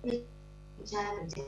kiểm tra kiểm tra.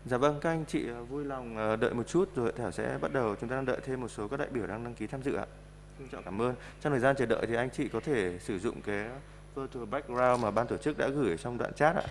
Dạ vâng, các anh chị vui lòng đợi một chút rồi Thảo sẽ bắt đầu. Chúng ta đang đợi thêm một số các đại biểu đang đăng ký tham dự ạ. Xin chọn cảm ơn. Trong thời gian chờ đợi thì anh chị có thể sử dụng cái virtual background mà ban tổ chức đã gửi trong đoạn chat ạ.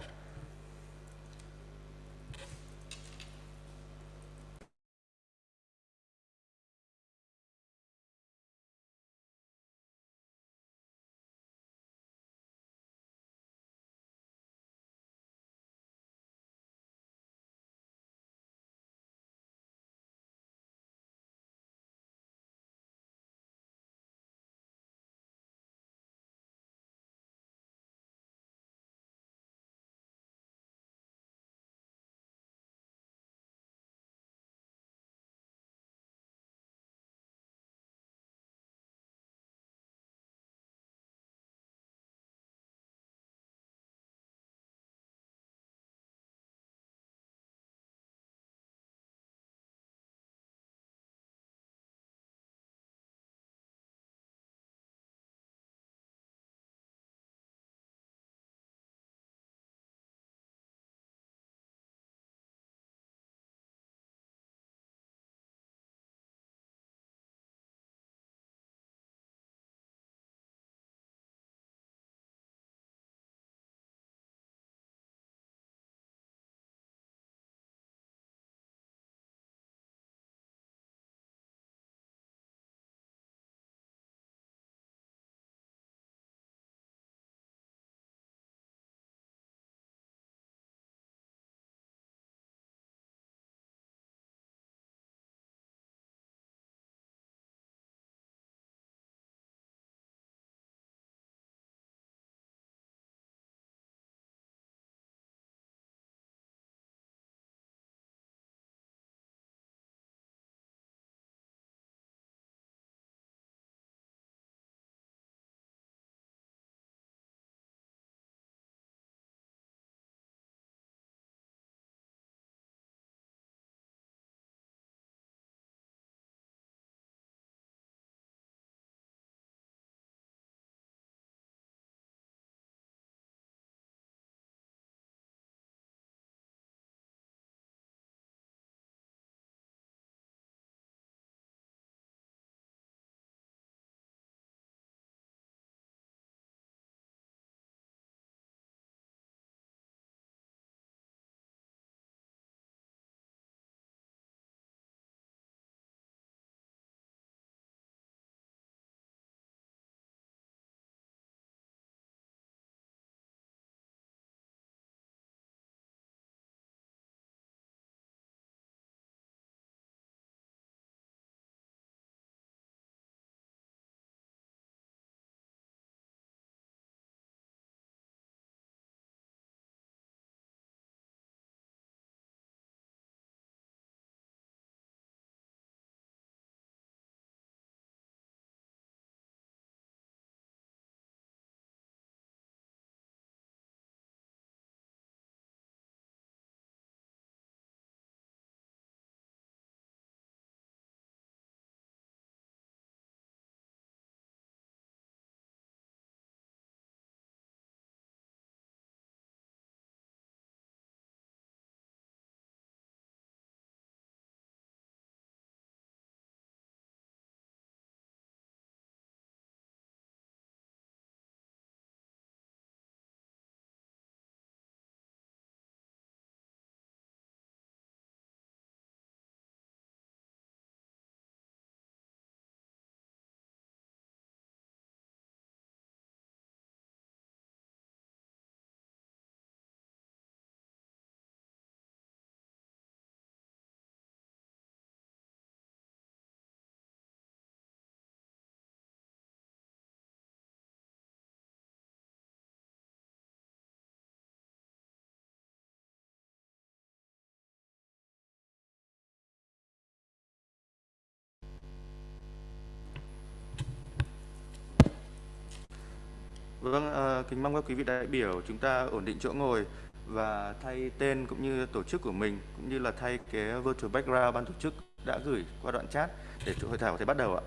Vâng, kính mong các quý vị đại biểu chúng ta ổn định chỗ ngồi và thay tên cũng như tổ chức của mình, cũng như là thay cái virtual background ban tổ chức đã gửi qua đoạn chat để hội thảo có thể bắt đầu ạ.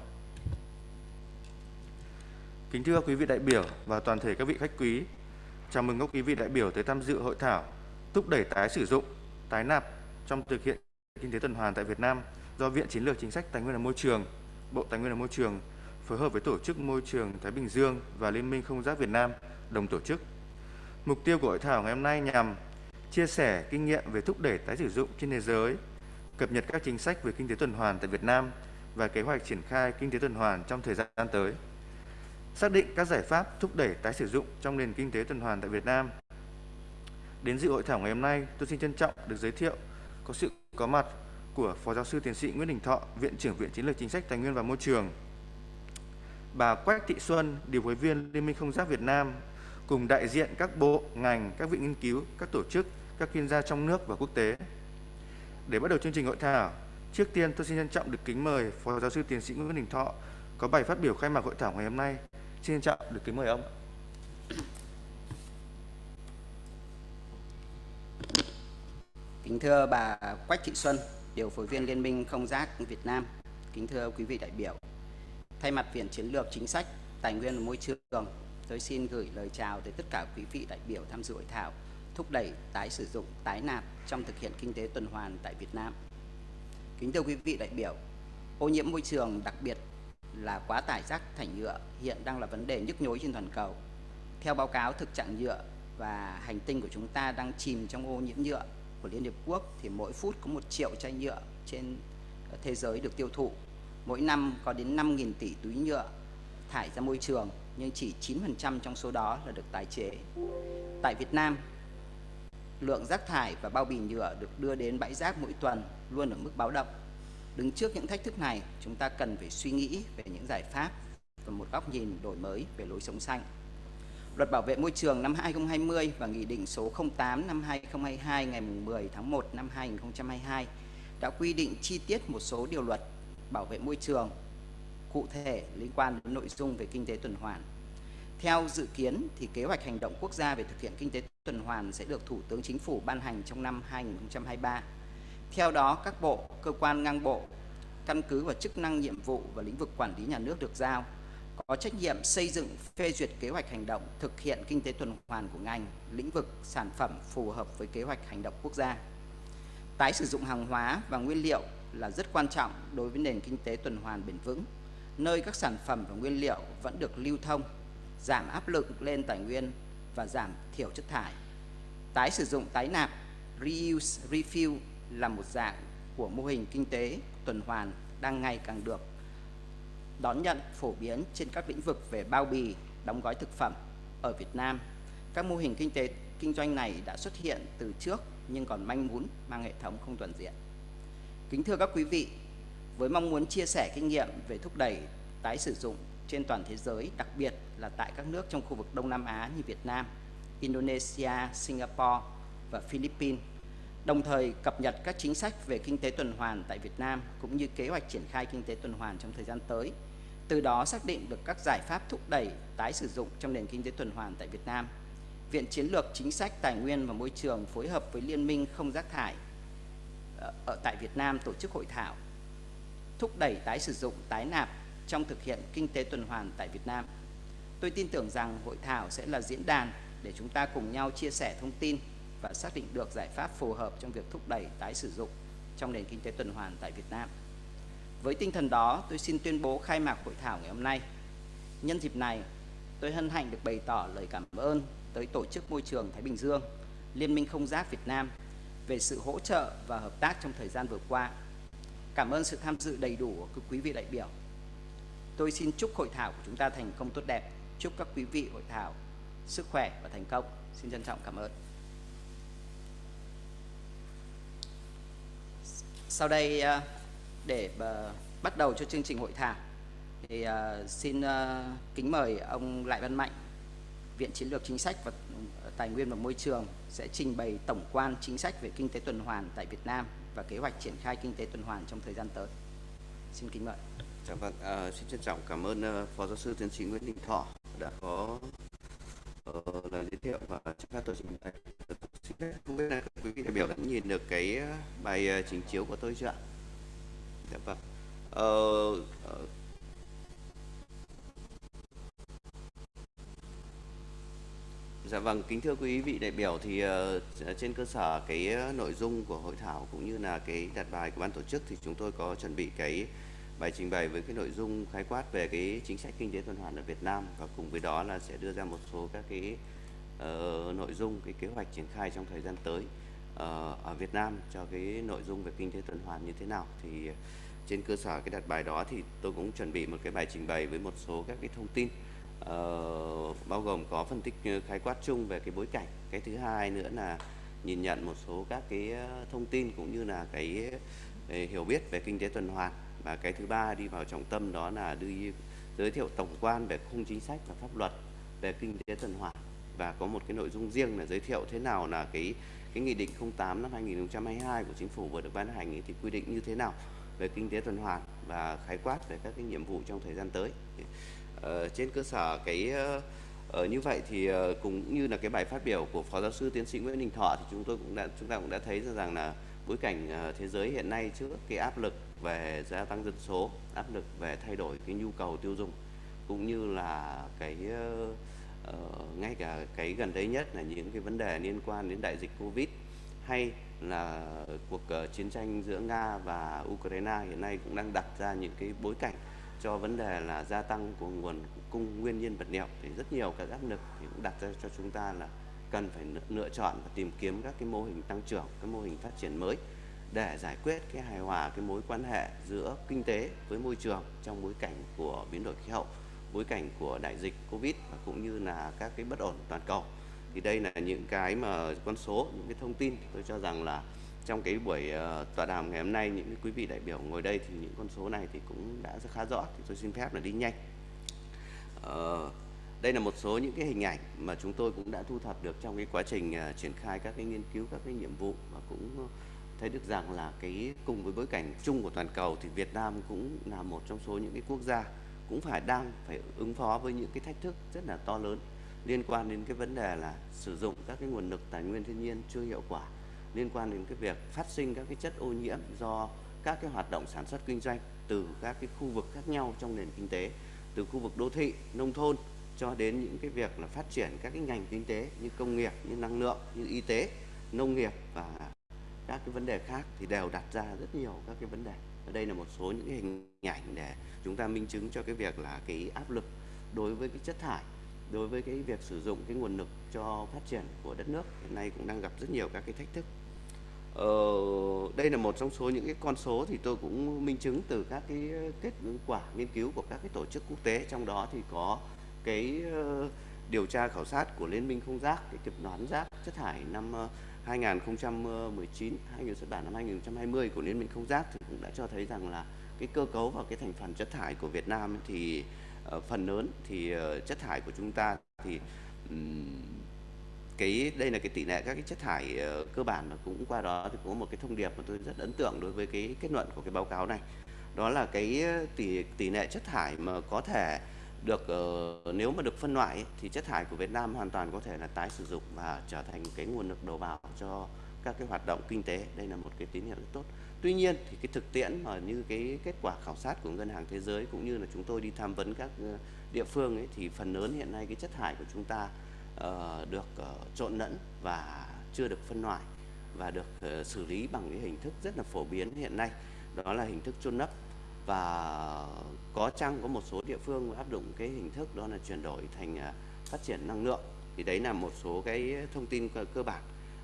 Kính thưa quý vị đại biểu và toàn thể các vị khách quý, chào mừng các quý vị đại biểu tới tham dự hội thảo thúc đẩy tái sử dụng, tái nạp trong thực hiện kinh tế tuần hoàn tại Việt Nam do Viện Chiến lược Chính sách Tài nguyên và Môi trường, Bộ Tài nguyên và Môi trường phối hợp với Tổ chức Môi trường Thái Bình Dương và Liên minh Không rác Việt Nam đồng tổ chức. Mục tiêu của hội thảo ngày hôm nay nhằm chia sẻ kinh nghiệm về thúc đẩy tái sử dụng trên thế giới, cập nhật các chính sách về kinh tế tuần hoàn tại Việt Nam và kế hoạch triển khai kinh tế tuần hoàn trong thời gian tới. Xác định các giải pháp thúc đẩy tái sử dụng trong nền kinh tế tuần hoàn tại Việt Nam. Đến dự hội thảo ngày hôm nay, tôi xin trân trọng được giới thiệu có sự có mặt của Phó Giáo sư Tiến sĩ Nguyễn Đình Thọ, Viện trưởng Viện Chiến lược Chính sách Tài nguyên và Môi trường, bà Quách Thị Xuân, điều phối viên Liên minh Không rác Việt Nam, cùng đại diện các bộ, ngành, các viện nghiên cứu, các tổ chức, các chuyên gia trong nước và quốc tế. Để bắt đầu chương trình hội thảo, trước tiên tôi xin trân trọng được kính mời Phó Giáo sư Tiến sĩ Nguyễn Đình Thọ có bài phát biểu khai mạc hội thảo ngày hôm nay. Xin trân trọng được kính mời ông. Kính thưa bà Quách Thị Xuân, điều phối viên Liên minh Không rác Việt Nam. Kính thưa quý vị đại biểu, thay mặt Viện Chiến lược Chính sách Tài nguyên và Môi trường, tôi xin gửi lời chào tới tất cả quý vị đại biểu tham dự hội thảo thúc đẩy tái sử dụng, tái nạp trong thực hiện kinh tế tuần hoàn tại Việt Nam. Kính thưa quý vị đại biểu, ô nhiễm môi trường, đặc biệt là quá tải rác thải nhựa hiện đang là vấn đề nhức nhối trên toàn cầu. Theo báo cáo thực trạng nhựa và hành tinh của chúng ta đang chìm trong ô nhiễm nhựa của Liên Hiệp Quốc, thì mỗi phút có 1 triệu chai nhựa trên thế giới được tiêu thụ. Mỗi năm có đến 5.000 tỷ túi nhựa thải ra môi trường, nhưng chỉ 9% trong số đó là được tái chế. Tại Việt Nam, lượng rác thải và bao bì nhựa được đưa đến bãi rác mỗi tuần luôn ở mức báo động. Đứng trước những thách thức này, chúng ta cần phải suy nghĩ về những giải pháp và một góc nhìn đổi mới về lối sống xanh. Luật Bảo vệ Môi trường năm 2020 và Nghị định số 08 năm 2022 ngày 10 tháng 1 năm 2022 đã quy định chi tiết một số điều luật bảo vệ môi trường cụ thể liên quan đến nội dung về kinh tế tuần hoàn. Theo dự kiến, thì kế hoạch hành động quốc gia về thực hiện kinh tế tuần hoàn sẽ được Thủ tướng Chính phủ ban hành trong năm 2023. Theo đó, các bộ, cơ quan ngang bộ, căn cứ vào chức năng, nhiệm vụ và lĩnh vực quản lý nhà nước được giao, có trách nhiệm xây dựng, phê duyệt kế hoạch hành động thực hiện kinh tế tuần hoàn của ngành, lĩnh vực, sản phẩm phù hợp với kế hoạch hành động quốc gia. Tái sử dụng hàng hóa và nguyên liệu là rất quan trọng đối với nền kinh tế tuần hoàn bền vững, nơi các sản phẩm và nguyên liệu vẫn được lưu thông, giảm áp lực lên tài nguyên và giảm thiểu chất thải. Tái sử dụng, tái nạp, reuse, refill là một dạng của mô hình kinh tế tuần hoàn đang ngày càng được đón nhận, phổ biến trên các lĩnh vực về bao bì, đóng gói thực phẩm. Ở Việt Nam, các mô hình kinh tế kinh doanh này đã xuất hiện từ trước nhưng còn manh mún, mang hệ thống không toàn diện. Kính thưa các quý vị, với mong muốn chia sẻ kinh nghiệm về thúc đẩy tái sử dụng trên toàn thế giới, đặc biệt là tại các nước trong khu vực Đông Nam Á như Việt Nam, Indonesia, Singapore và Philippines, đồng thời cập nhật các chính sách về kinh tế tuần hoàn tại Việt Nam cũng như kế hoạch triển khai kinh tế tuần hoàn trong thời gian tới. Từ đó xác định được các giải pháp thúc đẩy tái sử dụng trong nền kinh tế tuần hoàn tại Việt Nam. Viện Chiến lược Chính sách Tài nguyên và Môi trường phối hợp với Liên minh Không rác thải ở tại Việt Nam tổ chức hội thảo thúc đẩy tái sử dụng, tái nạp trong thực hiện kinh tế tuần hoàn tại Việt Nam. Tôi tin tưởng rằng hội thảo sẽ là diễn đàn để chúng ta cùng nhau chia sẻ thông tin và xác định được giải pháp phù hợp trong việc thúc đẩy tái sử dụng trong nền kinh tế tuần hoàn tại Việt Nam. Với tinh thần đó, tôi xin tuyên bố khai mạc hội thảo ngày hôm nay. Nhân dịp này, tôi hân hạnh được bày tỏ lời cảm ơn tới Tổ chức Môi trường Thái Bình Dương, Liên minh Không rác Việt Nam về sự hỗ trợ và hợp tác trong thời gian vừa qua. Cảm ơn sự tham dự đầy đủ của quý vị đại biểu. Tôi xin chúc hội thảo của chúng ta thành công tốt đẹp. Chúc các quý vị hội thảo sức khỏe và thành công. Xin trân trọng cảm ơn. Sau đây, để bắt đầu cho chương trình hội thảo, thì xin kính mời ông Lại Văn Mạnh, Viện Chiến lược Chính sách và Tài nguyên và Môi trường sẽ trình bày tổng quan chính sách về kinh tế tuần hoàn tại Việt Nam và kế hoạch triển khai kinh tế tuần hoàn trong thời gian tới. Xin kính mời. Dạ vâng, xin trân trọng cảm ơn Phó Giáo sư Tiến sĩ Nguyễn Đình Thọ đã có lời giới thiệu và cho các tổ trình bày. Không biết là quý vị đại biểu đã nhìn được cái bài trình chiếu của tôi chưa ạ? Dạ vâng. Dạ vâng, kính thưa quý vị đại biểu, thì trên cơ sở cái nội dung của hội thảo cũng như là cái đặt bài của ban tổ chức thì chúng tôi có chuẩn bị cái bài trình bày với cái nội dung khái quát về cái chính sách kinh tế tuần hoàn ở Việt Nam, và cùng với đó là sẽ đưa ra một số các cái nội dung, cái kế hoạch triển khai trong thời gian tới ở Việt Nam cho cái nội dung về kinh tế tuần hoàn như thế nào. Thì trên cơ sở cái đặt bài đó thì tôi cũng chuẩn bị một cái bài trình bày với một số các cái thông tin, bao gồm có phân tích khái quát chung về cái bối cảnh. Cái thứ hai nữa là nhìn nhận một số các cái thông tin cũng như là cái hiểu biết về kinh tế tuần hoàn. Và cái thứ ba đi vào trọng tâm đó là giới thiệu tổng quan về khung chính sách và pháp luật về kinh tế tuần hoàn, và có một cái nội dung riêng là giới thiệu thế nào là cái nghị định 08 năm 2022 của Chính phủ vừa được ban hành thì quy định như thế nào về kinh tế tuần hoàn và khái quát về các cái nhiệm vụ trong thời gian tới. Trên cơ sở cái như vậy thì cũng như là cái bài phát biểu của Phó Giáo sư Tiến sĩ Nguyễn Đình Thọ, thì chúng ta cũng đã thấy rằng là bối cảnh thế giới hiện nay trước cái áp lực về gia tăng dân số, áp lực về thay đổi cái nhu cầu tiêu dùng, cũng như là cái ngay cả cái gần đây nhất là những cái vấn đề liên quan đến đại dịch Covid, hay là cuộc chiến tranh giữa Nga và Ukraine hiện nay cũng đang đặt ra những cái bối cảnh cho vấn đề là gia tăng của nguồn cung nguyên nhiên vật liệu. Thì rất nhiều các áp lực thì cũng đặt ra cho chúng ta là cần phải lựa chọn và tìm kiếm các cái mô hình tăng trưởng, cái mô hình phát triển mới để giải quyết cái hài hòa cái mối quan hệ giữa kinh tế với môi trường trong bối cảnh của biến đổi khí hậu, bối cảnh của đại dịch Covid và cũng như là các cái bất ổn toàn cầu. Thì đây là những cái mà con số, những cái thông tin tôi cho rằng là trong cái buổi tọa đàm ngày hôm nay, những quý vị đại biểu ngồi đây thì những con số này thì cũng đã khá rõ, thì tôi xin phép là đi nhanh. Đây là một số những cái hình ảnh mà chúng tôi cũng đã thu thập được trong cái quá trình triển khai các cái nghiên cứu, các cái nhiệm vụ, và cũng thấy được rằng là cái cùng với bối cảnh chung của toàn cầu thì Việt Nam cũng là một trong số những cái quốc gia cũng đang phải ứng phó với những cái thách thức rất là to lớn liên quan đến cái vấn đề là sử dụng các cái nguồn lực tài nguyên thiên nhiên chưa hiệu quả, liên quan đến cái việc phát sinh các cái chất ô nhiễm do các cái hoạt động sản xuất kinh doanh từ các cái khu vực khác nhau trong nền kinh tế, từ khu vực đô thị, nông thôn cho đến những cái việc là phát triển các cái ngành kinh tế như công nghiệp, như năng lượng, như y tế, nông nghiệp và các cái vấn đề khác, thì đều đặt ra rất nhiều các cái vấn đề. Ở đây là một số những cái hình ảnh để chúng ta minh chứng cho cái việc là cái áp lực đối với cái chất thải, đối với cái việc sử dụng cái nguồn lực cho phát triển của đất nước hiện nay cũng đang gặp rất nhiều các cái thách thức. Đây là một trong số những cái con số thì tôi cũng minh chứng từ các cái kết quả nghiên cứu của các cái tổ chức quốc tế, trong đó thì có cái điều tra khảo sát của Liên minh không rác, cái kiểm đoán rác chất thải năm 2019, xuất bản năm 2020 của Liên minh không rác thì cũng đã cho thấy rằng là cái cơ cấu và cái thành phần chất thải của Việt Nam thì phần lớn thì chất thải của chúng ta thì đây là cái tỷ lệ các cái chất thải cơ bản, và cũng qua đó thì có một cái thông điệp mà tôi rất ấn tượng đối với cái kết luận của cái báo cáo này, đó là cái tỷ lệ chất thải mà có thể được nếu mà được phân loại thì chất thải của Việt Nam hoàn toàn có thể là tái sử dụng và trở thành cái nguồn lực đầu vào cho các cái hoạt động kinh tế. Đây là một cái tín hiệu rất tốt. Tuy nhiên thì cái thực tiễn mà như cái kết quả khảo sát của Ngân hàng Thế giới cũng như là chúng tôi đi tham vấn các địa phương ấy, thì phần lớn hiện nay cái chất thải của chúng ta được trộn lẫn và chưa được phân loại và được xử lý bằng cái hình thức rất là phổ biến hiện nay, đó là hình thức chôn lấp, và có một số địa phương áp dụng cái hình thức đó là chuyển đổi thành phát triển năng lượng. Thì đấy là một số cái thông tin cơ bản.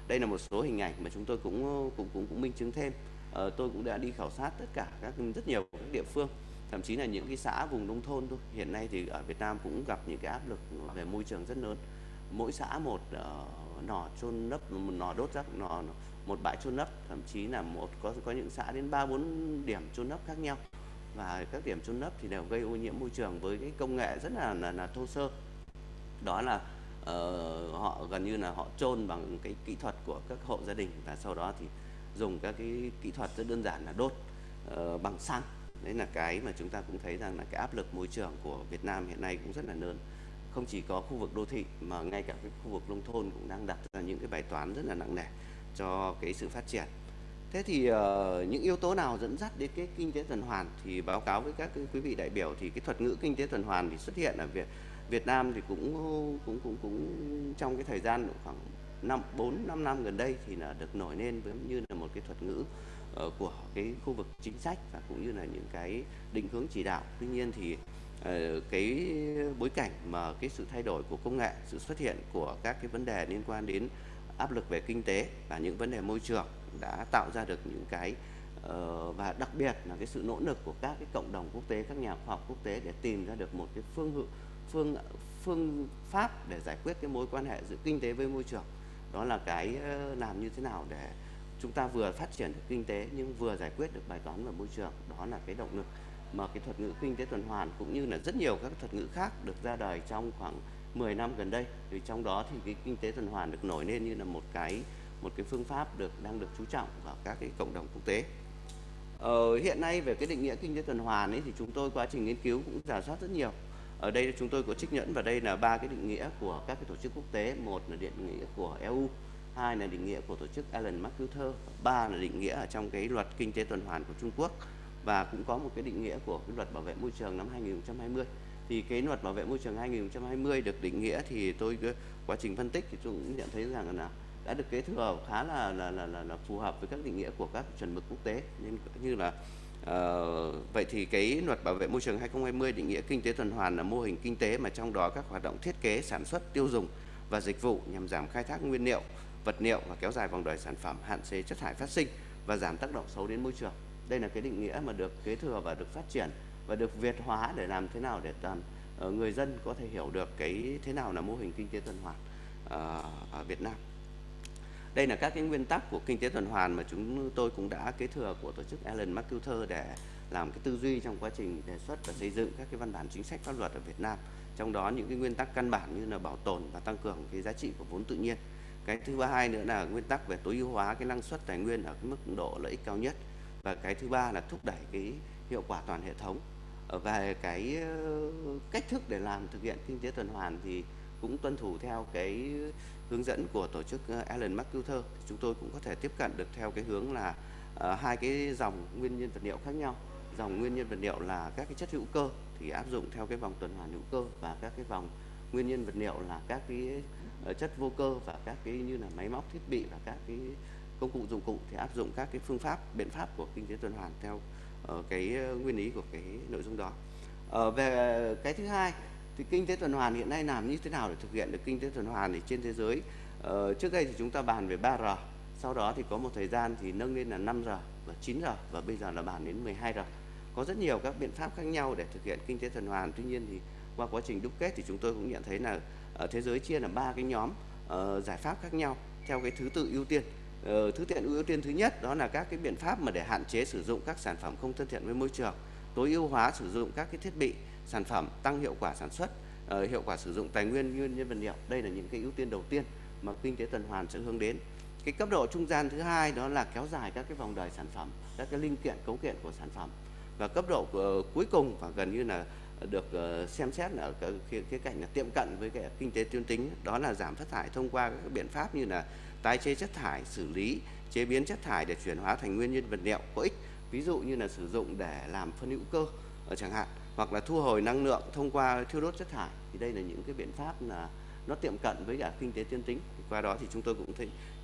Đây là một số hình ảnh mà chúng tôi cũng minh chứng thêm. Tôi cũng đã đi khảo sát tất cả rất nhiều các địa phương, thậm chí là những cái xã vùng nông thôn thôi. Hiện nay thì ở Việt Nam cũng gặp những cái áp lực về môi trường rất lớn. Mỗi xã một nò chôn lấp, một nò đốt rác, một bãi chôn lấp, thậm chí là có những xã đến 3-4 điểm chôn lấp khác nhau, và các điểm chôn lấp thì đều gây ô nhiễm môi trường với cái công nghệ rất là thô sơ. Đó là họ gần như là họ chôn bằng cái kỹ thuật của các hộ gia đình, và sau đó thì dùng các cái kỹ thuật rất đơn giản là đốt bằng xăng. Đấy là cái mà chúng ta cũng thấy rằng là cái áp lực môi trường của Việt Nam hiện nay cũng rất là lớn. không chỉ có khu vực đô thị mà ngay cả cái khu vực nông thôn cũng đang đặt ra những cái bài toán rất là nặng nề cho cái sự phát triển. Thế thì những yếu tố nào dẫn dắt đến cái kinh tế tuần hoàn? Thì báo cáo với các quý vị đại biểu thì cái thuật ngữ kinh tế tuần hoàn thì xuất hiện ở Việt Nam thì cũng trong cái thời gian khoảng 4-5 năm gần đây thì là được nổi lên với như là một cái thuật ngữ của cái khu vực chính sách và cũng như là những cái định hướng chỉ đạo. Tuy nhiên thì cái bối cảnh mà cái sự thay đổi của công nghệ, sự xuất hiện của các cái vấn đề liên quan đến áp lực về kinh tế và những vấn đề môi trường đã tạo ra được những cái và đặc biệt là cái sự nỗ lực của các cái cộng đồng quốc tế, các nhà khoa học quốc tế để tìm ra được một cái phương pháp để giải quyết cái mối quan hệ giữa kinh tế với môi trường. Đó là cái làm như thế nào để chúng ta vừa phát triển được kinh tế nhưng vừa giải quyết được bài toán về môi trường. Đó là cái động lực mà cái thuật ngữ kinh tế tuần hoàn cũng như là rất nhiều các thuật ngữ khác được ra đời trong khoảng 10 năm gần đây. Thì trong đó thì cái kinh tế tuần hoàn được nổi lên như là một cái phương pháp đang được chú trọng vào các cái cộng đồng quốc tế. Hiện nay về cái định nghĩa kinh tế tuần hoàn ấy thì chúng tôi quá trình nghiên cứu cũng rà soát rất nhiều. Ở đây chúng tôi có trích dẫn vào đây là 3 cái định nghĩa của các cái tổ chức quốc tế, một là định nghĩa của EU, 2 là định nghĩa của tổ chức Alan MacArthur, 3 là định nghĩa ở trong cái luật kinh tế tuần hoàn của Trung Quốc và cũng có một cái định nghĩa của cái luật bảo vệ môi trường năm 2020. Thì cái luật bảo vệ môi trường 2020 được định nghĩa thì tôi quá trình phân tích thì tôi cũng nhận thấy rằng là đã được kế thừa khá là phù hợp với các định nghĩa của các chuẩn mực quốc tế, nên như là vậy thì cái luật bảo vệ môi trường 2020 định nghĩa kinh tế tuần hoàn là mô hình kinh tế mà trong đó các hoạt động thiết kế, sản xuất, tiêu dùng và dịch vụ nhằm giảm khai thác nguyên liệu, vật liệu và kéo dài vòng đời sản phẩm, hạn chế chất thải phát sinh và giảm tác động xấu đến môi trường. Đây là cái định nghĩa mà được kế thừa và được phát triển và được Việt hóa để làm thế nào để toàn người dân có thể hiểu được cái thế nào là mô hình kinh tế tuần hoàn ở Việt Nam. Đây là các cái nguyên tắc của kinh tế tuần hoàn mà chúng tôi cũng đã kế thừa của tổ chức Alan MacArthur để làm cái tư duy trong quá trình đề xuất và xây dựng các cái văn bản chính sách pháp luật ở Việt Nam. Trong đó những cái nguyên tắc căn bản như là bảo tồn và tăng cường cái giá trị của vốn tự nhiên. Cái thứ hai nữa là nguyên tắc về tối ưu hóa cái năng suất tài nguyên ở cái mức độ lợi ích cao nhất. Và cái thứ ba là thúc đẩy cái hiệu quả toàn hệ thống. Về cái cách thức để làm thực hiện kinh tế tuần hoàn thì cũng tuân thủ theo cái hướng dẫn của tổ chức Alan MacArthur. Chúng tôi cũng có thể tiếp cận được theo cái hướng là hai cái dòng nguyên nhân vật liệu khác nhau. Dòng nguyên nhân vật liệu là các cái chất hữu cơ thì áp dụng theo cái vòng tuần hoàn hữu cơ, và các cái vòng nguyên nhân vật liệu là các cái chất vô cơ và các cái như là máy móc thiết bị và các cái công cụ dụng cụ thì áp dụng các cái phương pháp, biện pháp của kinh tế tuần hoàn theo cái nguyên lý của cái nội dung đó. Về cái thứ hai thì kinh tế tuần hoàn hiện nay làm như thế nào để thực hiện được kinh tế tuần hoàn thì trên thế giới trước đây thì chúng ta bàn về 3R, sau đó thì có một thời gian thì nâng lên là 5R và 9R và bây giờ là bàn đến 12R. Có rất nhiều các biện pháp khác nhau để thực hiện kinh tế tuần hoàn. Tuy nhiên thì qua quá trình đúc kết thì chúng tôi cũng nhận thấy là thế giới chia làm 3 cái nhóm giải pháp khác nhau theo cái thứ tự ưu tiên. Ưu tiên thứ nhất đó là các cái biện pháp mà để hạn chế sử dụng các sản phẩm không thân thiện với môi trường, tối ưu hóa sử dụng các cái thiết bị, sản phẩm, tăng hiệu quả sản xuất, hiệu quả sử dụng tài nguyên nguyên nhân vật liệu. Đây là những cái ưu tiên đầu tiên mà kinh tế tuần hoàn sẽ hướng đến. Cái cấp độ trung gian thứ hai đó là kéo dài các cái vòng đời sản phẩm, các cái linh kiện, cấu kiện của sản phẩm. Và cấp độ cuối cùng và gần như là được xem xét ở khía cạnh là tiệm cận với cái kinh tế tuyến tính, đó là giảm phát thải thông qua các biện pháp như là tái chế chất thải, xử lý, chế biến chất thải để chuyển hóa thành nguyên nhân vật liệu có ích, ví dụ như là sử dụng để làm phân hữu cơ chẳng hạn, hoặc là thu hồi năng lượng thông qua thiêu đốt chất thải. Thì đây là những cái biện pháp là nó tiệm cận với cả kinh tế tuyến tính. Thì qua đó thì chúng tôi cũng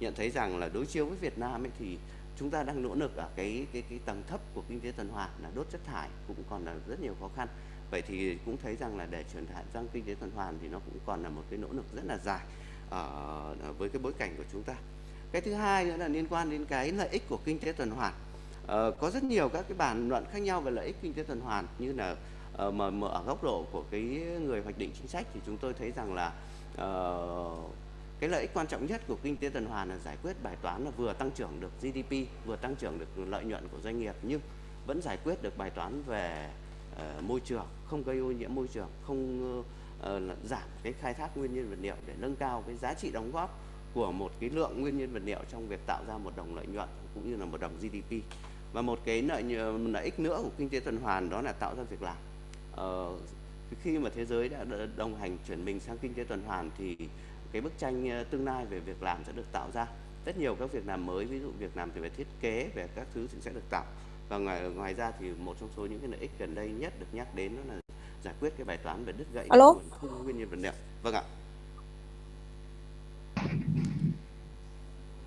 nhận thấy rằng là đối chiếu với Việt Nam ấy thì chúng ta đang nỗ lực ở cái tầng thấp của kinh tế tuần hoàn là đốt chất thải cũng còn là rất nhiều khó khăn. Vậy thì cũng thấy rằng là để chuyển sang kinh tế tuần hoàn thì nó cũng còn là một cái nỗ lực rất là dài với cái bối cảnh của chúng ta. Cái thứ hai nữa là liên quan đến cái lợi ích của kinh tế tuần hoàn. Có rất nhiều các cái bàn luận khác nhau về lợi ích kinh tế tuần hoàn, như là mà ở góc độ của cái người hoạch định chính sách thì chúng tôi thấy rằng là cái lợi ích quan trọng nhất của kinh tế tuần hoàn là giải quyết bài toán là vừa tăng trưởng được GDP, vừa tăng trưởng được lợi nhuận của doanh nghiệp, nhưng vẫn giải quyết được bài toán về môi trường, không gây ô nhiễm môi trường, không giảm cái khai thác nguyên nhân vật liệu để nâng cao cái giá trị đóng góp của một cái lượng nguyên nhân vật liệu trong việc tạo ra một đồng lợi nhuận cũng như là một đồng GDP. Và một cái lợi ích nữa của kinh tế tuần hoàn đó là tạo ra việc làm. Khi mà thế giới đã đồng hành chuyển mình sang kinh tế tuần hoàn thì cái bức tranh tương lai về việc làm sẽ được tạo ra. Rất nhiều các việc làm mới, ví dụ việc làm về thiết kế, về các thứ thì sẽ được tạo. Và ngoài ra thì một trong số những cái lợi ích gần đây nhất được nhắc đến đó là giải quyết cái bài toán về đứt gãy Alo. nguồn cung nguyên nhiên vật liệu. Vâng ạ.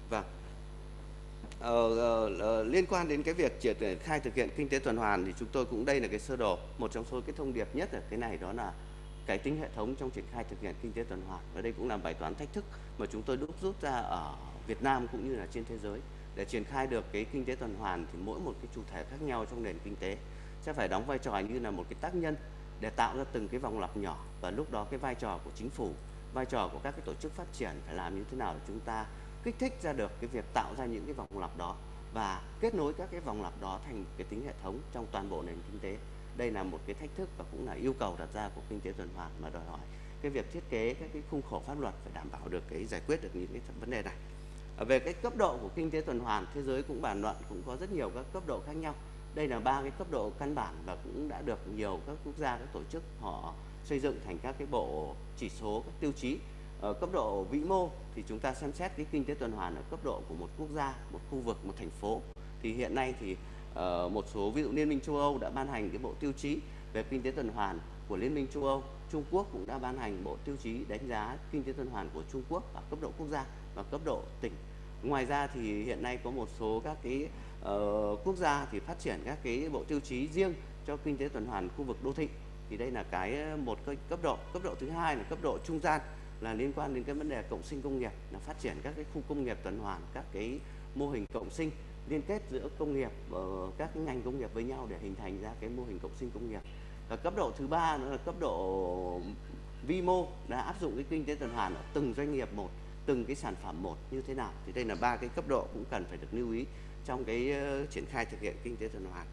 Vâng. Liên quan đến cái việc triển khai thực hiện kinh tế tuần hoàn thì chúng tôi cũng đây là cái sơ đồ, một trong số cái thông điệp nhất ở cái này đó là cải tính hệ thống trong triển khai thực hiện kinh tế tuần hoàn. Và đây cũng là bài toán thách thức mà chúng tôi rút ra ở Việt Nam cũng như là trên thế giới. Để triển khai được cái kinh tế tuần hoàn thì mỗi một cái chủ thể khác nhau trong nền kinh tế sẽ phải đóng vai trò như là một cái tác nhân để tạo ra từng cái vòng lặp nhỏ, và lúc đó cái vai trò của chính phủ, vai trò của các cái tổ chức phát triển phải làm như thế nào để chúng ta kích thích ra được cái việc tạo ra những cái vòng lặp đó và kết nối các cái vòng lặp đó thành cái tính hệ thống trong toàn bộ nền kinh tế. Đây là một cái thách thức và cũng là yêu cầu đặt ra của kinh tế tuần hoàn, mà đòi hỏi cái việc thiết kế các cái khung khổ pháp luật phải đảm bảo được cái giải quyết được những cái vấn đề này. Về cái cấp độ của kinh tế tuần hoàn, thế giới cũng bàn luận, cũng có rất nhiều các cấp độ khác nhau. Đây là 3 cái cấp độ căn bản và cũng đã được nhiều các quốc gia, các tổ chức họ xây dựng thành các cái bộ chỉ số, các tiêu chí. Ở cấp độ vĩ mô thì chúng ta xem xét cái kinh tế tuần hoàn ở cấp độ của một quốc gia, một khu vực, một thành phố. Thì hiện nay thì một số, ví dụ Liên minh châu Âu đã ban hành cái bộ tiêu chí về kinh tế tuần hoàn của Liên minh châu Âu. Trung Quốc cũng đã ban hành bộ tiêu chí đánh giá kinh tế tuần hoàn của Trung Quốc ở cấp độ quốc gia và cấp độ tỉnh. Ngoài ra thì hiện nay có một số các cái quốc gia thì phát triển các cái bộ tiêu chí riêng cho kinh tế tuần hoàn khu vực đô thị. Thì đây là một cái cấp độ. Cấp độ thứ hai là cấp độ trung gian, là liên quan đến cái vấn đề cộng sinh công nghiệp, là phát triển các cái khu công nghiệp tuần hoàn, các cái mô hình cộng sinh liên kết giữa công nghiệp, các cái ngành công nghiệp với nhau để hình thành ra cái mô hình cộng sinh công nghiệp. Và cấp độ thứ ba nữa là cấp độ vi mô, là áp dụng cái kinh tế tuần hoàn ở từng doanh nghiệp một, từng cái sản phẩm một như thế nào. Thì đây là 3 cái cấp độ cũng cần phải được lưu ý trong cái triển khai thực hiện kinh tế tuần hoàn.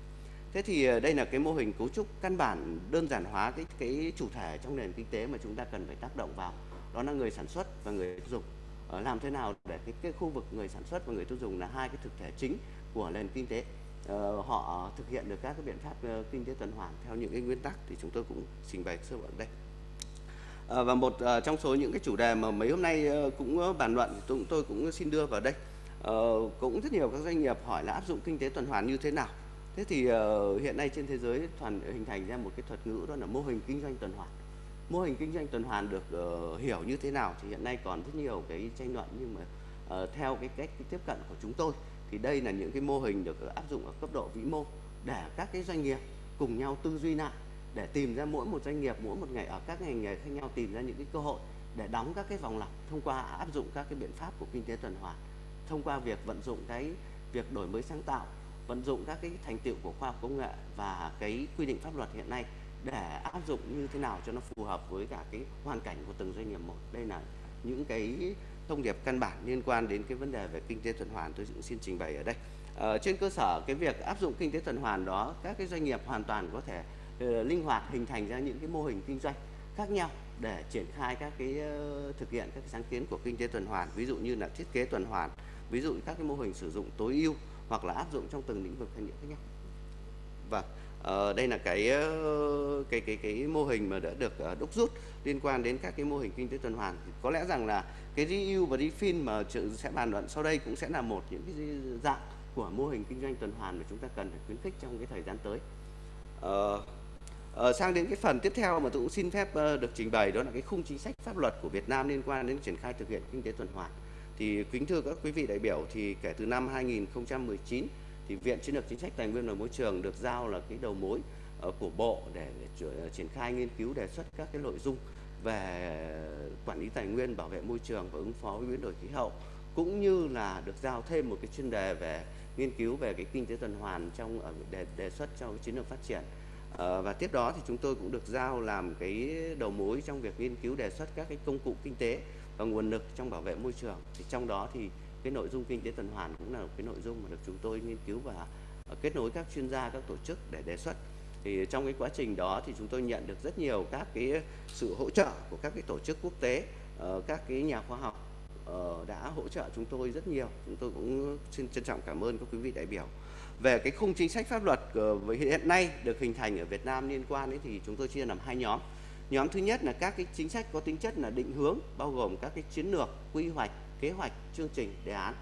Thế thì đây là cái mô hình cấu trúc căn bản đơn giản hóa cái chủ thể trong nền kinh tế mà chúng ta cần phải tác động vào, đó là người sản xuất và người tiêu dùng. Làm thế nào để cái khu vực người sản xuất và người tiêu dùng là hai cái thực thể chính của nền kinh tế, họ thực hiện được các cái biện pháp kinh tế tuần hoàn theo những cái nguyên tắc thì chúng tôi cũng trình bày sơ bộ ở đây. Và một trong số những cái chủ đề mà mấy hôm nay cũng bàn luận thì tôi cũng xin đưa vào đây. Cũng rất nhiều các doanh nghiệp hỏi là áp dụng kinh tế tuần hoàn như thế nào. Thế thì hiện nay trên thế giới hình thành ra một cái thuật ngữ đó là mô hình kinh doanh tuần hoàn. Mô hình kinh doanh tuần hoàn được hiểu như thế nào thì hiện nay còn rất nhiều cái tranh luận, nhưng mà theo cái cách tiếp cận của chúng tôi thì đây là những cái mô hình được áp dụng ở cấp độ vĩ mô để các cái doanh nghiệp cùng nhau tư duy lại, để tìm ra mỗi một doanh nghiệp, mỗi một ngày ở các ngành nghề khác nhau tìm ra những cái cơ hội để đóng các cái vòng lặp thông qua áp dụng các cái biện pháp của kinh tế tuần hoàn, thông qua việc vận dụng cái việc đổi mới sáng tạo, vận dụng các cái thành tựu của khoa học công nghệ và cái quy định pháp luật hiện nay để áp dụng như thế nào cho nó phù hợp với cả cái hoàn cảnh của từng doanh nghiệp một. Đây là những cái thông điệp căn bản liên quan đến cái vấn đề về kinh tế tuần hoàn tôi cũng xin trình bày ở đây. Trên cơ sở cái việc áp dụng kinh tế tuần hoàn đó, các cái doanh nghiệp hoàn toàn có thể linh hoạt hình thành ra những cái mô hình kinh doanh khác nhau để triển khai các cái thực hiện các cái sáng kiến của kinh tế tuần hoàn, ví dụ như là thiết kế tuần hoàn, ví dụ các cái mô hình sử dụng tối ưu hoặc là áp dụng trong từng lĩnh vực hay những khác nhau. Vâng, đây là cái mô hình mà đã được đúc rút liên quan đến các cái mô hình kinh tế tuần hoàn. Thì có lẽ rằng là cái reuse và refin mà sẽ bàn luận sau đây cũng sẽ là một những cái dạng của mô hình kinh doanh tuần hoàn mà chúng ta cần phải khuyến khích trong cái thời gian tới. Sang đến cái phần tiếp theo mà tôi cũng xin phép được trình bày, đó là cái khung chính sách pháp luật của Việt Nam liên quan đến triển khai thực hiện kinh tế tuần hoàn. Thì kính thưa các quý vị đại biểu, thì kể từ năm 2019 thì Viện Chiến lược Chính sách Tài nguyên và Môi trường được giao là cái đầu mối của Bộ để triển khai nghiên cứu đề xuất các cái nội dung về quản lý tài nguyên, bảo vệ môi trường và ứng phó với biến đổi khí hậu, cũng như là được giao thêm một cái chuyên đề về nghiên cứu về cái kinh tế tuần hoàn để đề xuất cho cái chiến lược phát triển. Và tiếp đó thì chúng tôi cũng được giao làm cái đầu mối trong việc nghiên cứu đề xuất các cái công cụ kinh tế và nguồn lực trong bảo vệ môi trường. Thì trong đó thì cái nội dung kinh tế tuần hoàn cũng là một cái nội dung mà được chúng tôi nghiên cứu và kết nối các chuyên gia, các tổ chức để đề xuất. Thì trong cái quá trình đó thì chúng tôi nhận được rất nhiều các cái sự hỗ trợ của các cái tổ chức quốc tế, các cái nhà khoa học đã hỗ trợ chúng tôi rất nhiều. Chúng tôi cũng xin trân trọng cảm ơn các quý vị đại biểu. Về cái khung chính sách pháp luật với hiện nay được hình thành ở Việt Nam liên quan đến thì chúng tôi chia làm hai nhóm. Nhóm thứ nhất là các cái chính sách có tính chất là định hướng, bao gồm các cái chiến lược, quy hoạch, kế hoạch, chương trình, đề án.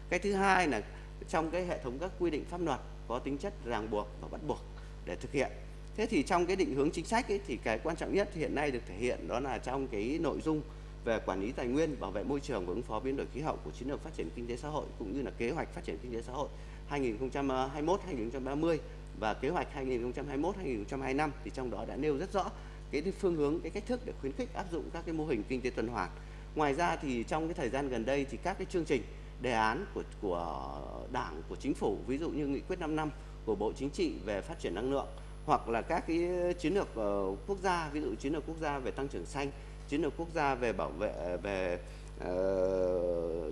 Cái thứ hai là trong cái hệ thống các quy định pháp luật có tính chất ràng buộc và bắt buộc để thực hiện. Thế thì trong cái định hướng chính sách ấy, thì cái quan trọng nhất hiện nay được thể hiện đó là trong cái nội dung về quản lý tài nguyên, bảo vệ môi trường và ứng phó biến đổi khí hậu của chiến lược phát triển kinh tế xã hội cũng như là kế hoạch phát triển kinh tế xã hội 2021-2030 và kế hoạch 2021-2025, thì trong đó đã nêu rất rõ cái phương hướng, cái cách thức để khuyến khích áp dụng các cái mô hình kinh tế tuần hoàn. Ngoài ra thì trong cái thời gian gần đây thì các cái chương trình đề án của Đảng, của Chính phủ, ví dụ như nghị quyết 5 năm của Bộ Chính trị về phát triển năng lượng, hoặc là các cái chiến lược quốc gia, ví dụ chiến lược quốc gia về tăng trưởng xanh, chiến lược quốc gia về bảo vệ về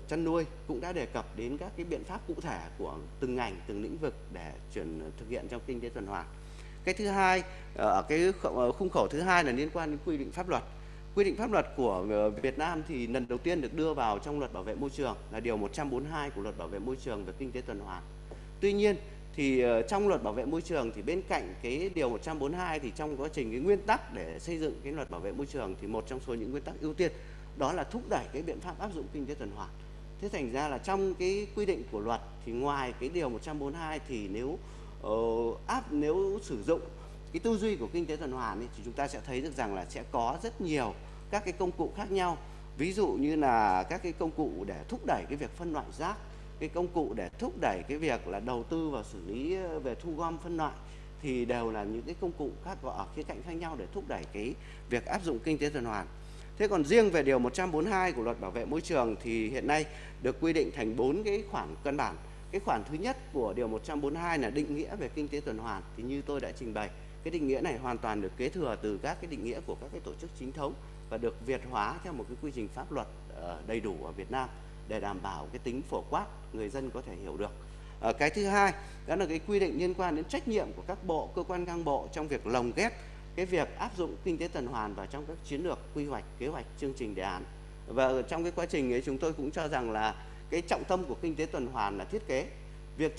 chăn nuôi, cũng đã đề cập đến các cái biện pháp cụ thể của từng ngành, từng lĩnh vực để thực hiện trong kinh tế tuần hoàn. Cái thứ hai, ở cái khung khổ thứ hai là liên quan đến quy định pháp luật. Quy định pháp luật của Việt Nam thì lần đầu tiên được đưa vào trong luật bảo vệ môi trường là điều 142 của luật bảo vệ môi trường về kinh tế tuần hoàn. Tuy nhiên thì trong luật bảo vệ môi trường thì bên cạnh cái điều 142 thì trong quá trình cái nguyên tắc để xây dựng cái luật bảo vệ môi trường thì một trong số những nguyên tắc ưu tiên đó là thúc đẩy cái biện pháp áp dụng kinh tế tuần hoàn. Thế thành ra là trong cái quy định của luật thì ngoài cái điều 142 thì nếu sử dụng cái tư duy của kinh tế tuần hoàn thì chúng ta sẽ thấy được rằng là sẽ có rất nhiều các cái công cụ khác nhau. Ví dụ như là các cái công cụ để thúc đẩy cái việc phân loại rác, cái công cụ để thúc đẩy cái việc là đầu tư vào xử lý về thu gom phân loại, thì đều là những cái công cụ khác ở khía cạnh khác nhau để thúc đẩy cái việc áp dụng kinh tế tuần hoàn. Thế còn riêng về điều 142 của luật bảo vệ môi trường thì hiện nay được quy định thành 4 cái khoản căn bản. Cái khoản thứ nhất của điều 142 là định nghĩa về kinh tế tuần hoàn. Thì như tôi đã trình bày, cái định nghĩa này hoàn toàn được kế thừa từ các cái định nghĩa của các cái tổ chức chính thống và được Việt hóa theo một cái quy trình pháp luật đầy đủ ở Việt Nam để đảm bảo cái tính phổ quát, người dân có thể hiểu được. Cái thứ hai đó là cái quy định liên quan đến trách nhiệm của các bộ, cơ quan ngang bộ trong việc lồng ghép cái việc áp dụng kinh tế tuần hoàn vào trong các chiến lược, quy hoạch, kế hoạch, chương trình, đề án. Và trong cái quá trình ấy chúng tôi cũng cho rằng là cái trọng tâm của kinh tế tuần hoàn là thiết kế. Việc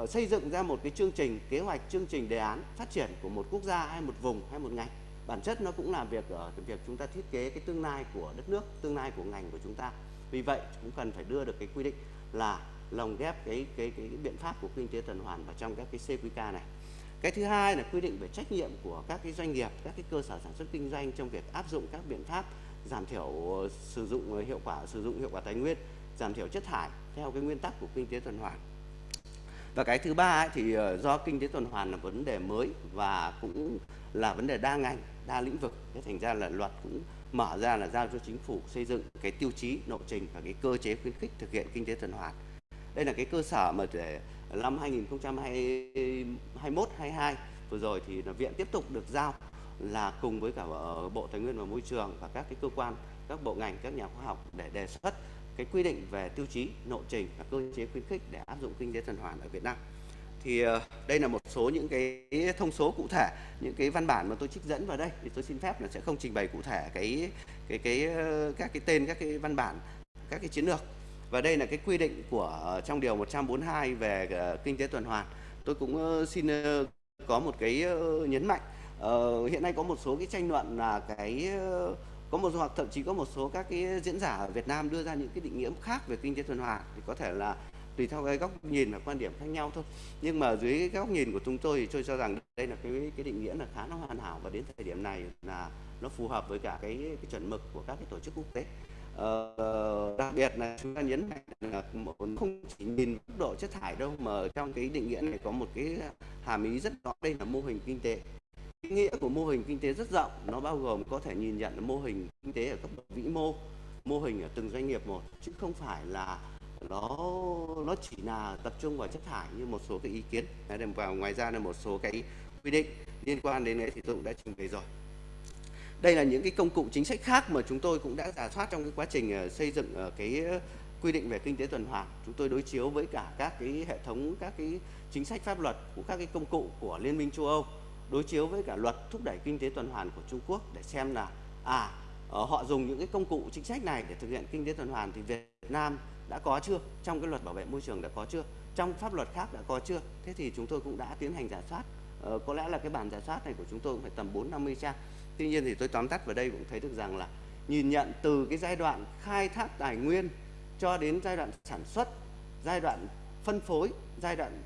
xây dựng ra một cái chương trình, kế hoạch, chương trình, đề án phát triển của một quốc gia hay một vùng hay một ngành, bản chất nó cũng là việc chúng ta thiết kế cái tương lai của đất nước, tương lai của ngành của chúng ta. Vì vậy cũng cần phải đưa được cái quy định là lồng ghép cái biện pháp của kinh tế tuần hoàn vào trong các cái CQK này. Cái thứ hai là quy định về trách nhiệm của các cái doanh nghiệp, các cái cơ sở sản xuất kinh doanh trong việc áp dụng các biện pháp giảm thiểu sử dụng hiệu quả tài nguyên, giảm thiểu chất thải theo cái nguyên tắc của kinh tế tuần hoàn. Và cái thứ ba thì do kinh tế tuần hoàn là vấn đề mới và cũng là vấn đề đa ngành, đa lĩnh vực, thế thành ra là luật cũng mở ra là giao cho chính phủ xây dựng cái tiêu chí, lộ trình và cái cơ chế khuyến khích thực hiện kinh tế tuần hoàn. Đây là cái cơ sở mà để năm 2021-22 vừa rồi thì là Viện tiếp tục được giao là cùng với cả Bộ Tài nguyên và Môi trường và các cái cơ quan, các bộ ngành, các nhà khoa học để đề xuất cái quy định về tiêu chí, lộ trình và cơ chế khuyến khích để áp dụng kinh tế tuần hoàn ở Việt Nam. Thì đây là một số những cái thông số cụ thể, những cái văn bản mà tôi trích dẫn vào đây, thì tôi xin phép là sẽ không trình bày cụ thể các cái tên các cái văn bản, các cái chiến lược. Và đây là cái quy định của trong điều 142 về kinh tế tuần hoàn. Tôi cũng xin có một cái nhấn mạnh. Hiện nay có một số cái tranh luận là hoặc thậm chí có một số các cái diễn giả ở Việt Nam đưa ra những cái định nghĩa khác về kinh tế tuần hoàn, thì có thể là tùy theo cái góc nhìn và quan điểm khác nhau thôi. Nhưng mà dưới cái góc nhìn của chúng tôi thì tôi cho rằng đây là cái định nghĩa là khá là hoàn hảo, và đến thời điểm này là nó phù hợp với cả cái chuẩn mực của các cái tổ chức quốc tế. Đặc biệt là chúng ta nhấn mạnh là không chỉ nhìn mức độ chất thải đâu, mà trong cái định nghĩa này có một cái hàm ý rất rõ, đây là mô hình kinh tế. Ý nghĩa của mô hình kinh tế rất rộng, nó bao gồm có thể nhìn nhận là mô hình kinh tế ở cấp độ vĩ mô, mô hình ở từng doanh nghiệp một, chứ không phải là nó chỉ là tập trung vào chất thải như một số cái ý kiến. Và ngoài ra là một số cái quy định liên quan đến đấy thì tôi cũng đã trình bày rồi. Đây là những cái công cụ chính sách khác mà chúng tôi cũng đã rà soát trong cái quá trình xây dựng cái quy định về kinh tế tuần hoàn. Chúng tôi đối chiếu với cả các cái hệ thống, các cái chính sách pháp luật của các cái công cụ của Liên minh châu Âu, đối chiếu với cả luật thúc đẩy kinh tế tuần hoàn của Trung Quốc để xem là họ dùng những cái công cụ chính sách này để thực hiện kinh tế tuần hoàn thì Việt Nam đã có chưa, trong cái luật bảo vệ môi trường đã có chưa, trong pháp luật khác đã có chưa. Thế thì chúng tôi cũng đã tiến hành rà soát. Có lẽ là cái bản rà soát này của chúng tôi cũng phải tầm 4-50 trang Tuy nhiên thì tôi tóm tắt vào đây cũng thấy được rằng là nhìn nhận từ cái giai đoạn khai thác tài nguyên cho đến giai đoạn sản xuất, giai đoạn phân phối, giai đoạn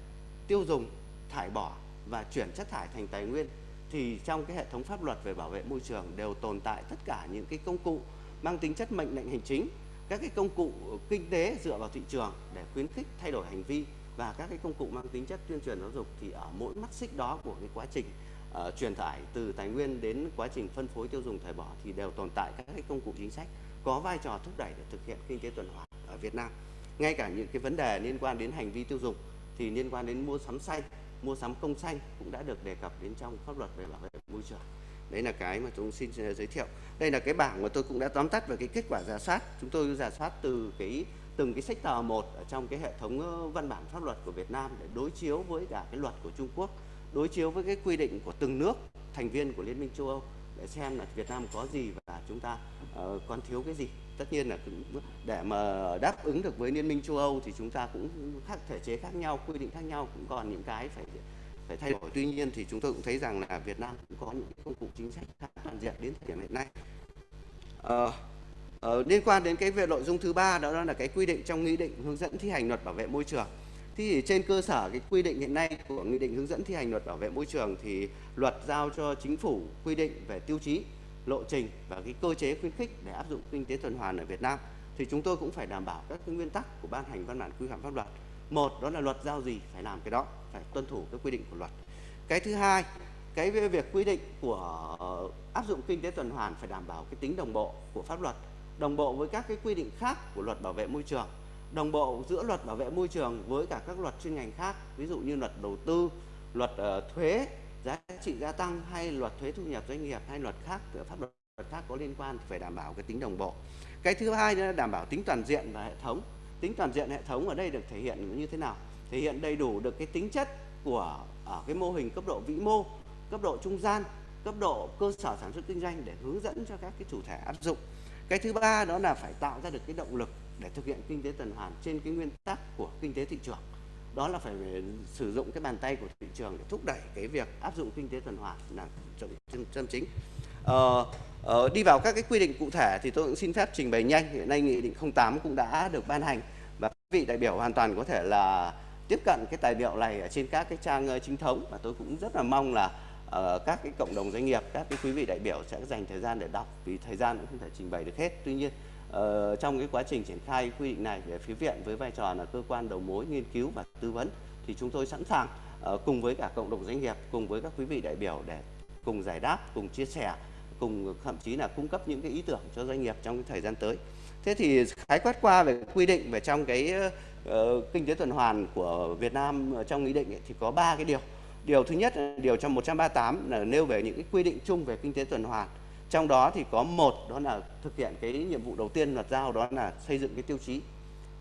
tiêu dùng, thải bỏ và chuyển chất thải thành tài nguyên, thì trong cái hệ thống pháp luật về bảo vệ môi trường đều tồn tại tất cả những cái công cụ mang tính chất mệnh lệnh hành chính, các cái công cụ kinh tế dựa vào thị trường để khuyến khích thay đổi hành vi, và các cái công cụ mang tính chất tuyên truyền giáo dục. Thì ở mỗi mắt xích đó của cái quá trình truyền tải từ tài nguyên đến quá trình phân phối, tiêu dùng, thải bỏ thì đều tồn tại các cái công cụ chính sách có vai trò thúc đẩy để thực hiện kinh tế tuần hoàn ở Việt Nam. Ngay cả những cái vấn đề liên quan đến hành vi tiêu dùng thì liên quan đến mua sắm xanh, mua sắm công xanh cũng đã được đề cập đến trong pháp luật về bảo vệ môi trường. Đấy là cái mà tôi xin giới thiệu. Đây là cái bảng mà tôi cũng đã tóm tắt về cái kết quả rà soát. Chúng tôi rà soát từ từng cái sector một ở trong cái hệ thống văn bản pháp luật của Việt Nam để đối chiếu với cả cái luật của Trung Quốc, đối chiếu với cái quy định của từng nước thành viên của Liên minh châu Âu để xem là Việt Nam có gì và chúng ta còn thiếu cái gì. Tất nhiên là để mà đáp ứng được với Liên minh châu Âu thì chúng ta cũng khác thể chế khác nhau, quy định khác nhau, cũng còn những cái phải thay đổi. Tuy nhiên thì chúng tôi cũng thấy rằng là Việt Nam cũng có những công cụ chính sách khá toàn diện đến thời điểm hiện nay. Liên quan đến cái về nội dung thứ ba, đó là cái quy định trong nghị định hướng dẫn thi hành luật bảo vệ môi trường. Thì trên cơ sở cái quy định hiện nay của nghị định hướng dẫn thi hành luật bảo vệ môi trường thì luật giao cho chính phủ quy định về tiêu chí, lộ trình và cái cơ chế khuyến khích để áp dụng kinh tế tuần hoàn ở Việt Nam. Thì chúng tôi cũng phải đảm bảo các cái nguyên tắc của ban hành văn bản quy phạm pháp luật. Một, đó là luật giao gì phải làm cái đó, phải tuân thủ các quy định của luật. Cái thứ hai, cái việc quy định của áp dụng kinh tế tuần hoàn phải đảm bảo cái tính đồng bộ của pháp luật, đồng bộ với các cái quy định khác của luật bảo vệ môi trường, đồng bộ giữa luật bảo vệ môi trường với cả các luật chuyên ngành khác, ví dụ như luật đầu tư, luật thuế giá trị gia tăng, hay luật thuế thu nhập doanh nghiệp, hay luật khác, pháp luật khác có liên quan, thì phải đảm bảo cái tính đồng bộ. Cái thứ hai là đảm bảo tính toàn diện và hệ thống. Tính toàn diện hệ thống ở đây được thể hiện như thế nào? Thể hiện đầy đủ được cái tính chất của ở cái mô hình cấp độ vĩ mô, cấp độ trung gian, cấp độ cơ sở sản xuất kinh doanh để hướng dẫn cho các cái chủ thể áp dụng. Cái thứ ba đó là phải tạo ra được cái động lực để thực hiện kinh tế tuần hoàn trên cái nguyên tắc của kinh tế thị trường. Đó là phải sử dụng cái bàn tay của thị trường để thúc đẩy cái việc áp dụng kinh tế tuần hoàn là trọng chính. Đi vào các cái quy định cụ thể thì tôi cũng xin phép trình bày nhanh. Hiện nay nghị định 08 cũng đã được ban hành và quý vị đại biểu hoàn toàn có thể là tiếp cận cái tài liệu này ở trên các cái trang chính thống, và tôi cũng rất là mong là các cái cộng đồng doanh nghiệp, các cái quý vị đại biểu sẽ dành thời gian để đọc, vì thời gian cũng không thể trình bày được hết. Tuy nhiên trong cái quá trình triển khai quy định này về phía Viện với vai trò là cơ quan đầu mối nghiên cứu và tư vấn thì chúng tôi sẵn sàng cùng với cả cộng đồng doanh nghiệp, cùng với các quý vị đại biểu để cùng giải đáp, cùng chia sẻ, cùng thậm chí là cung cấp những cái ý tưởng cho doanh nghiệp trong cái thời gian tới. Thế thì khái quát qua về quy định về trong cái kinh tế tuần hoàn của Việt Nam trong nghị định ấy, thì có 3 cái điều. Điều thứ nhất là điều trong 138 là nêu về những cái quy định chung về kinh tế tuần hoàn. Trong đó thì có một, đó là thực hiện cái nhiệm vụ đầu tiên luật giao, đó là xây dựng cái tiêu chí.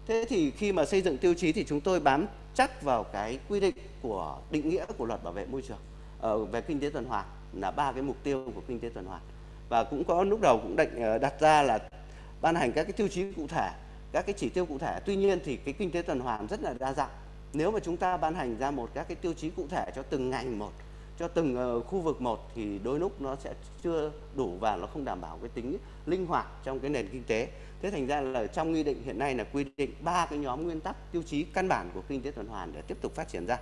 Thế thì khi mà xây dựng tiêu chí thì chúng tôi bám chắc vào cái quy định của định nghĩa của luật bảo vệ môi trường về kinh tế tuần hoàn, là 3 cái mục tiêu của kinh tế tuần hoàn. Và cũng có lúc đầu cũng đặt ra là ban hành các cái tiêu chí cụ thể, các cái chỉ tiêu cụ thể. Tuy nhiên thì cái kinh tế tuần hoàn rất là đa dạng. Nếu mà chúng ta ban hành ra một các cái tiêu chí cụ thể cho từng ngành một, cho từng khu vực một, thì đôi lúc nó sẽ chưa đủ và nó không đảm bảo cái tính linh hoạt trong cái nền kinh tế. Thế thành ra là trong nghị định hiện nay là quy định 3 cái nhóm nguyên tắc tiêu chí căn bản của kinh tế tuần hoàn để tiếp tục phát triển ra.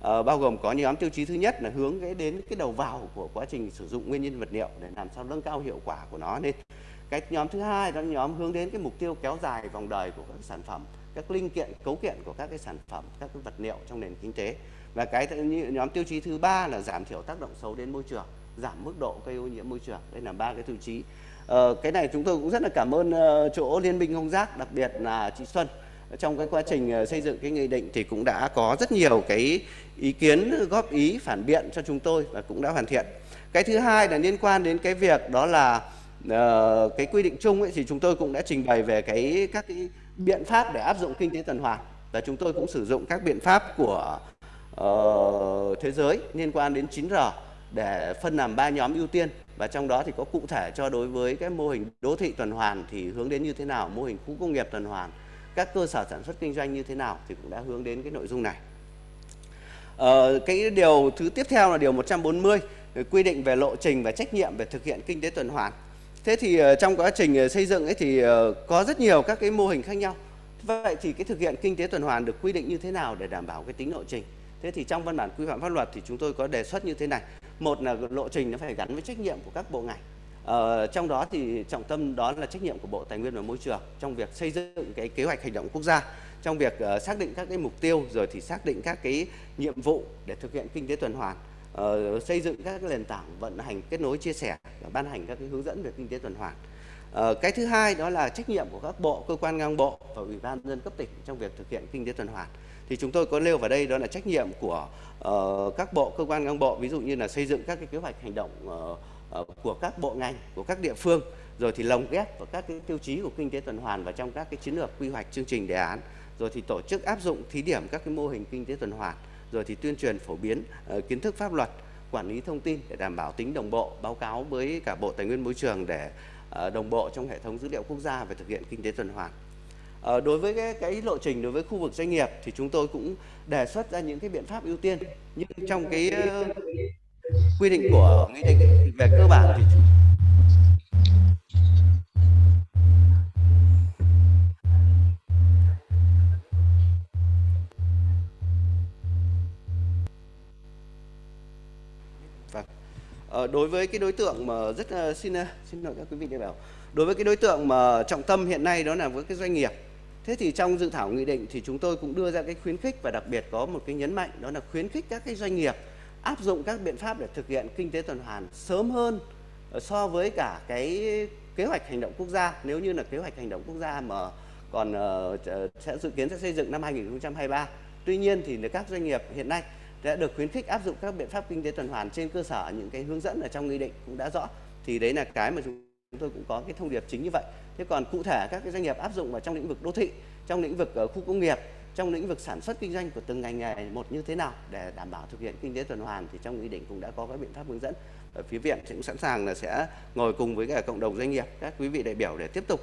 Bao gồm có nhóm tiêu chí thứ nhất là hướng đến cái đầu vào của quá trình sử dụng nguyên nhân vật liệu để làm sao nâng cao hiệu quả của nó lên. Cái nhóm thứ hai đó là nhóm hướng đến cái mục tiêu kéo dài vòng đời của các sản phẩm, các linh kiện, cấu kiện của các cái sản phẩm, các cái vật liệu trong nền kinh tế. Và cái nhóm tiêu chí thứ ba là giảm thiểu tác động xấu đến môi trường, giảm mức độ gây ô nhiễm môi trường. Đây là 3 cái tiêu chí. Cái này chúng tôi cũng rất là cảm ơn chỗ Liên minh không rác, đặc biệt là chị Xuân. Trong cái quá trình xây dựng cái nghị định thì cũng đã có rất nhiều cái ý kiến góp ý phản biện cho chúng tôi và cũng đã hoàn thiện. Cái thứ hai là liên quan đến cái việc đó là cái quy định chung ấy, thì chúng tôi cũng đã trình bày về các cái biện pháp để áp dụng kinh tế tuần hoàn, và chúng tôi cũng sử dụng các biện pháp của thế giới liên quan đến 9R để phân làm 3 nhóm ưu tiên, và trong đó thì có cụ thể cho đối với cái mô hình đô thị tuần hoàn thì hướng đến như thế nào, mô hình khu công nghiệp tuần hoàn, các cơ sở sản xuất kinh doanh như thế nào thì cũng đã hướng đến cái nội dung này. Cái điều thứ tiếp theo là điều 140. quy định về lộ trình và trách nhiệm về thực hiện kinh tế tuần hoàn. Thế thì trong quá trình xây dựng ấy thì có rất nhiều các cái mô hình khác nhau. Vậy thì cái thực hiện kinh tế tuần hoàn được quy định như thế nào để đảm bảo cái tính lộ trình? Thế thì trong văn bản quy phạm pháp luật thì chúng tôi có đề xuất như thế này. Một là lộ trình nó phải gắn với trách nhiệm của các bộ ngành. Trong đó thì trọng tâm đó là trách nhiệm của Bộ Tài nguyên và Môi trường trong việc xây dựng cái kế hoạch hành động quốc gia, trong việc xác định các cái mục tiêu, rồi thì xác định các cái nhiệm vụ để thực hiện kinh tế tuần hoàn, xây dựng các nền tảng vận hành kết nối chia sẻ và ban hành các cái hướng dẫn về kinh tế tuần hoàn. Cái thứ hai đó là trách nhiệm của các bộ, cơ quan ngang bộ và Ủy ban nhân dân cấp tỉnh trong việc thực hiện kinh tế tuần hoàn. Thì chúng tôi có nêu vào đây đó là trách nhiệm của các bộ, cơ quan ngang bộ, ví dụ như là xây dựng các cái kế hoạch hành động của các bộ ngành, của các địa phương, rồi thì lồng ghép vào các cái tiêu chí của kinh tế tuần hoàn vào trong các cái chiến lược, quy hoạch, chương trình, đề án, rồi thì tổ chức áp dụng thí điểm các cái mô hình kinh tế tuần hoàn, rồi thì tuyên truyền phổ biến kiến thức pháp luật, quản lý thông tin để đảm bảo tính đồng bộ, báo cáo với cả Bộ Tài nguyên Môi trường để đồng bộ trong hệ thống dữ liệu quốc gia về thực hiện kinh tế tuần hoàn. Đối với cái lộ trình đối với khu vực doanh nghiệp thì chúng tôi cũng đề xuất ra những cái biện pháp ưu tiên, nhưng trong cái quy định của nghị định thì về cơ bản thì đối với cái đối tượng mà xin lỗi các quý vị đại biểu, đối với cái đối tượng mà trọng tâm hiện nay đó là với cái doanh nghiệp. Thế thì trong dự thảo nghị định thì chúng tôi cũng đưa ra cái khuyến khích và đặc biệt có một cái nhấn mạnh, đó là khuyến khích các cái doanh nghiệp áp dụng các biện pháp để thực hiện kinh tế tuần hoàn sớm hơn so với cả cái kế hoạch hành động quốc gia. Nếu như là kế hoạch hành động quốc gia mà còn sẽ dự kiến sẽ xây dựng năm 2023. Tuy nhiên thì các doanh nghiệp hiện nay đã được khuyến khích áp dụng các biện pháp kinh tế tuần hoàn trên cơ sở những cái hướng dẫn ở trong nghị định cũng đã rõ. Thì đấy là cái mà chúng tôi cũng có cái thông điệp chính như vậy. Thế còn cụ thể các cái doanh nghiệp áp dụng vào trong lĩnh vực đô thị, trong lĩnh vực khu công nghiệp, trong lĩnh vực sản xuất kinh doanh của từng ngành nghề một như thế nào để đảm bảo thực hiện kinh tế tuần hoàn thì trong nghị định cũng đã có các biện pháp hướng dẫn. Ở phía Viện cũng sẵn sàng là sẽ ngồi cùng với cả cộng đồng doanh nghiệp, các quý vị đại biểu để tiếp tục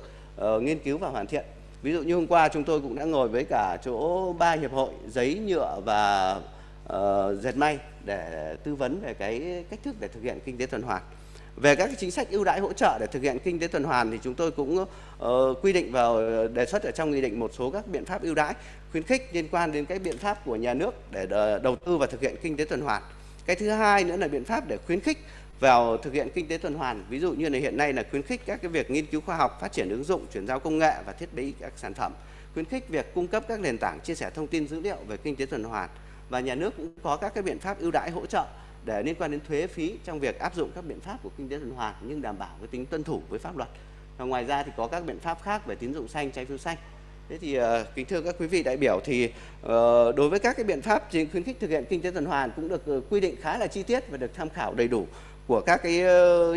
nghiên cứu và hoàn thiện. Ví dụ như hôm qua chúng tôi cũng đã ngồi với cả chỗ 3 hiệp hội giấy, nhựa và dệt may để tư vấn về cái cách thức để thực hiện kinh tế tuần hoàn. Về các cái chính sách ưu đãi hỗ trợ để thực hiện kinh tế tuần hoàn thì chúng tôi cũng quy định vào đề xuất ở trong nghị định một số các biện pháp ưu đãi khuyến khích liên quan đến cái biện pháp của nhà nước để đầu tư và thực hiện kinh tế tuần hoàn. Cái thứ hai nữa là biện pháp để khuyến khích vào thực hiện kinh tế tuần hoàn. Ví dụ như là hiện nay là khuyến khích các cái việc nghiên cứu khoa học, phát triển ứng dụng, chuyển giao công nghệ và thiết bị các sản phẩm, khuyến khích việc cung cấp các nền tảng chia sẻ thông tin dữ liệu về kinh tế tuần hoàn. Và nhà nước cũng có các cái biện pháp ưu đãi hỗ trợ để liên quan đến thuế phí trong việc áp dụng các biện pháp của kinh tế tuần hoàn nhưng đảm bảo cái tính tuân thủ với pháp luật. Và ngoài ra thì có các biện pháp khác về tín dụng xanh, trái phiếu xanh. Thế thì kính thưa các quý vị đại biểu thì đối với các cái biện pháp khuyến khích thực hiện kinh tế tuần hoàn cũng được quy định khá là chi tiết và được tham khảo đầy đủ của các cái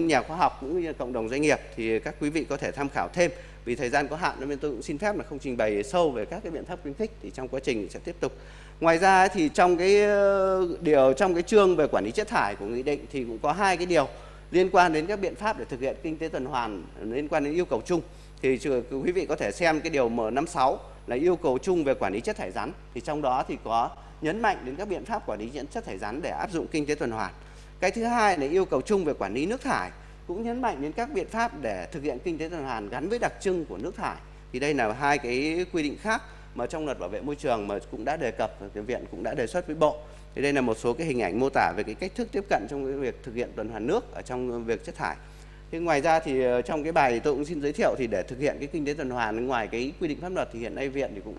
nhà khoa học cũng như cộng đồng doanh nghiệp, thì các quý vị có thể tham khảo thêm. Vì thời gian có hạn nên tôi cũng xin phép là không trình bày sâu về các cái biện pháp khuyến khích, thì trong quá trình sẽ tiếp tục. Ngoài ra thì trong cái chương về quản lý chất thải của nghị định thì cũng có 2 cái điều liên quan đến các biện pháp để thực hiện kinh tế tuần hoàn liên quan đến yêu cầu chung. Thì quý vị có thể xem cái điều M56 là yêu cầu chung về quản lý chất thải rắn. Thì trong đó thì có nhấn mạnh đến các biện pháp quản lý chất thải rắn để áp dụng kinh tế tuần hoàn. Cái thứ hai là yêu cầu chung về quản lý nước thải, cũng nhấn mạnh đến các biện pháp để thực hiện kinh tế tuần hoàn gắn với đặc trưng của nước thải. Thì đây là 2 cái quy định khác mà trong luật bảo vệ môi trường mà cũng đã đề cập, cái Viện cũng đã đề xuất với Bộ. Thì đây là một số cái hình ảnh mô tả về cái cách thức tiếp cận trong cái việc thực hiện tuần hoàn nước ở trong việc chất thải. Thế ngoài ra thì trong cái bài thì tôi cũng xin giới thiệu thì để thực hiện cái kinh tế tuần hoàn ngoài cái quy định pháp luật thì hiện nay Viện thì cũng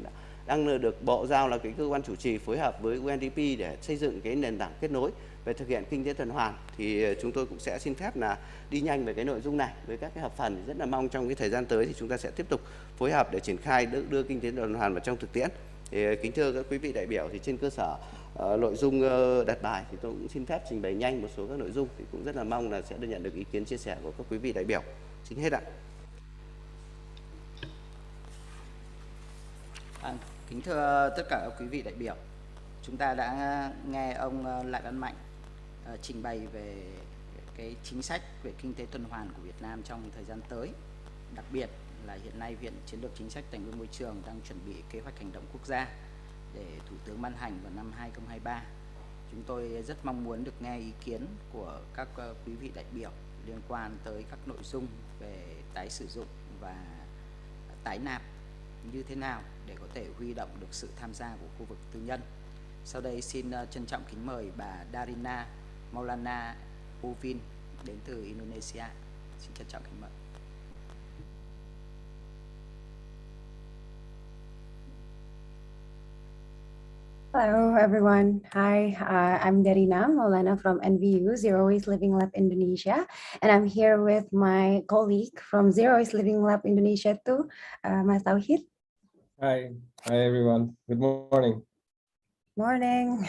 đang được Bộ giao là cái cơ quan chủ trì phối hợp với UNDP để xây dựng cái nền tảng kết nối về thực hiện kinh tế tuần hoàn. Thì chúng tôi cũng sẽ xin phép là đi nhanh về cái nội dung này với các cái hợp phần. Rất là mong trong cái thời gian tới thì chúng ta sẽ tiếp tục phối hợp để triển khai đưa kinh tế tuần hoàn vào trong thực tiễn. Thì kính thưa các quý vị đại biểu, thì trên cơ sở nội dung đặt bài thì tôi cũng xin phép trình bày nhanh một số các nội dung, thì cũng rất là mong là sẽ được nhận được ý kiến chia sẻ của các quý vị đại biểu. Xin hết ạ. Kính thưa tất cả các quý vị đại biểu, chúng ta đã nghe ông Lại Văn Mạnh trình bày về cái chính sách về kinh tế tuần hoàn của Việt Nam trong thời gian tới. Đặc biệt là hiện nay Viện Chiến lược Chính sách Tài nguyên Môi trường đang chuẩn bị kế hoạch hành động quốc gia để Thủ tướng ban hành vào năm 2023. Chúng tôi rất mong muốn được nghe ý kiến của các quý vị đại biểu liên quan tới các nội dung về tái sử dụng và tái nạp như thế nào để có thể huy động được sự tham gia của khu vực tư nhân. Sau đây xin trân trọng kính mời bà Darina Maulana Uvin đến từ Indonesia. Xin trân trọng kính mời. Hello, everyone. Hi, I'm Darina Maulana from NVU, Zero Waste Living Lab Indonesia. And I'm here with my colleague from Zero Waste Living Lab Indonesia too, Mas Tauhid. Hi everyone. Good morning. Morning.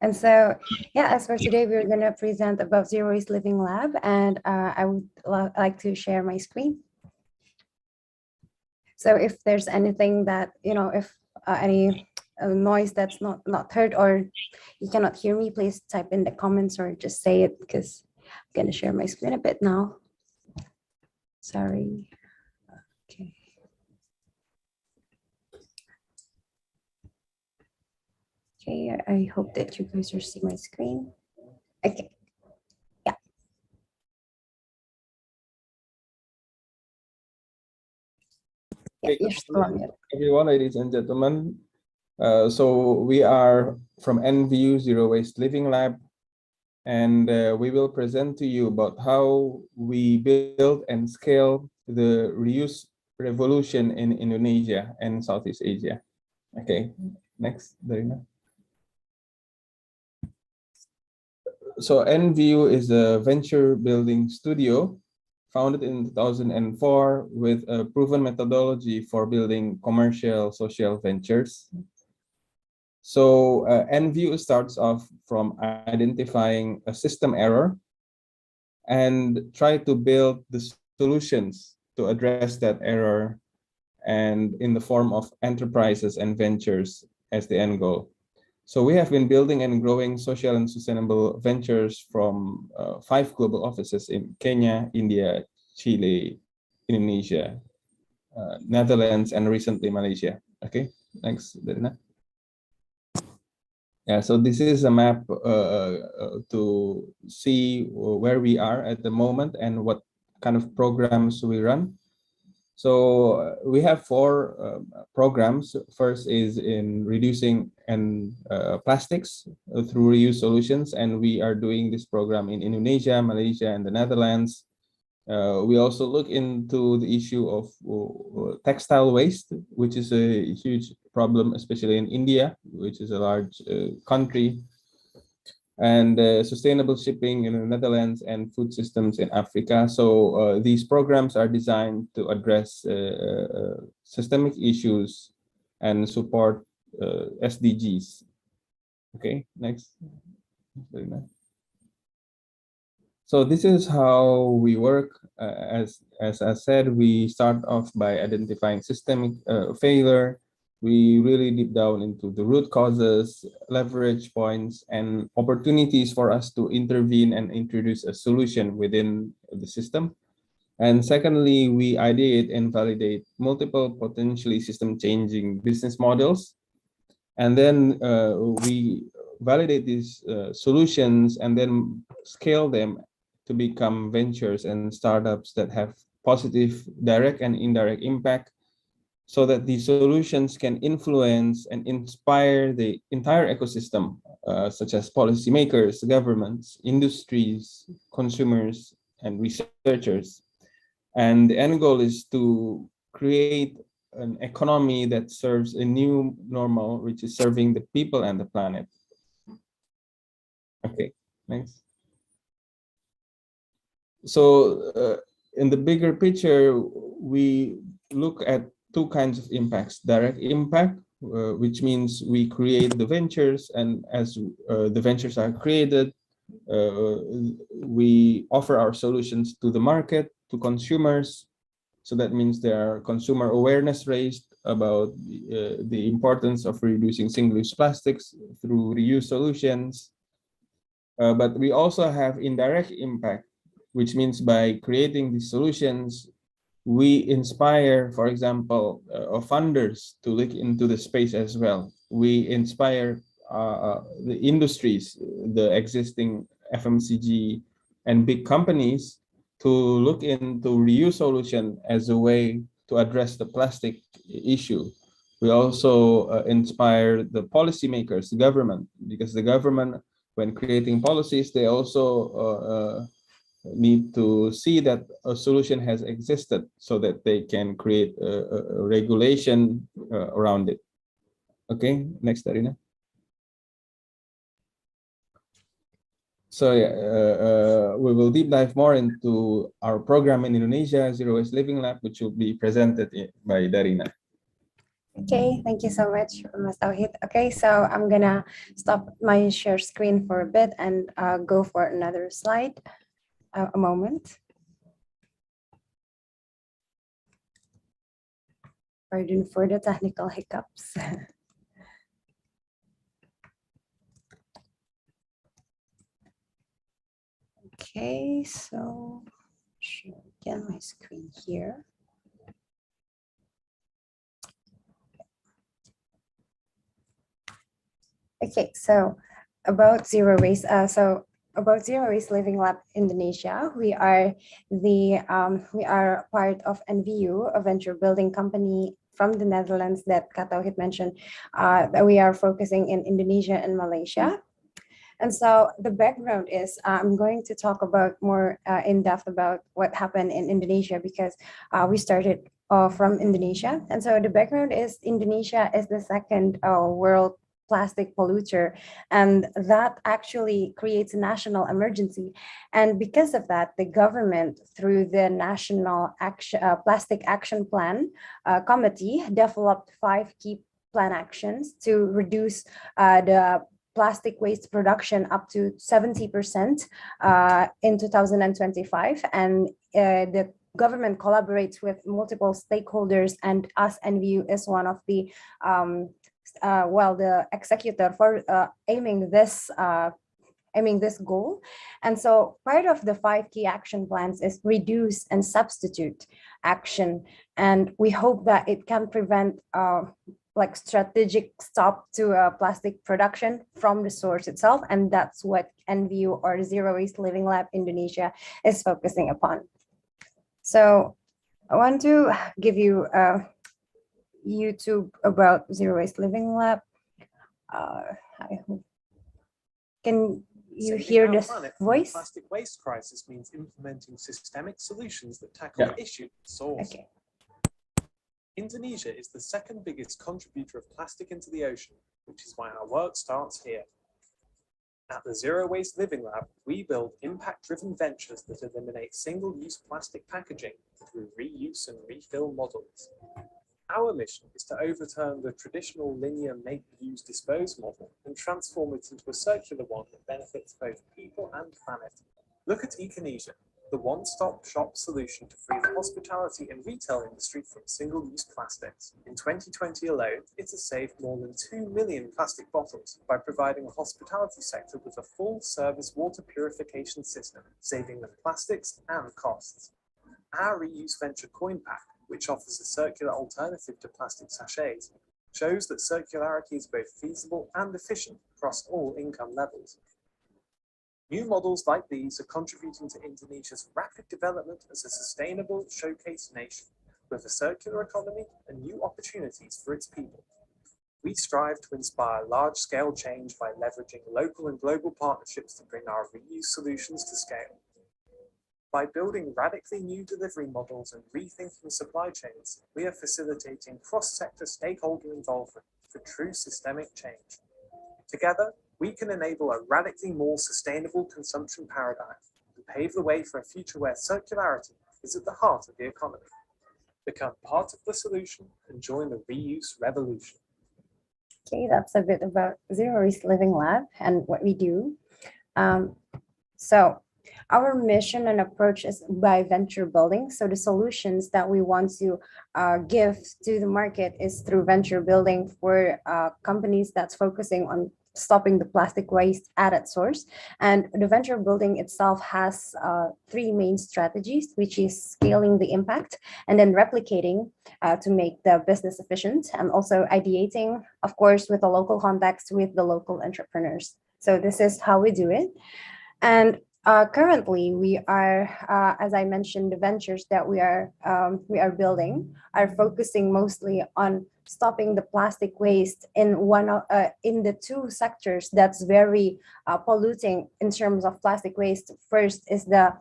And so, yeah, as for today, we're going to present about Zero Waste Living Lab, and I would like to share my screen. So if there's anything that, if any noise that's not heard or you cannot hear me, please type in the comments or just say it, because I'm going to share my screen a bit now. Sorry. Okay. Okay, I hope that you guys are seeing my screen. Okay. Yeah. Okay, Yes, everyone, ladies and gentlemen. So we are from NVU Zero Waste Living Lab, and we will present to you about how we build and scale the reuse revolution in Indonesia and Southeast Asia. Okay, next, Darina. So NVU is a venture building studio founded in 2004 with a proven methodology for building commercial social ventures. So NVU starts off from identifying a system error and try to build the solutions to address that error, and in the form of enterprises and ventures as the end goal. So we have been building and growing social and sustainable ventures from 5 global offices in Kenya, India, Chile, Indonesia, Netherlands, and recently Malaysia. Okay, thanks, Darina. Yeah, so this is a map to see where we are at the moment and what kind of programs we run. So we have 4 programs. First is in reducing plastics through reuse solutions, and we are doing this program in Indonesia, Malaysia, and the Netherlands. We also look into the issue of textile waste, which is a huge problem, especially in India, which is a large country, and sustainable shipping in the Netherlands, and food systems in Africa. So these programs are designed to address systemic issues and support SDGs. Okay, next. So this is how we work. As I said, we start off by identifying systemic failure. We really deep down into the root causes, leverage points, and opportunities for us to intervene and introduce a solution within the system. And secondly, we ideate and validate multiple potentially system-changing business models. And then we validate these solutions and then scale them to become ventures and startups that have positive direct and indirect impact, so that these solutions can influence and inspire the entire ecosystem, such as policymakers, governments, industries, consumers, and researchers. And the end goal is to create an economy that serves a new normal, which is serving the people and the planet. Okay, next. So in the bigger picture, we look at 2 kinds of impacts: direct impact, which means we create the ventures, and as the ventures are created, we offer our solutions to the market, to consumers. So that means there are consumer awareness raised about the importance of reducing single-use plastics through reuse solutions. But we also have indirect impact, which means by creating these solutions, we inspire, for example, funders to look into the space as well. We inspire the industries, the existing FMCG and big companies to look into reuse solution as a way to address the plastic issue. We also inspire the policymakers, the government, because the government, when creating policies, they also need to see that a solution has existed so that they can create a regulation around it. Okay, next, Darina. So yeah, we will deep dive more into our program in Indonesia, Zero Waste Living Lab, which will be presented by Darina. Okay, thank you so much, Mas Tauhid. Okay, so I'm gonna stop my share screen for a bit and go for another slide. A moment. Pardon for the technical hiccups. Okay, so share again my screen here. Okay, so about zero waste. About Zero Waste Living Lab Indonesia, we are part of NVU, a venture building company from the Netherlands that Kak Tauhid mentioned, that we are focusing in Indonesia and Malaysia. And so the background is, I'm going to talk about more in depth about what happened in Indonesia, because we started from Indonesia. And so the background is Indonesia is the second world plastic polluter, and that actually creates a national emergency. And because of that, the government, through the National Plastic Action Plan Committee, developed 5 key plan actions to reduce the plastic waste production up to 70% in 2025. And the government collaborates with multiple stakeholders, and us, NVU, is one of the the executor for aiming this goal. And so part of the 5 key action plans is reduce and substitute action. And we hope that it can prevent like strategic stop to plastic production from the source itself. And that's what NVU, or Zero Waste Living Lab Indonesia, is focusing upon. So I want to give you YouTube about Zero Waste Living Lab. Can you hear this voice? The plastic waste crisis means implementing systemic solutions that tackle the issue at source. Okay. Indonesia is the second biggest contributor of plastic into the ocean, which is why our work starts here. At the Zero Waste Living Lab, we build impact-driven ventures that eliminate single-use plastic packaging through reuse and refill models. Our mission is to overturn the traditional linear make, use, dispose model and transform it into a circular one that benefits both people and planet. Look at Econesia, the one-stop shop solution to free the hospitality and retail industry from single-use plastics. In 2020 alone, it has saved more than 2 million plastic bottles by providing the hospitality sector with a full-service water purification system, saving them plastics and costs. Our reuse venture CoinPack, which offers a circular alternative to plastic sachets, shows that circularity is both feasible and efficient across all income levels. New models like these are contributing to Indonesia's rapid development as a sustainable showcase nation, with a circular economy and new opportunities for its people. We strive to inspire large-scale change by leveraging local and global partnerships to bring our reuse solutions to scale. By building radically new delivery models and rethinking supply chains, we are facilitating cross-sector stakeholder involvement for true systemic change. Together, we can enable a radically more sustainable consumption paradigm and pave the way for a future where circularity is at the heart of the economy. Become part of the solution and join the reuse revolution. Okay, that's a bit about Zero Waste Living Lab and what we do. So our mission and approach is by venture building. So the solutions that we want to give to the market is through venture building for companies that's focusing on stopping the plastic waste at its source. And the venture building itself has 3 main strategies, which is scaling the impact and then replicating to make the business efficient, and also ideating, of course, with the local context with the local entrepreneurs. So this is how we do it. And currently, we are, as I mentioned, the ventures that we are building are focusing mostly on stopping the plastic waste in the two sectors that's very polluting in terms of plastic waste. First is the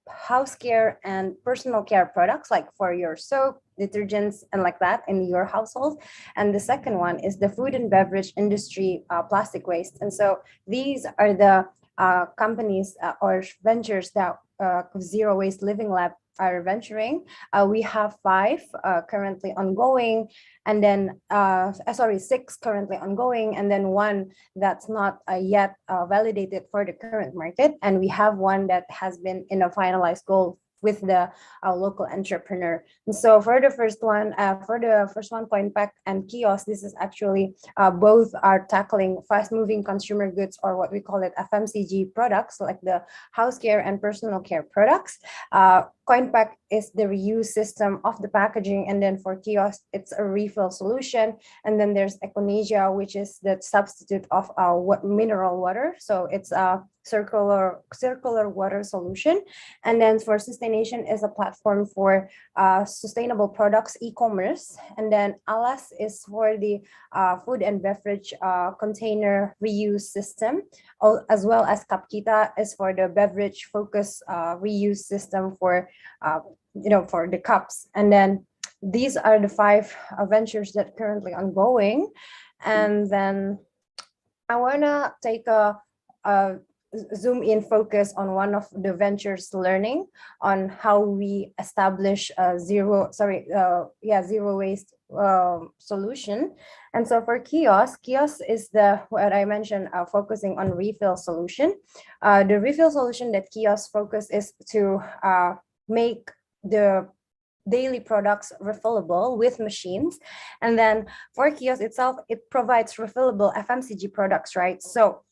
house care and personal care products, like for your soap, detergents, and like that in your household. And the second one is the food and beverage industry plastic waste. And so these are the companies or ventures that Zero Waste Living Lab are venturing. We have 5 currently ongoing, and then 6 currently ongoing, and then 1 that's not yet validated for the current market, and we have 1 that has been in a finalized goal with the local entrepreneur. And so for the first one, Point Pack and Kiosk, this is actually both are tackling fast-moving consumer goods, or what we call it FMCG products, like the house care and personal care products. CoinPack is the reuse system of the packaging, and then for Kiosk, it's a refill solution. And then there's Econesia, which is the substitute of mineral water. So it's a circular water solution. And then for Sanitation is a platform for sustainable products e-commerce. And then Alas is for the food and beverage container reuse system, as well as Kapkita is for the beverage focus reuse system for for the cups. And then these are the 5 ventures that currently ongoing. And then I wanna take a zoom in focus on one of the ventures, learning on how we establish a zero waste solution. And so for kiosk is what I mentioned, focusing on refill solution. The refill solution that kiosk focus is to make the daily products refillable with machines. And then for kiosk itself, it provides refillable FMCG products, right? So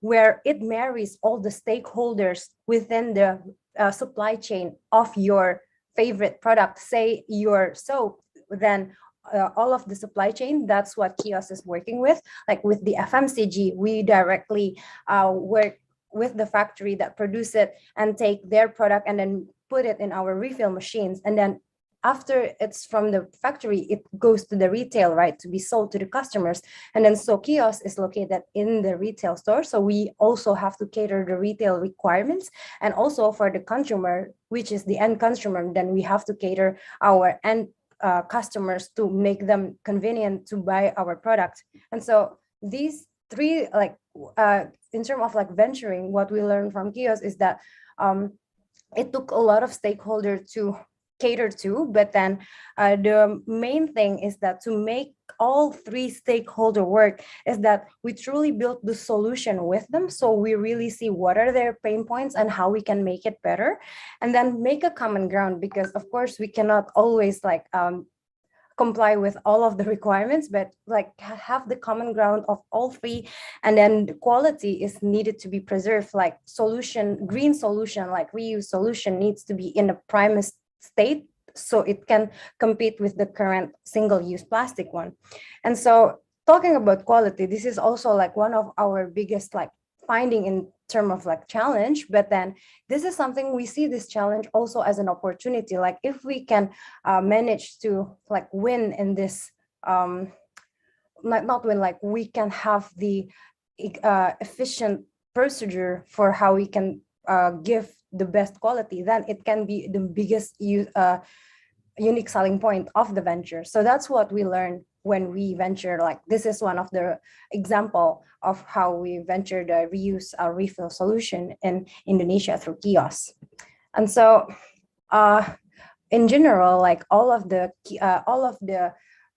where it marries all the stakeholders within the supply chain of your favorite product, say your soap, then all of the supply chain, that's what kiosk is working with. Like with the FMCG, we directly work with the factory that produce it and take their product and then put it in our refill machines. And then after it's from the factory, it goes to the retail, right, to be sold to the customers. And then so kiosk is located in the retail store. So we also have to cater the retail requirements. And also for the consumer, which is the end consumer, then we have to cater our end customers to make them convenient to buy our product. And so these 3, like in terms of like venturing, what we learned from kiosk is that it took a lot of stakeholders to cater to, but then the main thing is that to make all 3 stakeholder work is that we truly built the solution with them. So we really see what are their pain points and how we can make it better, and then make a common ground, because of course we cannot always like comply with all of the requirements, but like have the common ground of all 3. And then the quality is needed to be preserved, like green solution, like reuse solution needs to be in a prime state so it can compete with the current single-use plastic one. And so talking about quality, this is also like one of our biggest like finding in terms of like challenge, but then this is something we see this challenge also as an opportunity. Like if we can manage to like win in this, not win, like we can have the efficient procedure for how we can give the best quality, then it can be the biggest unique selling point of the venture. So that's what we learned when we venture. Like this is one of the example of how we ventured a reuse refill solution in Indonesia through kiosks. And so in general, like all of the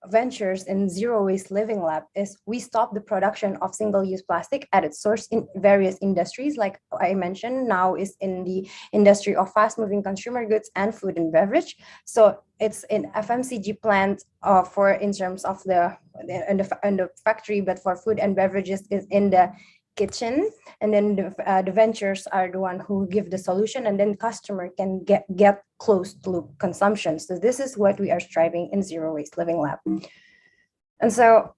ventures in Zero Waste Living Lab is we stop the production of single-use plastic at its source in various industries. Like I mentioned, now is in the industry of fast-moving consumer goods and food and beverage. So it's in FMCG plant for in terms of in the factory, but for food and beverages is in the kitchen. And then the ventures are the one who give the solution, and then customer can get closed loop consumption. So this is what we are striving in Zero Waste Living Lab. And so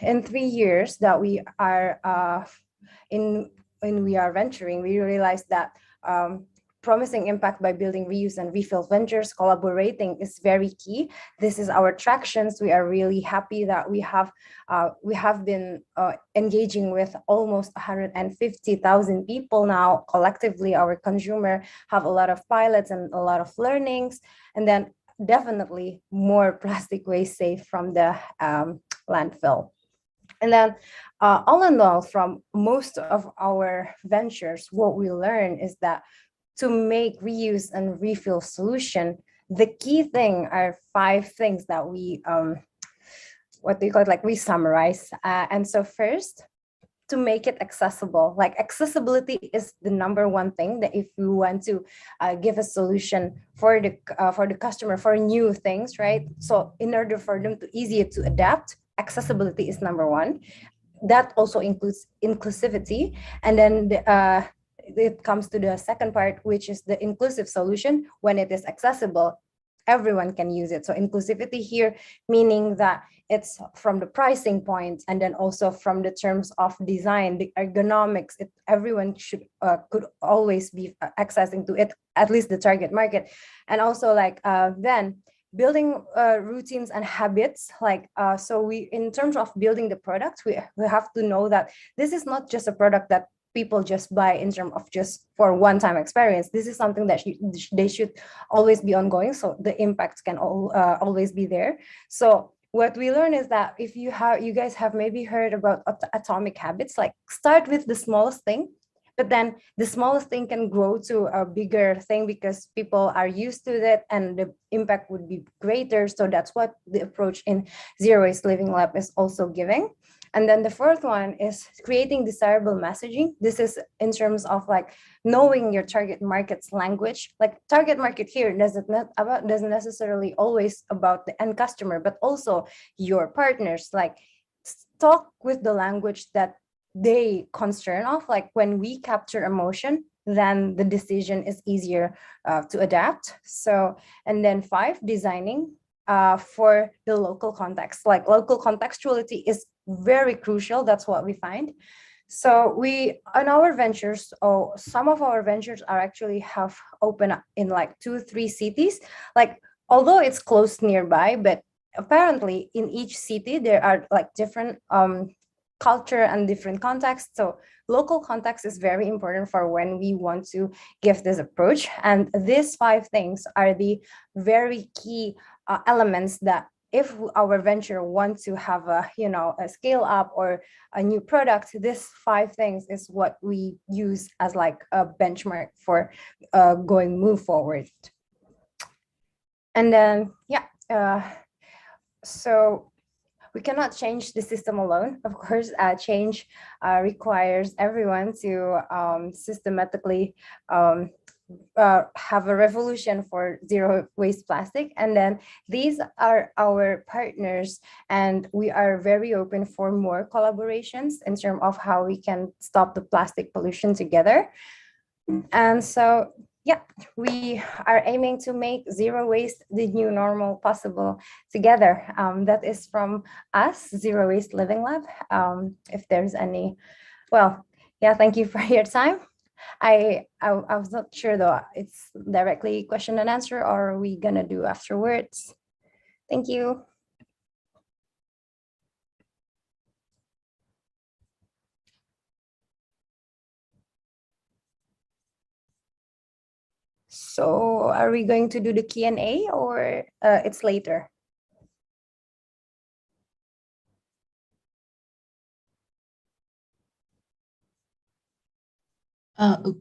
in 3 years that we are when we are venturing, we realized that promising impact by building reuse and refill ventures, collaborating is very key. This is our tractions. We are really happy that we have been engaging with almost 150,000 people now. Collectively, our consumer have a lot of pilots and a lot of learnings, and then definitely more plastic waste saved from the landfill. And then all in all, from most of our ventures, what we learn is that to make reuse and refill solution, the key thing are 5 things that we what do you call it, like we summarize. And so first, to make it accessible. Like accessibility is the number one thing that if you want to give a solution for the customer for new things, right? So in order for them to easier to adapt, accessibility is number one. That also includes inclusivity. And then it comes to the second part, which is the inclusive solution. When it is accessible, everyone can use it. So inclusivity here, meaning that it's from the pricing point, and then also from the terms of design, the ergonomics, everyone could always be accessing to it, at least the target market. And also like then building routines and habits, like so we, in terms of building the product, we have to know that this is not just a product that people just buy in terms of just for one-time experience. This is something that they should always be ongoing, so the impacts can always be there. So what we learn is that if you guys have maybe heard about atomic habits, like start with the smallest thing, but then the smallest thing can grow to a bigger thing because people are used to that and the impact would be greater. So that's what the approach in Zero Waste Living Lab is also giving. And then the fourth one is creating desirable messaging. This is in terms of like knowing your target market's language. Like target market here doesn't necessarily always about the end customer, but also your partners. Like talk with the language that they concern of. Like when we capture emotion, then the decision is easier to adapt. So, and then 5, designing for the local context. Like local contextuality is very crucial. That's what we find. So we, on our ventures, some of our ventures are actually have opened up in like 2-3 cities. Like although it's close nearby, but apparently in each city there are like different culture and different contexts. So local context is very important for when we want to give this approach. And these 5 things are the very key elements that if our venture wants to have a scale up or a new product, this 5 things is what we use as like a benchmark for move forward. And then so we cannot change the system alone. Of course, change requires everyone to systematically have a revolution for zero waste plastic. And then these are our partners, and we are very open for more collaborations in terms of how we can stop the plastic pollution together. And so we are aiming to make zero waste the new normal possible together. That is from us, Zero Waste Living Lab. If there's any, thank you for your time. I was not sure though, it's directly question and answer, or are we gonna do afterwards? Thank you. So are we going to do the Q&A or it's later?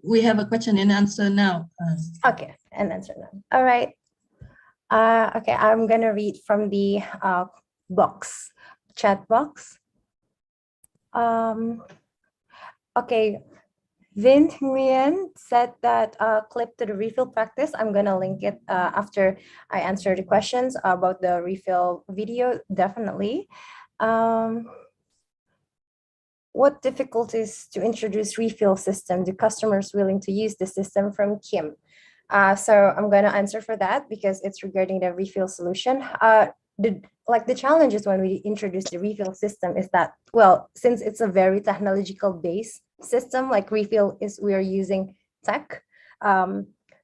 We have a question and answer now. Okay, and answer now. All right. Okay, I'm gonna read from the chat box. Okay, Vin Nguyen said that clip to the refill practice. I'm gonna link it after I answer the questions about the refill video, definitely. What difficulties to introduce refill system? Do customers willing to use the system, from Kim? So I'm gonna answer for that because it's regarding the refill solution. like the challenges when we introduce the refill system is that, well, since it's a very technological based system, like refill is, we are using tech.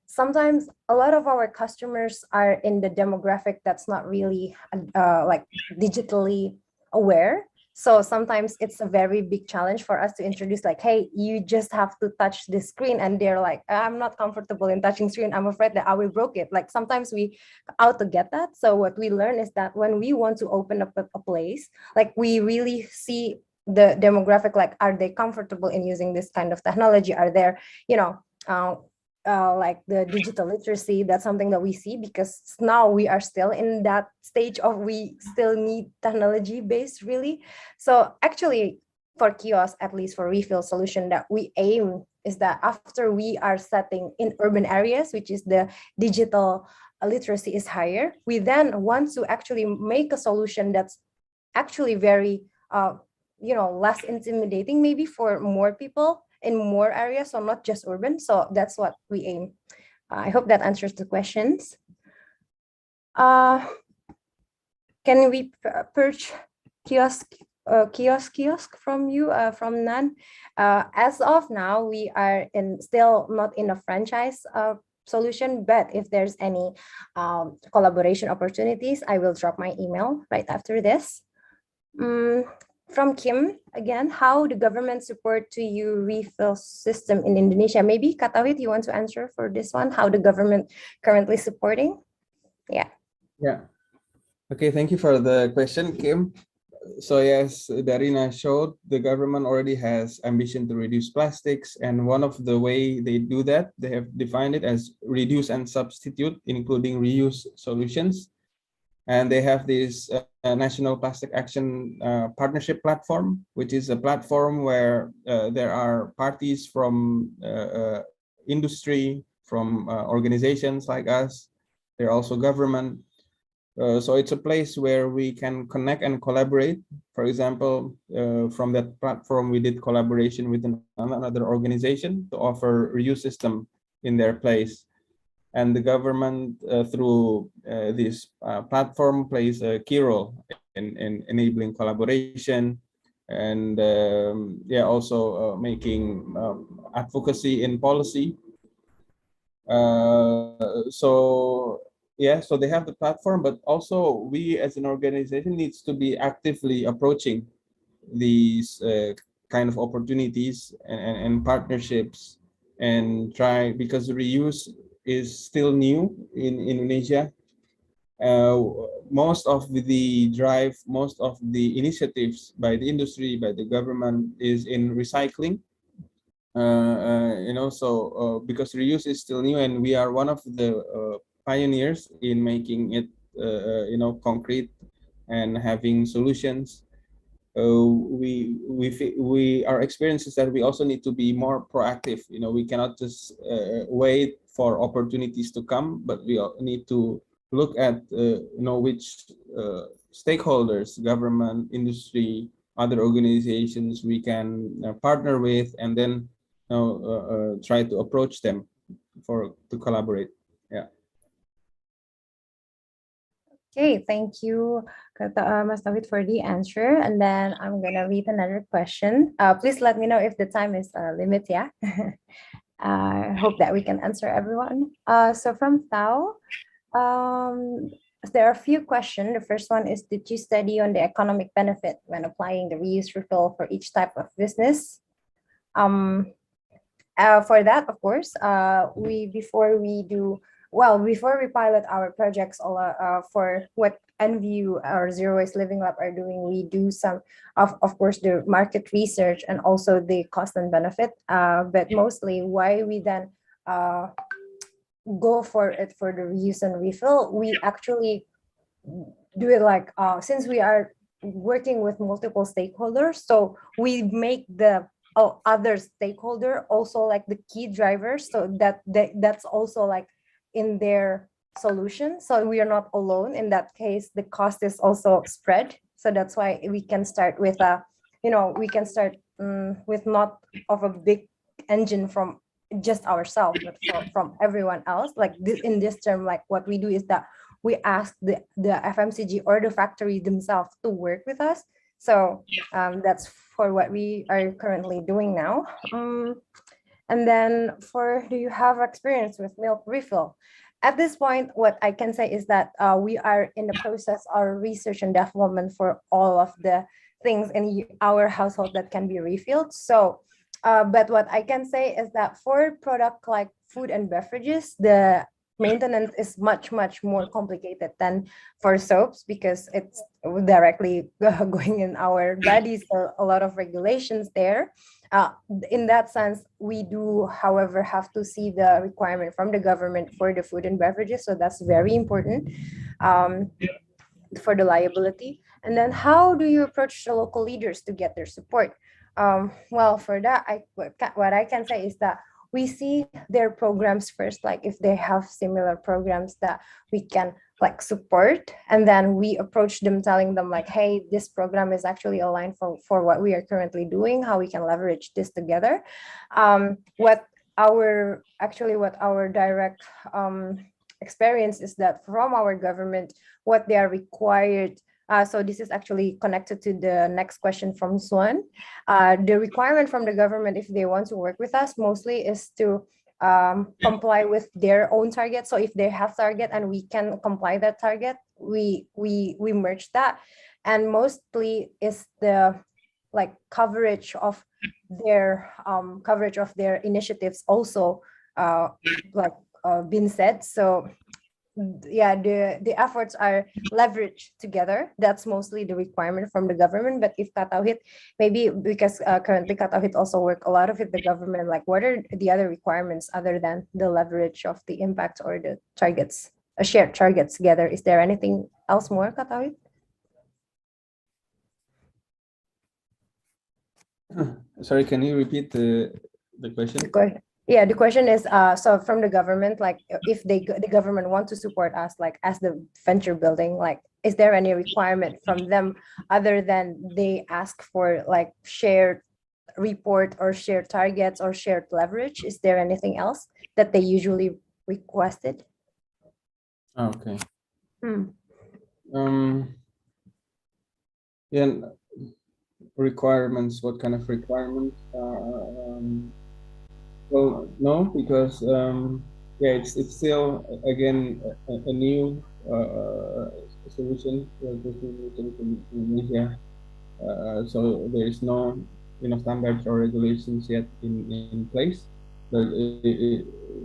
Sometimes a lot of our customers are in the demographic that's not really like digitally aware. So sometimes it's a very big challenge for us to introduce, like, hey, you just have to touch the screen, and they're like, I'm not comfortable in touching screen, I'm afraid that I will broke it. Like sometimes we out to get that. So what we learn is that when we want to open up a place, like we really see the demographic, like are they comfortable in using this kind of technology, are there, you know, like the digital literacy. That's something that we see, because now we are still in that stage of we still need technology based really. So actually for kiosk, at least for refill solution, that we aim is that after we are setting in urban areas, which is the digital literacy is higher, we then want to actually make a solution that's actually very you know, less intimidating maybe for more people in more areas, so not just urban. So that's what we aim. I hope that answers the questions. Can we purge kiosk from you, from Nan? As of now, we are still not in a franchise solution, but if there's any collaboration opportunities, I will drop my email right after this. From Kim again, how the government support to you refill system in Indonesia? Maybe Katawit, you want to answer for this one? How the government currently supporting? Yeah. Okay, thank you for the question, Kim. So yes, Darina showed, the government already has ambition to reduce plastics, and one of the way they do that, they have defined it as reduce and substitute, including reuse solutions. And they have this National Plastic Action Partnership Platform, which is a platform where there are parties from industry, from organizations like us. They're also government. So it's a place where we can connect and collaborate. For example, from that platform, we did collaboration with another organization to offer reuse system in their place. And the government, through this platform, plays a key role in enabling collaboration, and yeah, also making advocacy in policy. So yeah, so they have the platform, but also we as an organization needs to be actively approaching these kind of opportunities and partnerships, and try, because reuse is still new in Indonesia. Most of the drive, most of the initiatives by the industry, by the government, is in recycling. You know, so because reuse is still new, and we are one of the pioneers in making it, you know, concrete and having solutions. Our experience is that we also need to be more proactive. You know, we cannot just wait for opportunities to come, but we need to look at you know, which stakeholders, government, industry, other organizations we can partner with, and then you know, try to approach them to collaborate. Yeah. Okay, thank you, Mas David, for the answer. And then I'm gonna read another question. Please let me know if the time is limit, yeah? I hope that we can answer everyone. So from Thảo, there are a few questions. The first one is, did you study on the economic benefit when applying the reuse refill for each type of business? For that, of course, before we pilot our projects, for what NVU or Zero Waste Living Lab are doing, we do some of course the market research and also the cost and benefit. But mostly why we then go for it for the reuse and refill, we actually do it like since we are working with multiple stakeholders, so we make the other stakeholder also like the key drivers, so that's also like in their solution. So we are not alone in that case. The cost is also spread. So that's why we can start with with not of a big engine from just ourselves, but from everyone else. Like this, in this term, like what we do is that we ask the FMCG or the factory themselves to work with us. So that's for what we are currently doing now. And then do you have experience with milk refill? At this point, what I can say is that we are in the process of research and development for all of the things in our household that can be refilled. So, but what I can say is that for product like food and beverages, the maintenance is much more complicated than for soaps, because it's directly going in our bodies. So a lot of regulations there. In that sense, we do, however, have to see the requirement from the government for the food and beverages. So that's very important for the liability. And then how do you approach the local leaders to get their support? Well, for that, what I can say is that we see their programs first, like if they have similar programs that we can like support, and then we approach them telling them like, hey, this program is actually aligned for what we are currently doing, how we can leverage this together. What our direct experience is that from our government, what they are required. So this is actually connected to the next question from Swan. The requirement from the government, if they want to work with us, mostly is to comply with their own target. So if they have target and we can comply that target, we merge that. And mostly is the like coverage of their initiatives also been said. So yeah, the efforts are leveraged together. That's mostly the requirement from the government. But if Katauhit, maybe because currently Katauhit also work a lot of it, the government, like what are the other requirements other than the leverage of the impact or the targets, shared targets together? Is there anything else more, Katauhit? Sorry, can you repeat the question? Yeah, the question is, so from the government, like if the government want to support us, like as the venture building, like is there any requirement from them other than they ask for like shared report or shared targets or shared leverage? Is there anything else that they usually requested? Okay. Yeah, requirements, what kind of requirements? Well, no, because yeah, it's still again a new solution in Indonesia. So there is no standards or regulations yet in place. But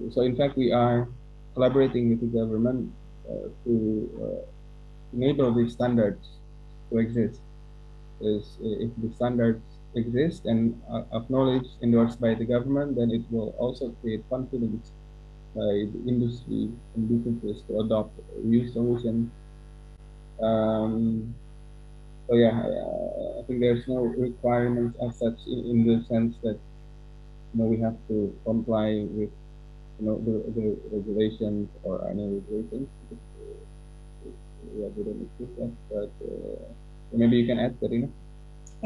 so in fact, we are collaborating with the government to enable these standards to exist. Is if the standards exist and acknowledged, endorsed by the government, then it will also create confidence by the industry and businesses to adopt new solutions. So yeah, I think there's no requirements as such in the sense that we have to comply with the regulations or any regulations. Yeah, we don't exist that, but maybe you can add that,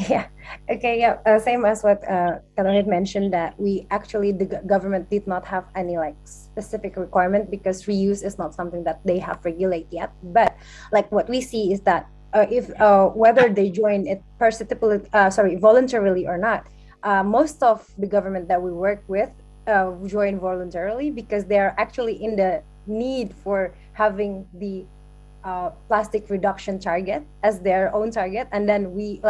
Yeah. Okay. Yeah. Same as what Kalo had mentioned, that we actually, the government did not have any like specific requirement because reuse is not something that they have regulated yet. But like what we see is that if whether they join it voluntarily or not, most of the government that we work with join voluntarily because they are actually in the need for having the plastic reduction target as their own target, and then we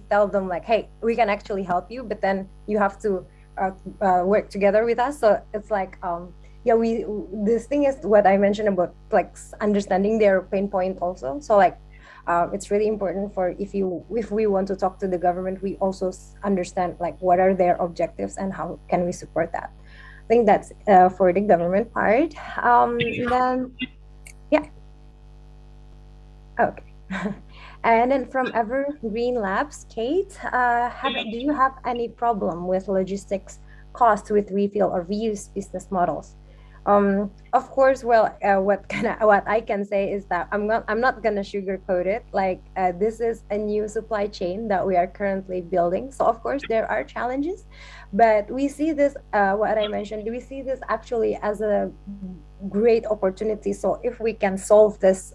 tell them like, hey, we can actually help you, but then you have to work together with us. So it's like yeah, this thing is what I mentioned about like understanding their pain point also. So like it's really important for if we want to talk to the government, we also understand like what are their objectives and how can we support that. I think that's for the government part. Then yeah. Okay. And then from Evergreen Labs, Kate, do you have any problem with logistics costs with refill or reuse business models? Of course, well, what I can say is that I'm not gonna sugarcoat it. Like this is a new supply chain that we are currently building. So of course there are challenges, but we see this what I mentioned. We see this actually as a great opportunity. So if we can solve this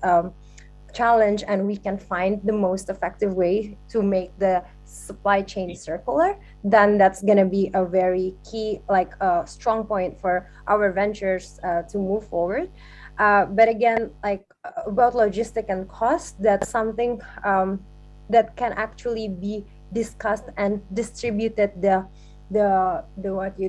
challenge and we can find the most effective way to make the supply chain circular, then that's going to be a very key, like a strong point for our ventures to move forward. But again, like about logistic and cost, that's something that can actually be discussed and distributed. The what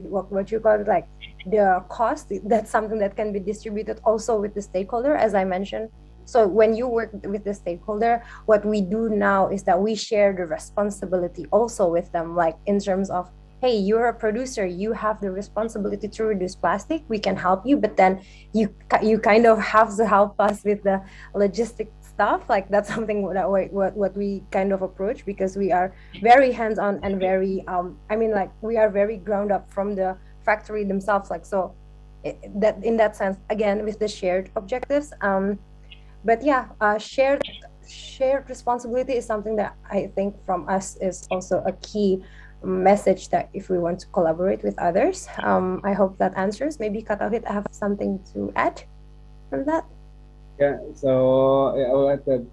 you call it, like the cost, that's something that can be distributed also with the stakeholder, as I mentioned. So when you work with the stakeholder, what we do now is that we share the responsibility also with them, like in terms of, hey, you're a producer, you have the responsibility to reduce plastic, we can help you, but then you kind of have to help us with the logistic stuff. Like that's something that what we kind of approach, because we are very hands-on and very I mean, like we are very ground up from the factory themselves. Like so that in that sense, again, with the shared objectives. But yeah, shared responsibility is something that I think from us is also a key message, that if we want to collaborate with others. I hope that answers. Maybe Katawit have something to add from that. Yeah, so I would add that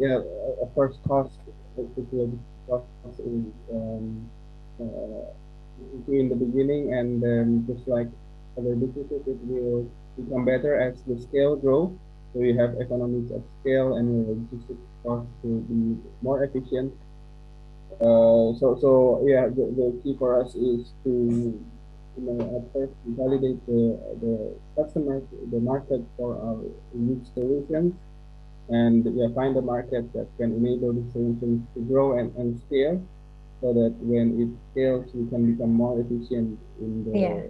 yeah, of course, cost particularly cost in the beginning, and just like other businesses, it will become better as the scale grows. So you have economies of scale and your logistics costs to be more efficient. So yeah, the key for us is to, at first validate the customers, the market for our unique solutions, and yeah, find a market that can enable the solutions to grow and scale, so that when it scales, we can become more efficient in the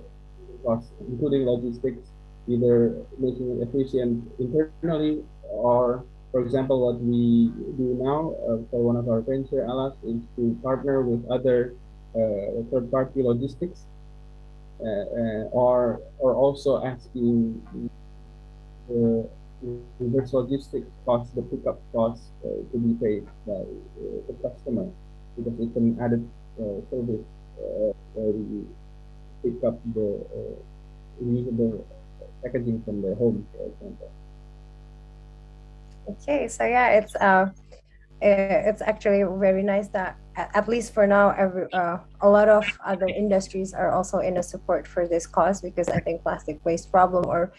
cost, including logistics, either making it efficient internally, or for example, what we do now for one of our venture alas is to partner with other third-party logistics, or also asking the reverse logistics cost, the pickup cost, to be paid by the customer, because it's an added service where we pick up the reusable packaging from their home, for example. Okay, so yeah, it's actually very nice that at least for now, a lot of other industries are also in a support for this cause, because I think plastic waste problem, or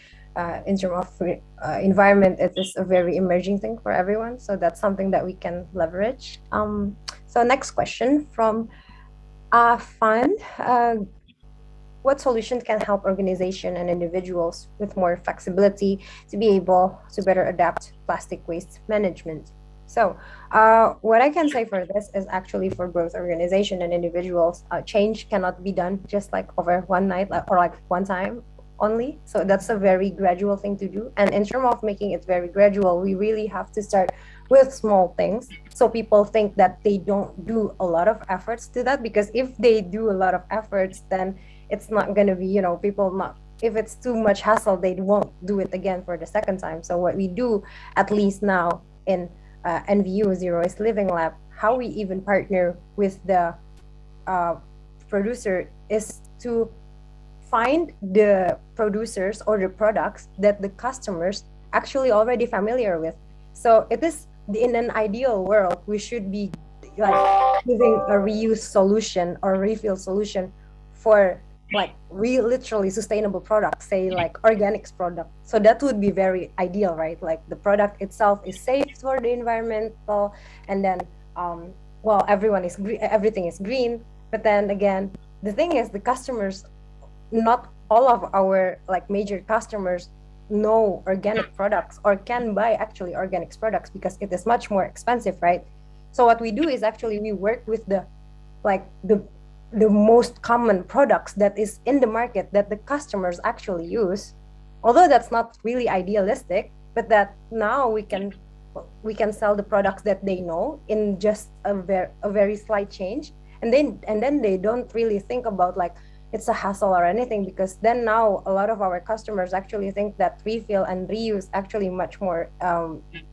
in terms of environment, it is a very emerging thing for everyone. So that's something that we can leverage. So next question from Fun. What solutions can help organizations and individuals with more flexibility to be able to better adapt plastic waste management? So what I can say for this is actually for both organization and individuals, change cannot be done just like over one night or like one time only. So that's a very gradual thing to do. And in terms of making it very gradual, we really have to start with small things. So people think that they don't do a lot of efforts to that, because if they do a lot of efforts, then it's not going to be, people not, if it's too much hassle, they won't do it again for the second time. So what we do, at least now in NVU Zero Waste Living Lab, how we even partner with the producer is to find the producers or the products that the customers actually already familiar with. So it is, in an ideal world, we should be like giving a reuse solution or refill solution for like literally sustainable products, say like organics product. So that would be very ideal, right? Like the product itself is safe for the environmental, and then well, everything is green. But then again, the thing is, the customers, not all of our like major customers know organic products or can buy actually organics products, because it is much more expensive, right? So what we do is actually we work with the most common products that is in the market that the customers actually use, although that's not really idealistic, but that now we can sell the products that they know in just a very slight change, and then they don't really think about like it's a hassle or anything, because then now a lot of our customers actually think that refill and reuse actually much more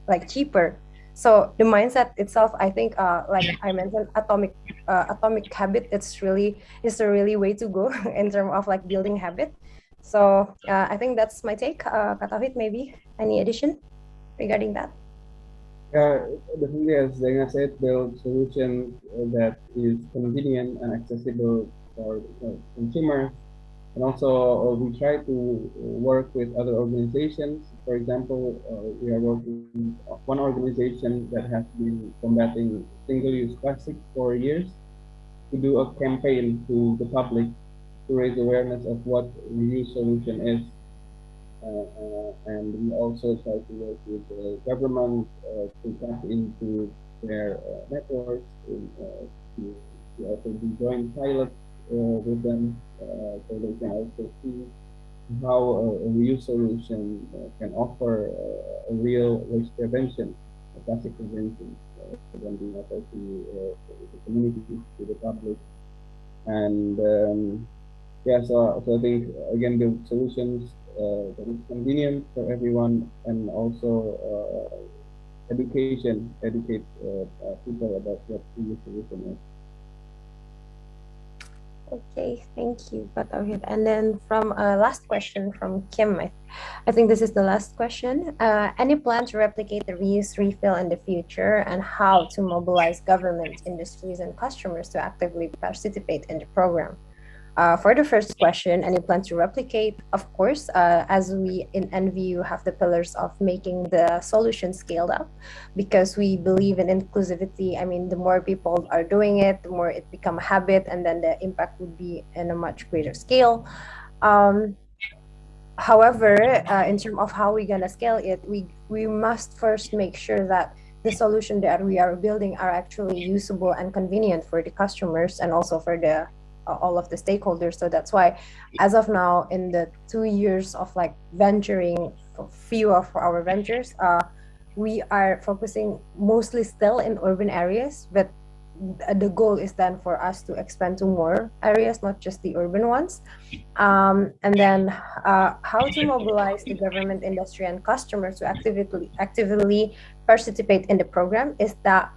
like cheaper. So the mindset itself, I think, like I mentioned, atomic habit, it's a really way to go in terms of like building habit. So I think that's my take. Kak Tauhid, maybe any addition regarding that? Definitely, as Dana said, build solution that is convenient and accessible for consumers. And also, we try to work with other organizations. For example, we are working with one organization that has been combating single-use plastic for years, to do a campaign to the public to raise awareness of what reuse solution is. And we also try to work with the government to tap into their networks, to also do joint pilots with them, so they can also see how a reuse solution can offer a real waste prevention, plastic prevention, when we offer to the community, to the public. And yeah, so I think again, build solutions that is convenient for everyone, and also educate people about what reuse solution is. Okay, thank you, Pak Tauhid. And then from last question from Kim, I think this is the last question. Any plan to replicate the reuse refill in the future, and how to mobilize government, industries, and customers to actively participate in the program? For the first question, any plan to replicate? Of course, as we in NVU have the pillars of making the solution scaled up, because we believe in inclusivity. I mean, the more people are doing it, the more it become a habit, and then the impact would be in a much greater scale. However, in terms of how we're gonna scale it, we must first make sure that the solution that we are building are actually usable and convenient for the customers, and also for the all of the stakeholders. So that's why, as of now, in the 2 years of like venturing, few of our ventures, we are focusing mostly still in urban areas, but the goal is then for us to expand to more areas, not just the urban ones. And then how to mobilize the government, industry, and customers to actively participate in the program is that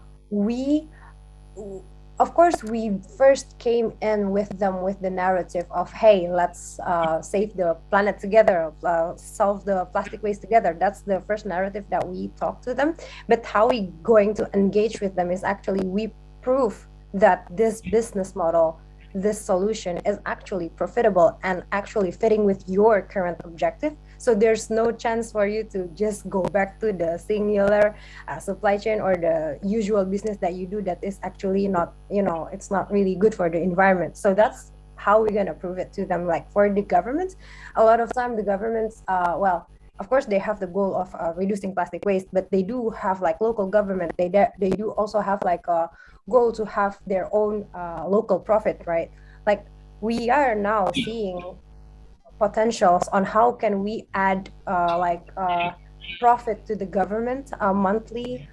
of course, we first came in with them with the narrative of, hey, let's save the planet together, solve the plastic waste together. That's the first narrative that we talk to them. But how we going to engage with them is actually we prove that this business model, this solution is actually profitable and actually fitting with your current objective. So there's no chance for you to just go back to the singular supply chain or the usual business that you do that is actually not, it's not really good for the environment. So that's how we're gonna prove it to them. Like for the governments, a lot of time the governments, well, of course they have the goal of reducing plastic waste, but they do have like local government. They do also have like a goal to have their own local profit, right? Like we are now seeing potentials on how can we add profit to the government, monthly,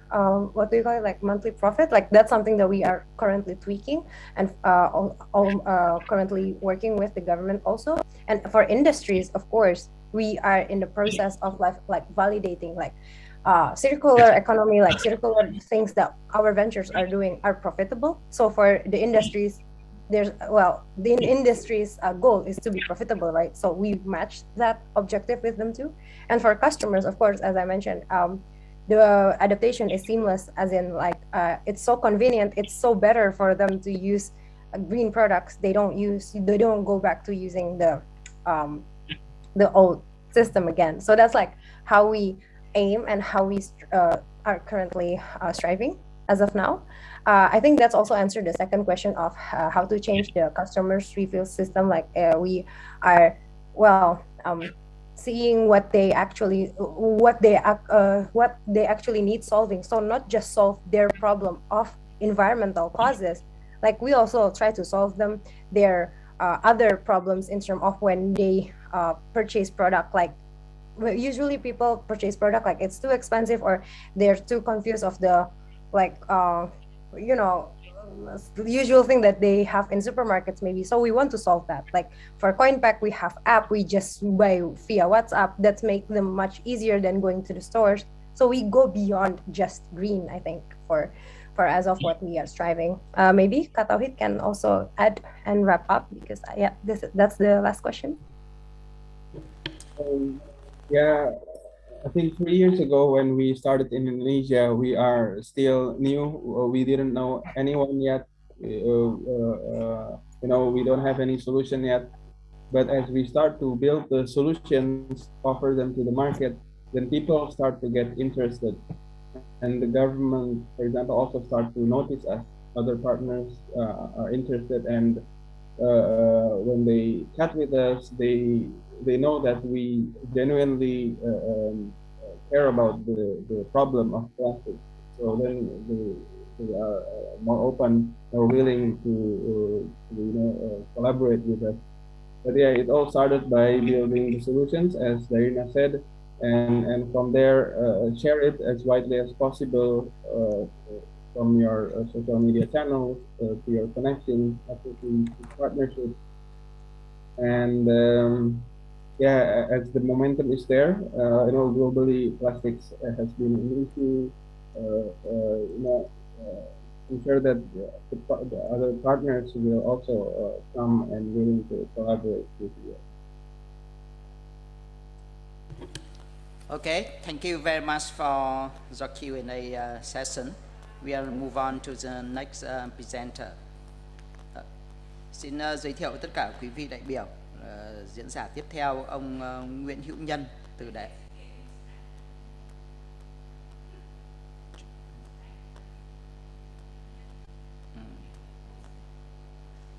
what do you call it, like monthly profit. Like that's something that we are currently tweaking and currently working with the government also. And for industries, of course, we are in the process of like validating like circular economy, like circular things that our ventures are doing are profitable. So for the industries, the industry's goal is to be profitable, right? So we match that objective with them too. And for customers, of course, as I mentioned, the adaptation is seamless, as in like it's so convenient, it's so better for them to use green products. They don't go back to using the old system again. So that's like how we aim and how we are currently striving as of now. I think that's also answered the second question of how to change the customers' refill system. Like we are seeing what they actually need solving. So not just solve their problem of environmental causes. Like we also try to solve them their other problems in terms of when they purchase product. Like usually people purchase product like it's too expensive, or they're too confused of the like the usual thing that they have in supermarkets maybe. So we want to solve that. Like for CoinPack, we have app, we just buy via WhatsApp. That's make them much easier than going to the stores. So we go beyond just green, I think, for as of what we are striving. Maybe Kak Tauhid can also add and wrap up, because yeah, that's the last question. Yeah, I think 3 years ago when we started in Indonesia, we are still new. We didn't know anyone yet. We don't have any solution yet. But as we start to build the solutions, offer them to the market, then people start to get interested. And the government, for example, also start to notice us. Other partners are interested, and when they chat with us, they know that we genuinely care about the problem of plastic. So then they are more open or willing to collaborate with us. But yeah, it all started by building the solutions, as Darina said, and from there share it as widely as possible from your social media channels to your connections, to partnerships, and as the momentum is there, globally plastics has been an issue. I'm sure that the other partners will also come and willing to collaborate with you. Okay, thank you very much for the Q&A session. We'll move on to the next presenter. Xin giới thiệu tất cả quý vị đại biểu. Diễn giả tiếp theo, ông Nguyễn Hữu Nhân từ Đại.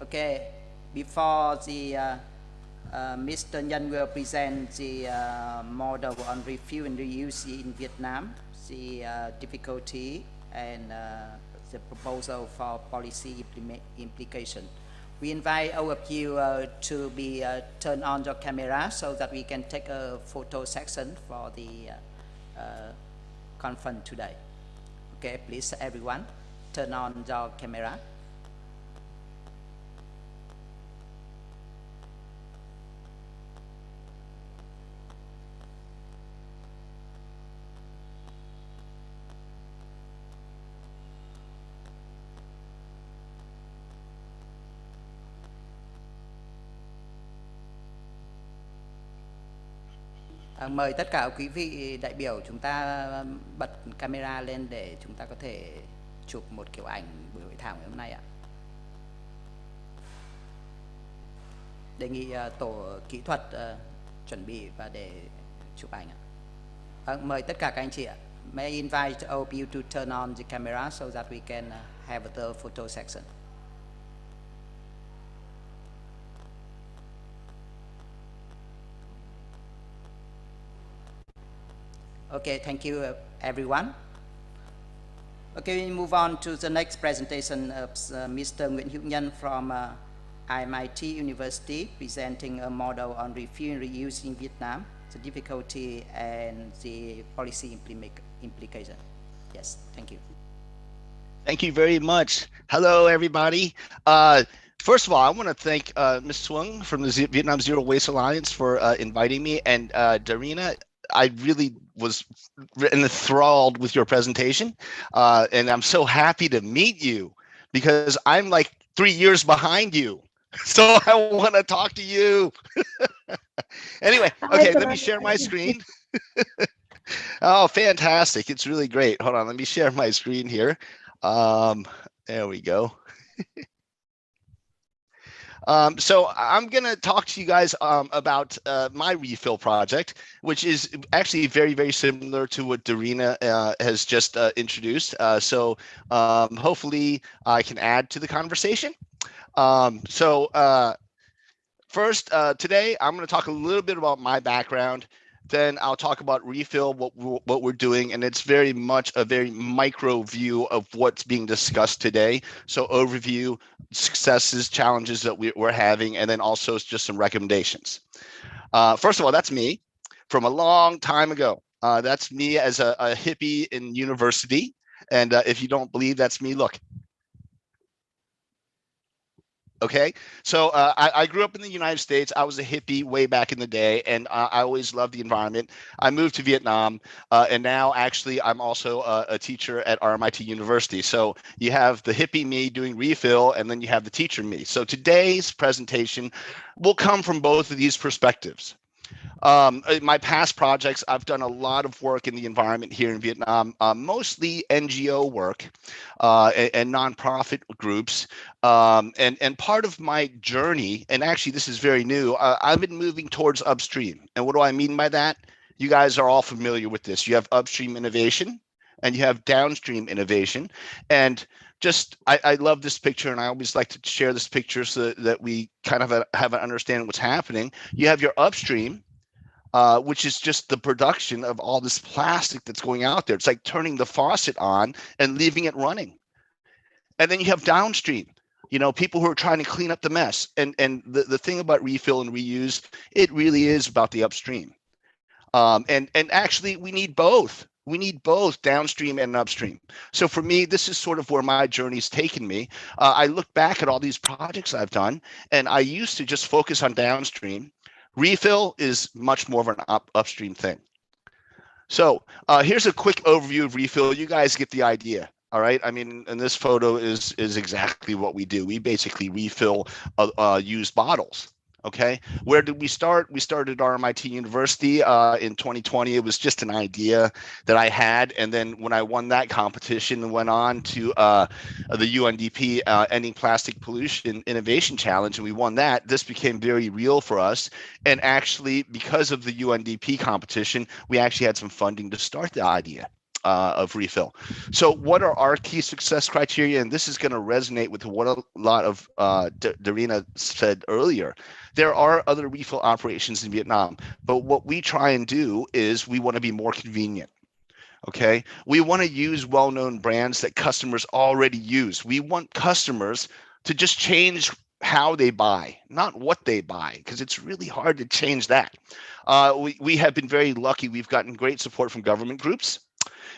Okay, before the Mr. Nhân will present the model on refill and reuse in Vietnam, the difficulty and the proposal for policy implication. We invite all of you to be turn on your camera so that we can take a photo section for the conference today. Okay, please everyone, turn on your camera. Mời tất cả quý vị đại biểu chúng ta bật camera lên để chúng ta có thể chụp một kiểu ảnh buổi hội thảo ngày hôm nay ạ. Đề nghị tổ kỹ thuật chuẩn bị và để chụp ảnh ạ. Mời tất cả các anh chị ạ. May I invite all of you to turn on the camera so that we can have the photo section. Okay, thank you everyone. Okay, we move on to the next presentation of Mr. Nguyễn Hữu Nhân from MIT University, presenting a model on refill and reuse in Vietnam, the difficulty and the policy implication. Yes, thank you. Thank you very much. Hello, everybody. First of all, I want to thank Ms. Tuần from the Vietnam Zero Waste Alliance for inviting me, and Darina, I really was enthralled with your presentation, and I'm so happy to meet you because I'm like 3 years behind you. So I want to talk to you. Anyway, okay, let me share my screen. Oh, fantastic. It's really great. Hold on, let me share my screen here. There we go. So I'm going to talk to you guys about my refill project, which is actually very, very similar to what Darina has just introduced. So hopefully I can add to the conversation. First, today I'm going to talk a little bit about my background. Then I'll talk about refill, what we're doing, and it's very much a very micro view of what's being discussed today. So overview, successes, challenges that we're having, and then also just some recommendations. First of all, that's me from a long time ago. That's me as a hippie in university. And if you don't believe that's me, look. Okay, so I grew up in the United States. I was a hippie way back in the day, and I always loved the environment. I moved to Vietnam, and now actually I'm also a teacher at RMIT University. So you have the hippie me doing refill, and then you have the teacher me. So today's presentation will come from both of these perspectives. In my past projects, I've done a lot of work in the environment here in Vietnam, mostly NGO work and nonprofit groups. And part of my journey, and actually this is very new, I've been moving towards upstream. And what do I mean by that? You guys are all familiar with this. You have upstream innovation and you have downstream innovation. And just, I love this picture, and I always like to share this picture so that we kind of have an understanding what's happening. You have your upstream, which is just the production of all this plastic that's going out there. It's like turning the faucet on and leaving it running. And then you have downstream, people who are trying to clean up the mess. And the thing about refill and reuse, it really is about the upstream. And actually, we need both. We need both downstream and upstream. So for me, this is sort of where my journey's taken me. I look back at all these projects I've done, and I used to just focus on downstream. Refill is much more of an upstream thing. So here's a quick overview of refill. You guys get the idea. All right. I mean, and this photo is exactly what we do. We basically refill used bottles. Okay. Where did we start? We started RMIT University in 2020. It was just an idea that I had. And then when I won that competition and went on to the UNDP Ending Plastic Pollution Innovation Challenge, and we won that, this became very real for us. And actually, because of the UNDP competition, we actually had some funding to start the idea of refill. So what are our key success criteria? And this is going to resonate with what a lot of Darina said earlier. There are other refill operations in Vietnam, but what we try and do is we want to be more convenient. Okay, we want to use well-known brands that customers already use. We want customers to just change how they buy, not what they buy, because it's really hard to change that. We have been very lucky. We've gotten great support from government groups.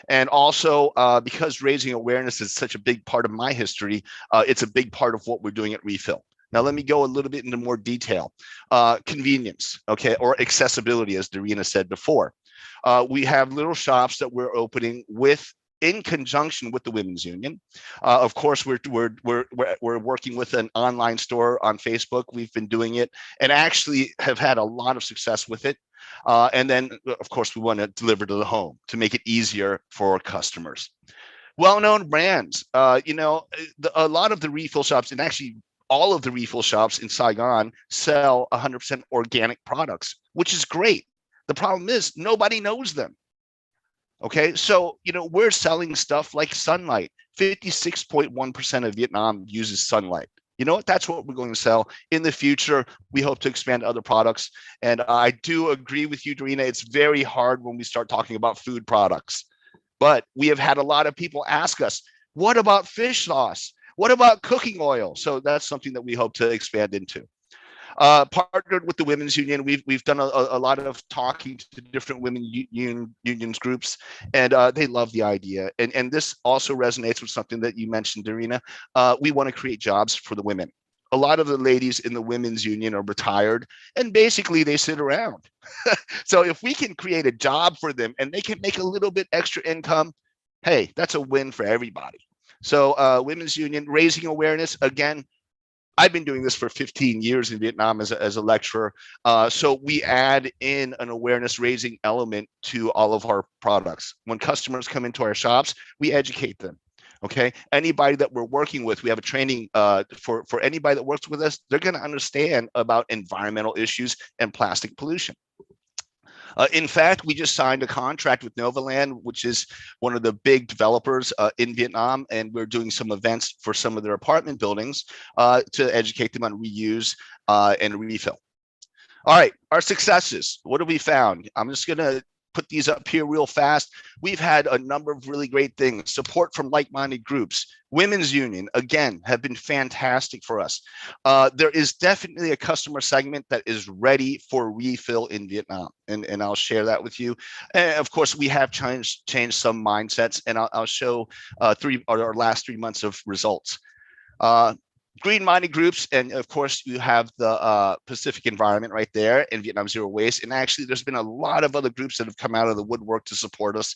And also, because raising awareness is such a big part of my history, it's a big part of what we're doing at Refill. Now, let me go a little bit into more detail. Convenience, okay, or accessibility, as Darina said before. We have little shops that we're opening in conjunction with the Women's Union. Of course, we're working with an online store on Facebook. We've been doing it and actually have had a lot of success with it. And then, of course, we want to deliver to the home to make it easier for our customers. Well-known brands, a lot of the refill shops, and actually all of the refill shops in Saigon, sell 100% organic products, which is great. The problem is nobody knows them. Okay, so, we're selling stuff like sunlight. 56.1% of Vietnam uses sunlight. You know what? That's what we're going to sell in the future. We hope to expand other products. And I do agree with you, Darina. It's very hard when we start talking about food products. But we have had a lot of people ask us, what about fish sauce? What about cooking oil? So that's something that we hope to expand into. Partnered with the Women's Union, we've done a lot of talking to different women unions groups, and they love the idea. And this also resonates with something that you mentioned, Darina. We want to create jobs for the women. A lot of the ladies in the Women's Union are retired, and basically they sit around. So if we can create a job for them and they can make a little bit extra income, hey, that's a win for everybody. So Women's Union, raising awareness, again, I've been doing this for 15 years in Vietnam as a lecturer. So we add in an awareness raising element to all of our products. When customers come into our shops, we educate them. Okay, anybody that we're working with, we have a training for anybody that works with us. They're going to understand about environmental issues and plastic pollution. In fact, we just signed a contract with Novaland, which is one of the big developers in Vietnam, and we're doing some events for some of their apartment buildings to educate them on reuse and refill. All right, our successes. What have we found? I'm just going to put these up here real fast. We've had a number of really great things. Support from like-minded groups. Women's Union, again, have been fantastic for us. There is definitely a customer segment that is ready for refill in Vietnam, and I'll share that with you. And of course, we have changed some mindsets, and I'll show our last 3 months of results. green mining groups, and of course you have the Pacific Environment right there, and Vietnam Zero Waste. And actually there's been a lot of other groups that have come out of the woodwork to support us.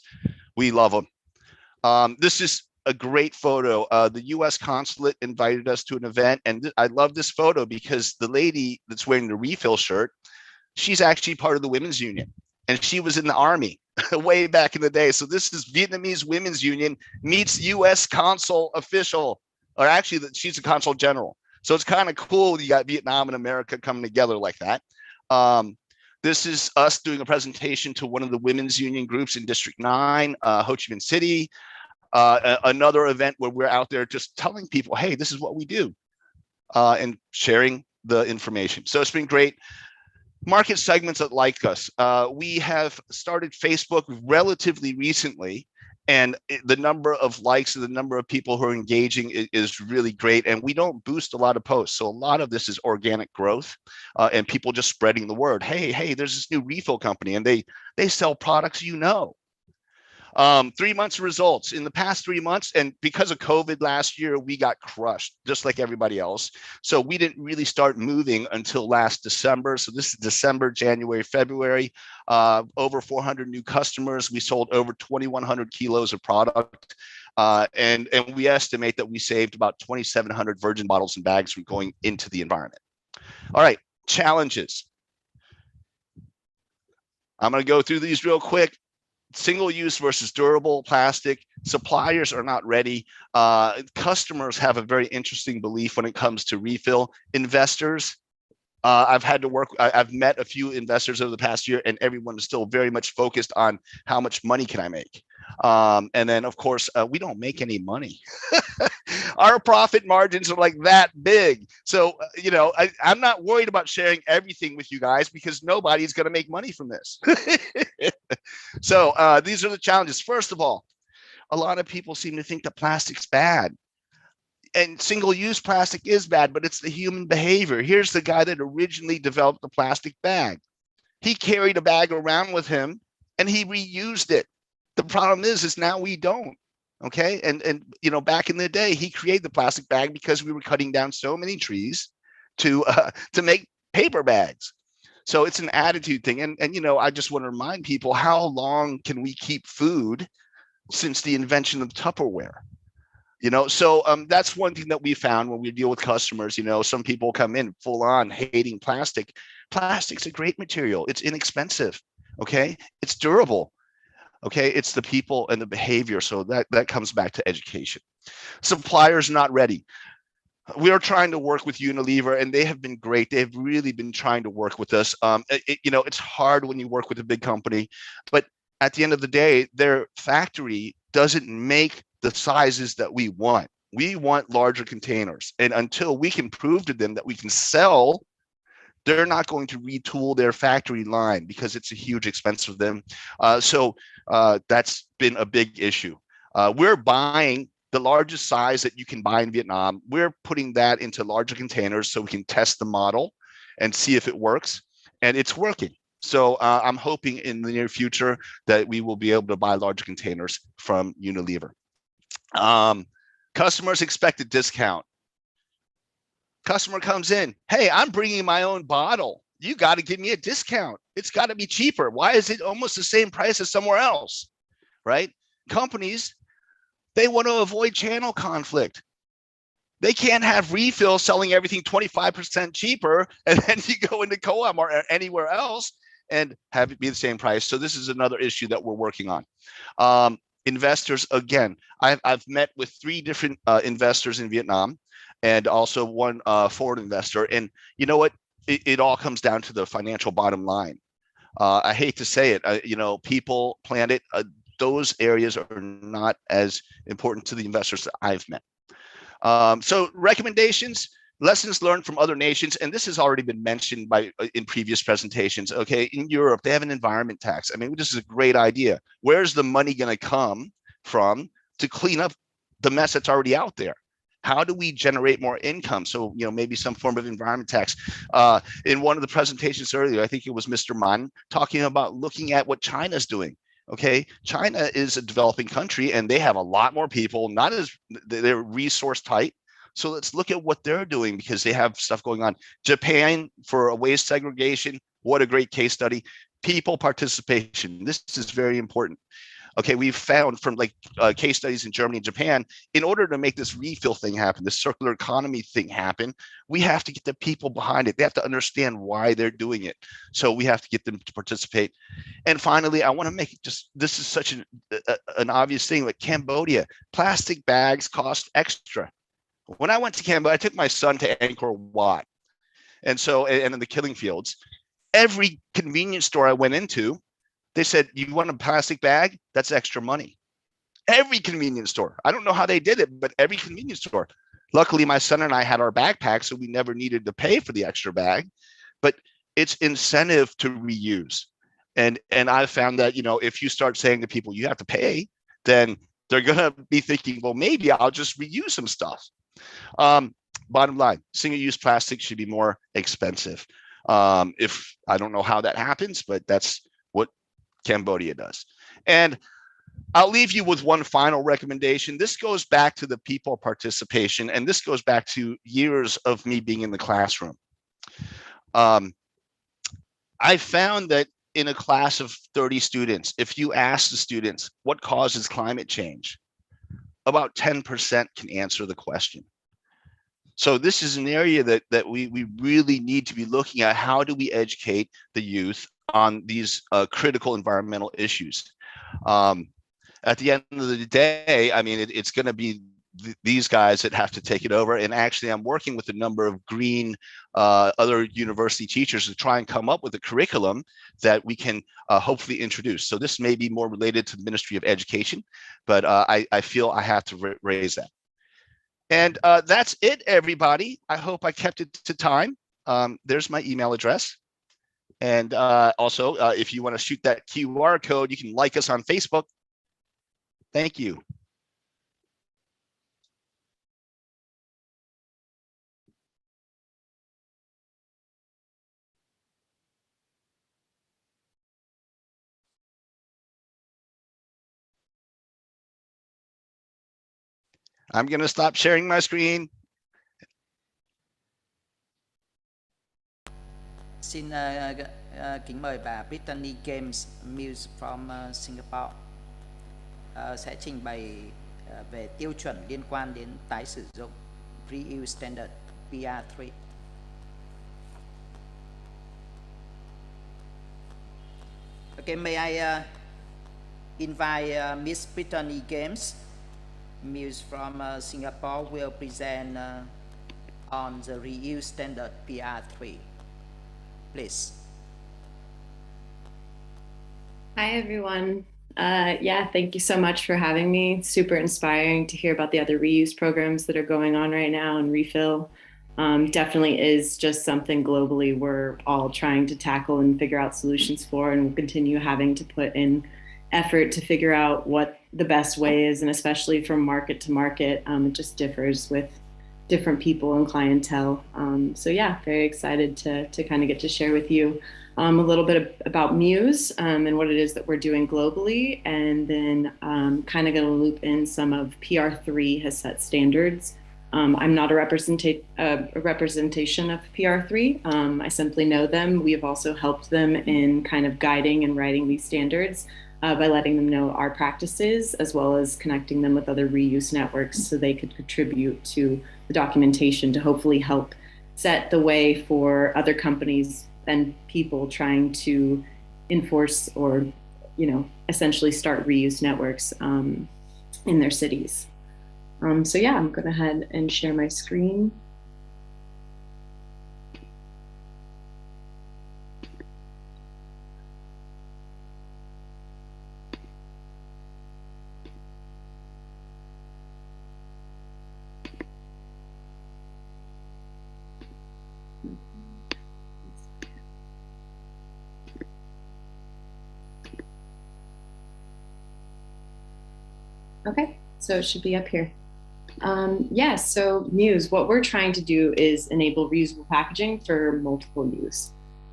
We love them. This is a great photo. The US consulate invited us to an event, and I love this photo because the lady that's wearing the refill shirt, she's actually part of the women's union, and she was in the army way back in the day. So this is Vietnamese Women's Union meets US consul official, or actually she's a consul general. So it's kind of cool. You got Vietnam and America coming together like that. This is us doing a presentation to one of the women's union groups in District 9, Ho Chi Minh City. Another event where we're out there just telling people, hey, this is what we do, and sharing the information. So it's been great. Market segments that like us. We have started Facebook relatively recently, and the number of likes and the number of people who are engaging is really great. And we don't boost a lot of posts. So a lot of this is organic growth, and people just spreading the word. Hey, there's this new refill company, and they sell products, 3 months of results in the past 3 months. And because of COVID last year, we got crushed just like everybody else. So we didn't really start moving until last December. So this is December, January, February, over 400 new customers. We sold over 2,100 kilos of product. And we estimate that we saved about 2,700 virgin bottles and bags from going into the environment. All right, challenges. I'm going to go through these real quick. Single use versus durable plastic. Suppliers are not ready. Customers have a very interesting belief when it comes to refill. Investors, I've met a few investors over the past year, and everyone is still very much focused on how much money can I make. And then of course, we don't make any money. Our profit margins are like that big. So, I'm not worried about sharing everything with you guys because nobody's going to make money from this. So these are the challenges. First of all, a lot of people seem to think that plastic's bad. And single-use plastic is bad, but it's the human behavior. Here's the guy that originally developed the plastic bag. He carried a bag around with him and he reused it. The problem is now we don't. Okay. And back in the day, he created the plastic bag because we were cutting down so many trees to make paper bags. So it's an attitude thing. And I just want to remind people, how long can we keep food since the invention of Tupperware? So that's one thing that we found when we deal with customers. Some people come in full on hating plastic. Plastic's a great material. It's inexpensive. Okay. It's durable. Okay. It's the people and the behavior. So that comes back to education. Suppliers not ready. We are trying to work with Unilever, and they have been great. They've really been trying to work with us. It's hard when you work with a big company, but at the end of the day, their factory doesn't make the sizes that we want. We want larger containers. And until we can prove to them that we can sell, they're not going to retool their factory line because it's a huge expense for them. So that's been a big issue. We're buying the largest size that you can buy in Vietnam. We're putting that into larger containers so we can test the model and see if it works. And it's working. So I'm hoping in the near future that we will be able to buy larger containers from Unilever. Customers expect a discount. Customer comes in, hey, I'm bringing my own bottle. You got to give me a discount. It's got to be cheaper. Why is it almost the same price as somewhere else? Right? Companies, they want to avoid channel conflict. They can't have refill selling everything 25% cheaper, and then you go into Co-op or anywhere else and have it be the same price. So this is another issue that we're working on. Investors, again, I've met with 3 different investors in Vietnam, and also one foreign investor. And you know what? It all comes down to the financial bottom line. I hate to say it, people, planet, those areas are not as important to the investors that I've met. So recommendations, lessons learned from other nations, and this has already been mentioned in previous presentations. Okay, in Europe, they have an environment tax. I mean, this is a great idea. Where's the money going to come from to clean up the mess that's already out there? How do we generate more income? So, maybe some form of environment tax. In one of the presentations earlier, I think it was Mr. Mann talking about looking at what China's doing. Okay, China is a developing country and they have a lot more people, they're resource tight. So let's look at what they're doing because they have stuff going on. Japan for a waste segregation. What a great case study. People participation. This is very important. Okay, we've found from like case studies in Germany and Japan, in order to make this refill thing happen, this circular economy thing happen, we have to get the people behind it. They have to understand why they're doing it. So we have to get them to participate. And finally, I want to make it just, this is such an obvious thing, like Cambodia, plastic bags cost extra. When I went to Cambodia, I took my son to Angkor Wat. And so, and in the killing fields, every convenience store I went into, they said, you want a plastic bag? That's extra money. Every convenience store. I don't know how they did it, but every convenience store. Luckily, my son and I had our backpack, so we never needed to pay for the extra bag. But it's incentive to reuse. And I found that, you know, if you start saying to people, you have to pay, then they're going to be thinking, well, maybe I'll just reuse some stuff. Bottom line, single-use plastic should be more expensive. If I don't know how that happens, but that's what Cambodia does. And I'll leave you with one final recommendation. This goes back to the people participation, and this goes back to years of me being in the classroom. I found that in a class of 30 students, if you ask the students what causes climate change, about 10% can answer the question. So this is an area that we really need to be looking at. How do we educate the youth on these critical environmental issues? At the end of the day, I mean, it's going to be these guys that have to take it over. And actually, I'm working with a number of green other university teachers to try and come up with a curriculum that we can hopefully introduce. So this may be more related to the Ministry of Education, but I feel I have to raise that. And that's it, everybody. I hope I kept it to time. There's my email address. And also, if you want to shoot that QR code, you can like us on Facebook. Thank you. I'm going to stop sharing my screen. Xin kính mời bà Brittany James Mills from Singapore sẽ trình bày về tiêu chuẩn liên quan đến tái sử dụng Reuse Standard PR3. Okay, may I invite Miss Brittany James Mills from Singapore will present on the Reuse Standard PR3. Please. Hi, everyone. Yeah, thank you so much for having me. It's super inspiring to hear about the other reuse programs that are going on right now and refill. Definitely is just something globally we're all trying to tackle and figure out solutions for, and we'll continue having to put in effort to figure out what the best way is, and especially from market to market, it just differs with different people and clientele. So yeah, very excited to kind of get to share with you a little bit about Muse and what it is that we're doing globally, and then kind of going to loop in some of PR3 has set standards. I'm not a representation of PR3. I simply know them. We have also helped them in kind of guiding and writing these standards by letting them know our practices, as well as connecting them with other reuse networks so they could contribute to the documentation to hopefully help set the way for other companies and people trying to enforce or, you know, essentially start reuse networks in their cities. So yeah, I'm going to head and share my screen. Okay, so it should be up here. Yeah, so Muse, what we're trying to do is enable reusable packaging for multiple use.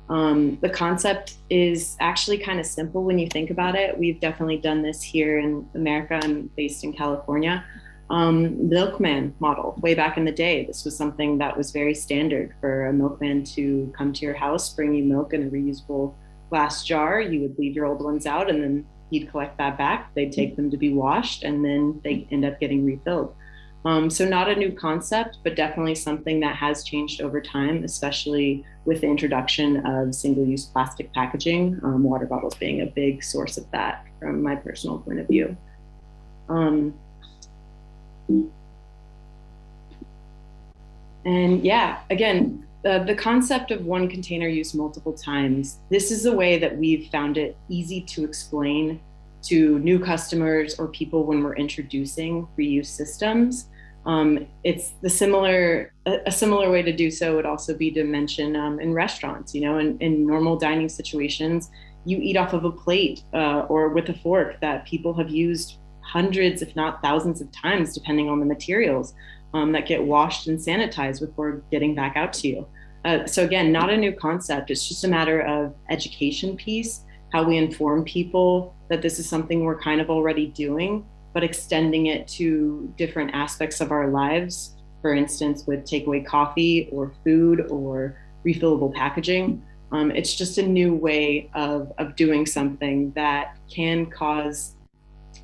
The concept is actually kind of simple when you think about it. We've definitely done this here in America. I'm based in California. milkman model. Way back in the day, this was something that was very standard for a milkman to come to your house, bring you milk in a reusable glass jar. You would leave your old ones out, and then he'd collect that back. They'd take them to be washed, and then they end up getting refilled. So not a new concept, but definitely something that has changed over time, especially with the introduction of single-use plastic packaging, water bottles being a big source of that from my personal point of view. And yeah, again, the concept of one container used multiple times, this is a way that we've found it easy to explain to new customers or people when we're introducing reuse systems. It's a similar way to do so would also be to mention in restaurants, in normal dining situations, you eat off of a plate or with a fork that people have used hundreds, if not thousands of times, depending on the materials that get washed and sanitized before getting back out to you. So again, not a new concept. It's just a matter of education piece, how we inform people that this is something we're kind of already doing, but extending it to different aspects of our lives. For instance, with takeaway coffee or food or refillable packaging. It's just a new way of doing something that can cause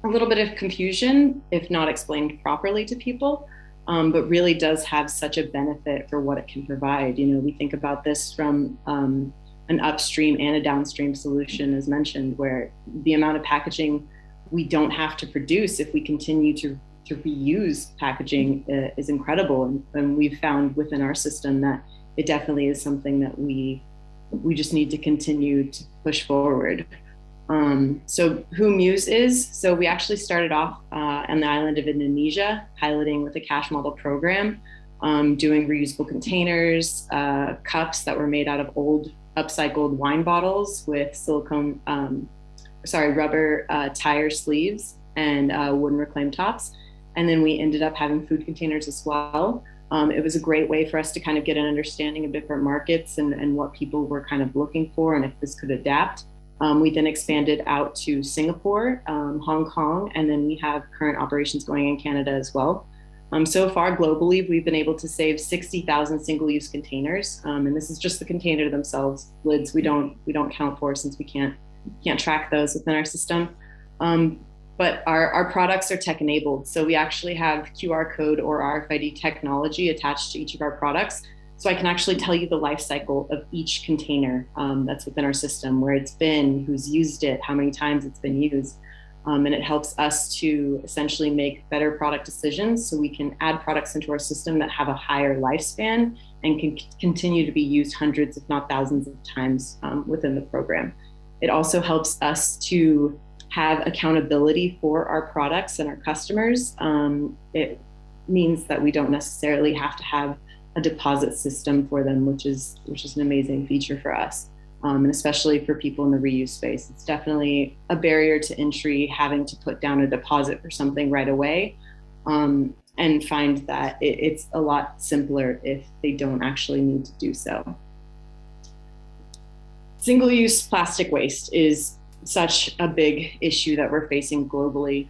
a little bit of confusion if not explained properly to people, but really does have such a benefit for what it can provide. We think about this from an upstream and a downstream solution, as mentioned, where the amount of packaging we don't have to produce if we continue to reuse packaging is incredible. And we've found within our system that it definitely is something that we just need to continue to push forward. So who Muse is, so we actually started off on the island of Indonesia, piloting with a cash model program, doing reusable containers, cups that were made out of old upcycled wine bottles with rubber tire sleeves and wooden reclaimed tops. And then we ended up having food containers as well. It was a great way for us to kind of get an understanding of different markets and what people were kind of looking for and if this could adapt. We then expanded out to Singapore, Hong Kong, and then we have current operations going in Canada as well. So far globally, we've been able to save 60,000 single-use containers. And this is just the container themselves. Lids we don't count for since we can't track those within our system. But our products are tech enabled. So we actually have QR code or RFID technology attached to each of our products. So I can actually tell you the life cycle of each container that's within our system, where it's been, who's used it, how many times it's been used. And it helps us to essentially make better product decisions so we can add products into our system that have a higher lifespan and can continue to be used hundreds, if not thousands of times within the program. It also helps us to have accountability for our products and our customers. It means that we don't necessarily have to have a deposit system for them, which is an amazing feature for us. And especially for people in the reuse space. It's definitely a barrier to entry having to put down a deposit for something right away, and find that it's a lot simpler if they don't actually need to do so. Single-use plastic waste is such a big issue that we're facing globally.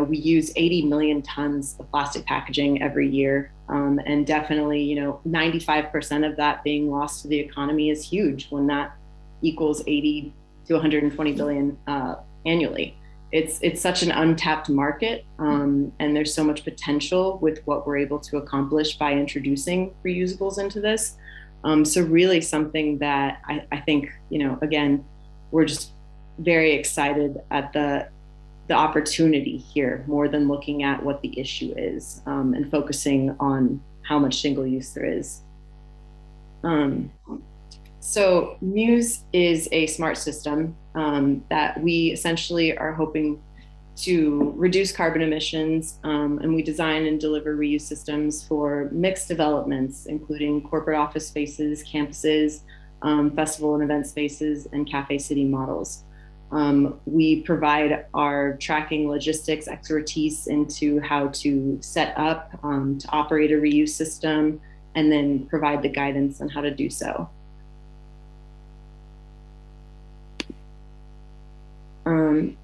We use 80 million tons of plastic packaging every year. And definitely, 95% of that being lost to the economy is huge when that equals 80 to 120 billion annually. It's such an untapped market, and there's so much potential with what we're able to accomplish by introducing reusables into this. So really something that I think, again, we're just very excited at the opportunity here, more than looking at what the issue is, and focusing on how much single use there is. So Muse is a smart system that we essentially are hoping to reduce carbon emissions, and we design and deliver reuse systems for mixed developments, including corporate office spaces, campuses, festival and event spaces, and cafe city models. We provide our tracking logistics expertise into how to set up, to operate a reuse system, and then provide the guidance on how to do so.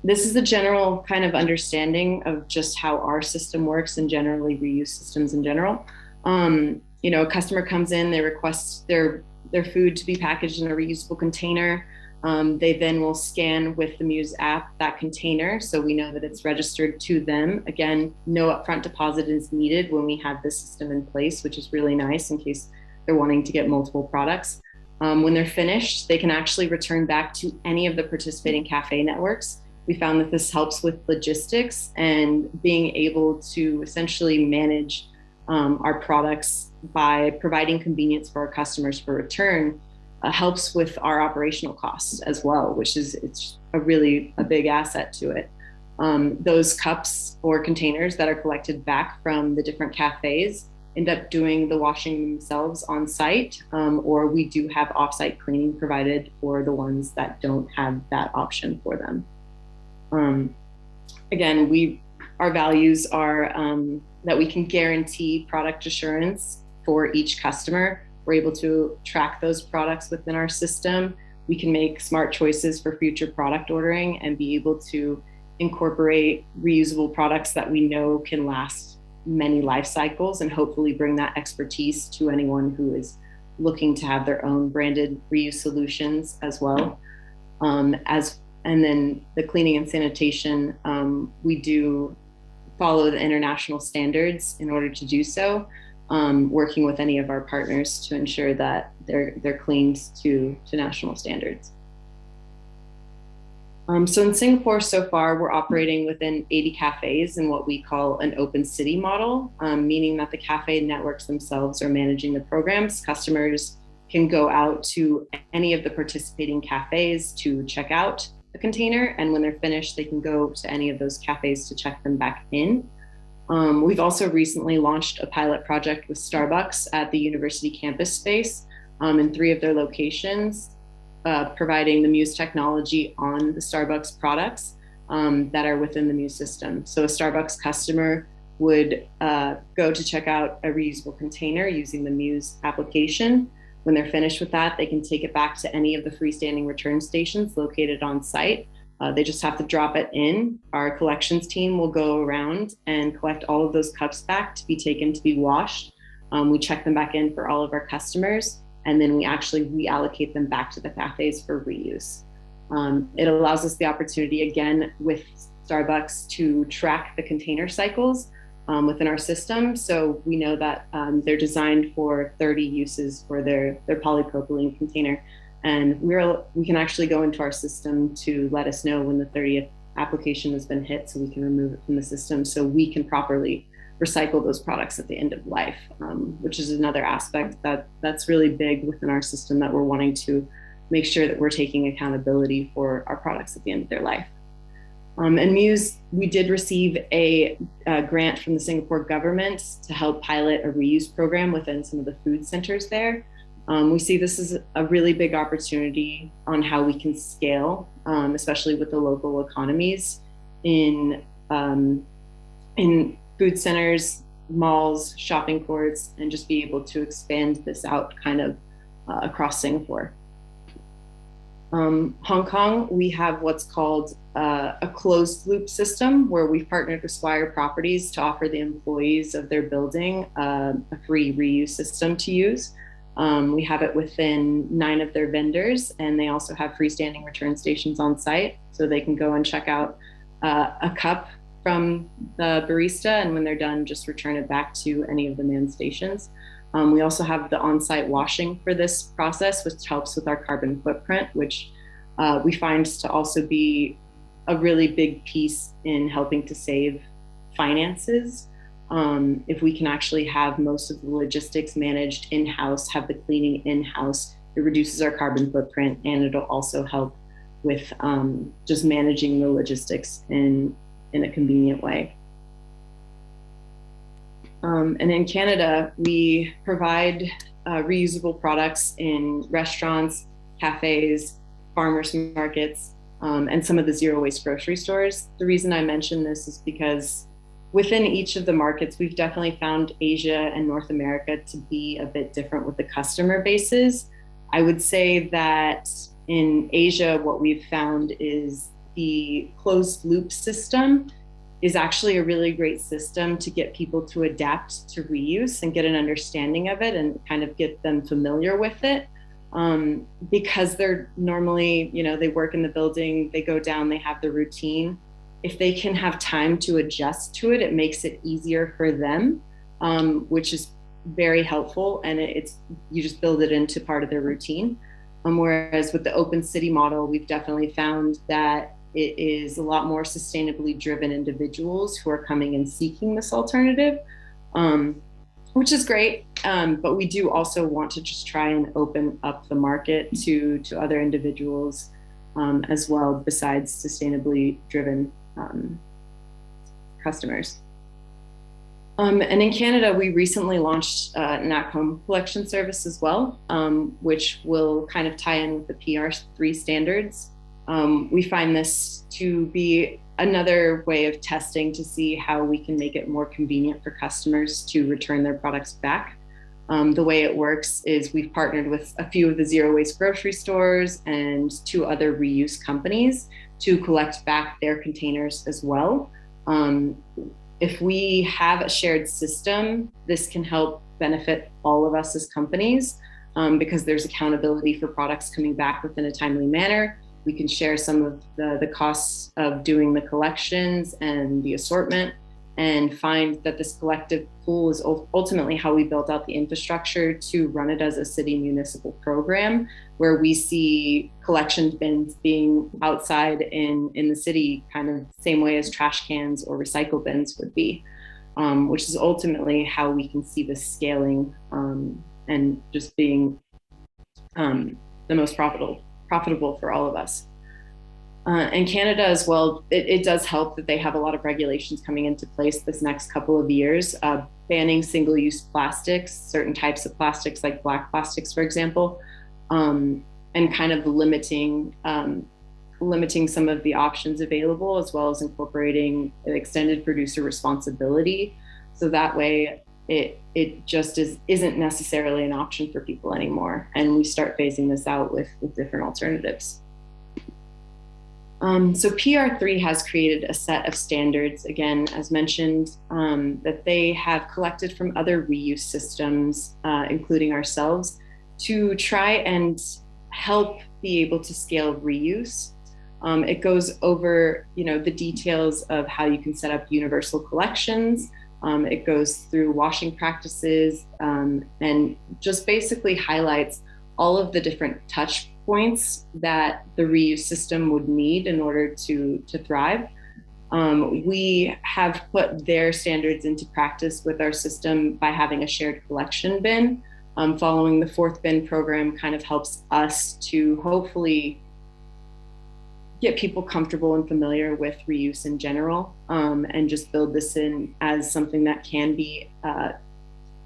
This is the general kind of understanding of just how our system works and generally reuse systems in general. You know, a customer comes in, they request their food to be packaged in a reusable container. They then will scan with the Muse app that container, so we know that it's registered to them. Again, no upfront deposit is needed when we have this system in place, which is really nice in case they're wanting to get multiple products. When they're finished, they can actually return back to any of the participating cafe networks. We found that this helps with logistics and being able to essentially manage our products by providing convenience for our customers for return. Helps with our operational costs as well, which is it's a big asset to it. Those cups or containers that are collected back from the different cafes end up doing the washing themselves on site, or we do have offsite cleaning provided for the ones that don't have that option for them. Again, our values are that we can guarantee product assurance for each customer. We're able to track those products within our system. We can make smart choices for future product ordering and be able to incorporate reusable products that we know can last many life cycles and hopefully bring that expertise to anyone who is looking to have their own branded reuse solutions as well. And then the cleaning and sanitation, we do follow the international standards in order to do so. Working with any of our partners to ensure that they're cleaned to national standards. So in Singapore so far, we're operating within 80 cafes in what we call an open city model, meaning that the cafe networks themselves are managing the programs. Customers can go out to any of the participating cafes to check out a container, and when they're finished, they can go to any of those cafes to check them back in. We've also recently launched a pilot project with Starbucks at the university campus space in 3 of their locations, providing the Muse technology on the Starbucks products that are within the Muse system. So a Starbucks customer would go to check out a reusable container using the Muse application. When they're finished with that, they can take it back to any of the freestanding return stations located on site. They just have to drop it in. Our collections team will go around and collect all of those cups back to be taken to be washed. We check them back in for all of our customers, and then we actually reallocate them back to the cafes for reuse. It allows us the opportunity, again, with Starbucks to track the container cycles within our system. So we know that they're designed for 30 uses for their polypropylene container. And we can actually go into our system to let us know when the 30th application has been hit so we can remove it from the system so we can properly recycle those products at the end of life, which is another aspect that's really big within our system that we're wanting to make sure that we're taking accountability for our products at the end of their life. And Muse, we did receive a grant from the Singapore government to help pilot a reuse program within some of the food centers there. We see this as a really big opportunity on how we can scale, especially with the local economies in food centers, malls, shopping courts, and just be able to expand this out kind of across Singapore. Hong Kong, we have what's called a closed loop system where we've partnered with Swire Properties to offer the employees of their building a free reuse system to use. We have it within 9 of their vendors, and they also have freestanding return stations on site, so they can go and check out a cup from the barista, and when they're done, just return it back to any of the manned stations. We also have the on-site washing for this process, which helps with our carbon footprint, which we find to also be a really big piece in helping to save finances. If we can actually have most of the logistics managed in-house, have the cleaning in-house, it reduces our carbon footprint, and it'll also help with just managing the logistics in a convenient way. And in Canada, we provide reusable products in restaurants, cafes, farmers markets, and some of the zero waste grocery stores. The reason I mention this is because within each of the markets, we've definitely found Asia and North America to be a bit different with the customer bases. I would say that in Asia, what we've found is the closed loop system is actually a really great system to get people to adapt to reuse and get an understanding of it and kind of get them familiar with it. Because they're normally, they work in the building, they go down, they have the routine. If they can have time to adjust to it, it makes it easier for them, which is very helpful. And you just build it into part of their routine. Whereas with the open city model, we've definitely found that it is a lot more sustainably driven individuals who are coming and seeking this alternative, which is great. But we do also want to just try and open up the market to other individuals as well, besides sustainably driven customers. And in Canada, we recently launched an at-home collection service as well, which will kind of tie in with the PR3 standards. We find this to be another way of testing to see how we can make it more convenient for customers to return their products back. The way it works is we've partnered with a few of the zero waste grocery stores and 2 other reuse companies to collect back their containers as well. If we have a shared system, this can help benefit all of us as companies because there's accountability for products coming back within a timely manner. We can share some of the costs of doing the collections and the assortment, and find that this collective pool is ultimately how we built out the infrastructure to run it as a city municipal program, where we see collection bins being outside in the city, kind of same way as trash cans or recycle bins would be, which is ultimately how we can see this scaling and just being the most profitable for all of us. In Canada as well, it does help that they have a lot of regulations coming into place this next couple of years, banning single-use plastics, certain types of plastics like black plastics, for example, and kind of limiting some of the options available, as well as incorporating an extended producer responsibility. So that way it just isn't necessarily an option for people anymore. And we start phasing this out with different alternatives. So PR3 has created a set of standards, again, as mentioned, that they have collected from other reuse systems, including ourselves, to try and help be able to scale reuse. It goes over, the details of how you can set up universal collections. It goes through washing practices and just basically highlights all of the different touch points that the reuse system would need in order to thrive. We have put their standards into practice with our system by having a shared collection bin. Following the 4th bin program kind of helps us to hopefully get people comfortable and familiar with reuse in general, and just build this in as something that can be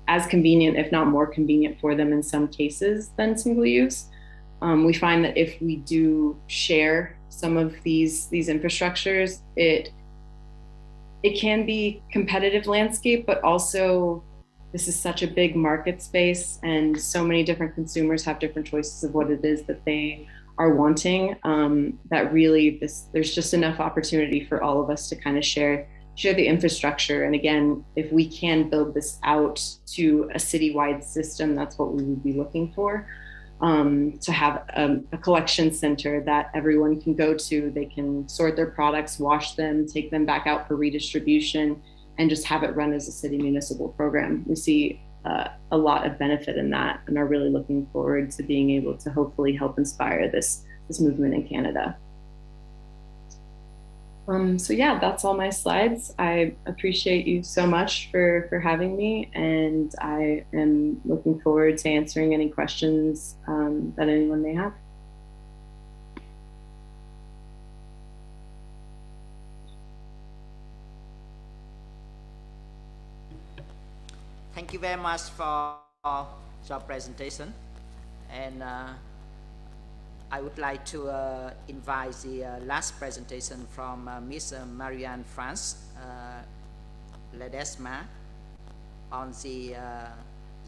as convenient, if not more convenient for them in some cases than single use. We find that if we do share some of these infrastructures, it can be competitive landscape, but also this is such a big market space and so many different consumers have different choices of what it is that they are wanting, that really there's just enough opportunity for all of us to kind of share the infrastructure. And again, if we can build this out to a citywide system, that's what we would be looking for. To have a collection center that everyone can go to. They can sort their products, wash them, take them back out for redistribution, and just have it run as a city municipal program. We see a lot of benefit in that and are really looking forward to being able to hopefully help inspire this movement in Canada. So yeah, that's all my slides. I appreciate you so much for having me, and I am looking forward to answering any questions that anyone may have. Thank you very much for your presentation, and I would like to invite the last presentation from Miss Marianne France Ledesma on the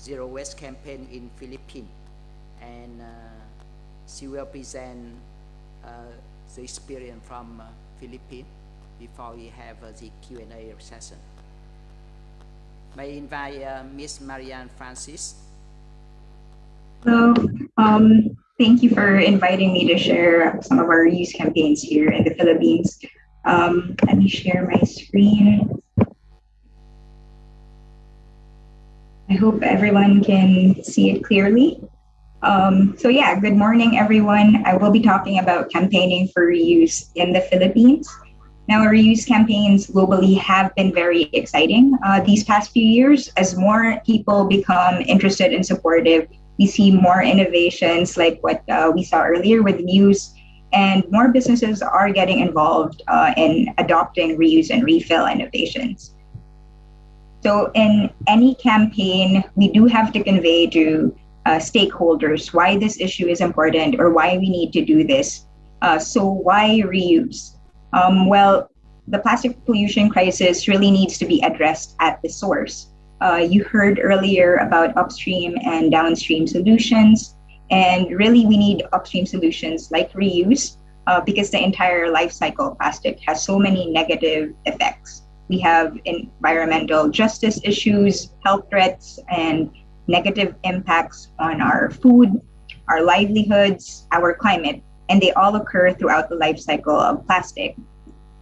Zero Waste campaign in Philippines, and she will present the experience from Philippines before we have the Q&A session. May I invite Miss Marianne Francis. Hello. Thank you for inviting me to share some of our reuse campaigns here in the Philippines. Let me share my screen. I hope everyone can see it clearly. So yeah, good morning, everyone. I will be talking about campaigning for reuse in the Philippines. Now, reuse campaigns globally have been very exciting these past few years. As more people become interested and supportive, we see more innovations like what we saw earlier with Muse, and more businesses are getting involved in adopting reuse and refill innovations. So in any campaign, we do have to convey to stakeholders why this issue is important or why we need to do this. So why reuse? Well, the plastic pollution crisis really needs to be addressed at the source. You heard earlier about upstream and downstream solutions, and really we need upstream solutions like reuse because the entire life cycle of plastic has so many negative effects. We have environmental justice issues, health threats, and negative impacts on our food, our livelihoods, our climate, and they all occur throughout the life cycle of plastic.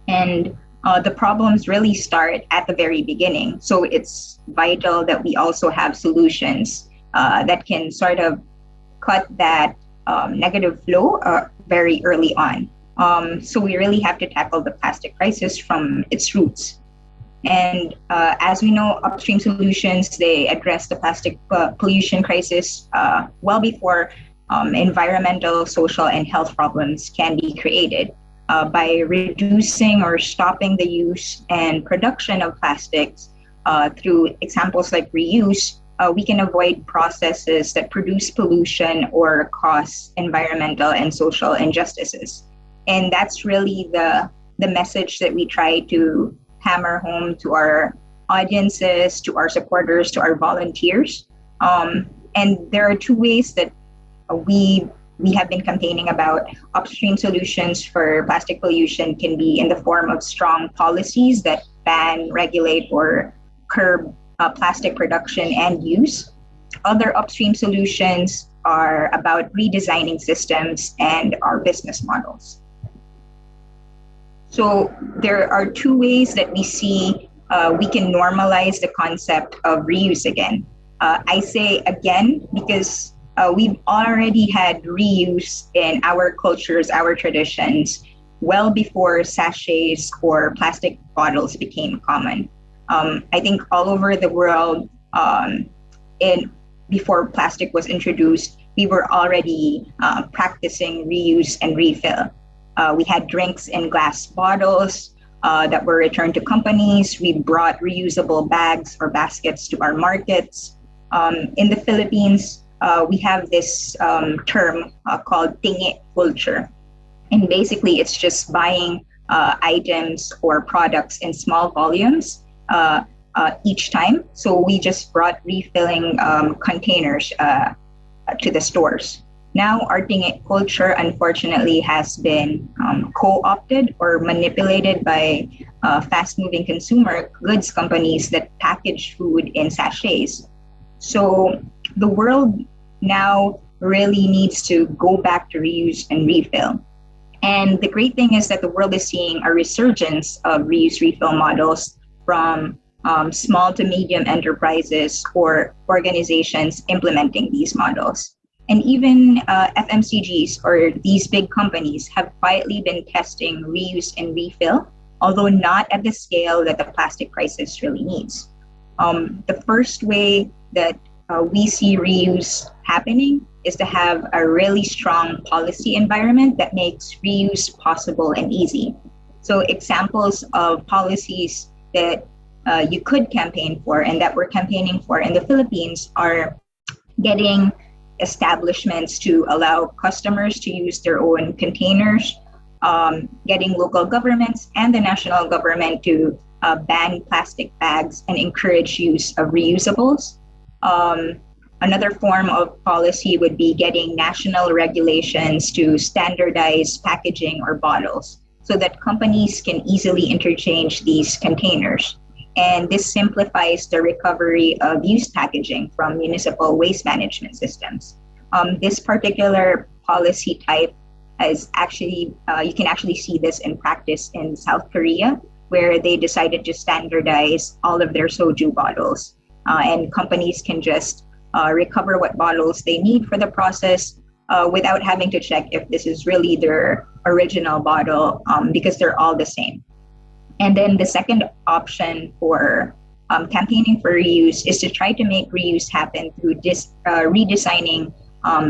And the problems really start at the very beginning. So it's vital that we also have solutions that can sort of cut that negative flow very early on. So we really have to tackle the plastic crisis from its roots. And as we know, upstream solutions, they address the plastic pollution crisis well before environmental, social, and health problems can be created. By reducing or stopping the use and production of plastics through examples like reuse, we can avoid processes that produce pollution or cause environmental and social injustices. And that's really the message that we try to hammer home to our audiences, to our supporters, to our volunteers. And there are two ways that we have been campaigning about. Upstream solutions for plastic pollution can be in the form of strong policies that ban, regulate, or curb plastic production and use. Other upstream solutions are about redesigning systems and our business models. So there are two ways that we see we can normalize the concept of reuse again. I say again because we've already had reuse in our cultures, our traditions, well before sachets or plastic bottles became common. I think all over the world, before plastic was introduced, we were already practicing reuse and refill. We had drinks in glass bottles that were returned to companies. We brought reusable bags or baskets to our markets. In the Philippines, we have this term called tingi culture. And basically, it's just buying items or products in small volumes each time. So we just brought refilling containers to the stores. Now, our tingi culture, unfortunately, has been co-opted or manipulated by fast-moving consumer goods companies that package food in sachets. So the world now really needs to go back to reuse and refill. And the great thing is that the world is seeing a resurgence of reuse refill models from small to medium enterprises or organizations implementing these models. And even FMCGs or these big companies have quietly been testing reuse and refill, although not at the scale that the plastic crisis really needs. The first way that we see reuse happening is to have a really strong policy environment that makes reuse possible and easy. So examples of policies that you could campaign for and that we're campaigning for in the Philippines are getting establishments to allow customers to use their own containers, getting local governments and the national government to ban plastic bags and encourage use of reusables, Another form of policy would be getting national regulations to standardize packaging or bottles so that companies can easily interchange these containers. And this simplifies the recovery of used packaging from municipal waste management systems. This particular policy type is actually, you can actually see this in practice in South Korea, where they decided to standardize all of their soju bottles. And companies can just recover what bottles they need for the process without having to check if this is really their original bottle, because they're all the same. And then the second option for campaigning for reuse is to try to make reuse happen through redesigning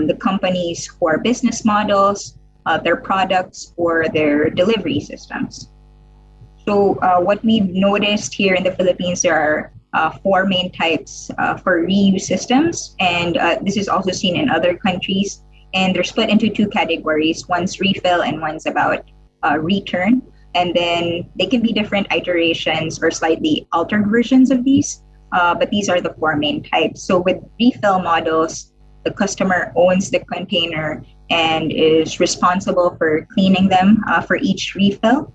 the company's core business models, their products, or their delivery systems. So what we've noticed here in the Philippines, there are 4 main types for reuse systems, and this is also seen in other countries. And they're split into 2 categories. One's refill and one's about return. And then they can be different iterations or slightly altered versions of these, but these are the 4 main types. So with refill models, the customer owns the container and is responsible for cleaning them for each refill.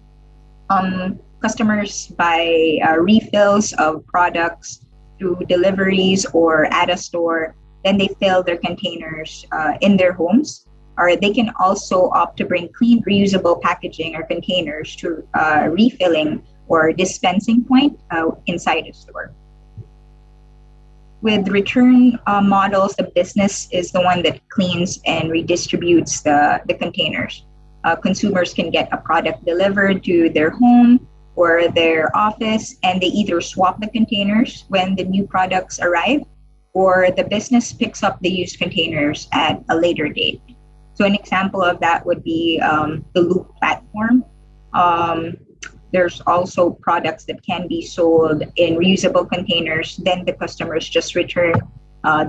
Customers buy refills of products through deliveries or at a store. Then they fill their containers in their homes, or they can also opt to bring clean reusable packaging or containers to refilling or dispensing point inside a store. With return models, the business is the one that cleans and redistributes the containers. Consumers can get a product delivered to their home or their office, and they either swap the containers when the new products arrive, or the business picks up the used containers at a later date. So an example of that would be the Loop platform. There's also products that can be sold in reusable containers. Then the customers just return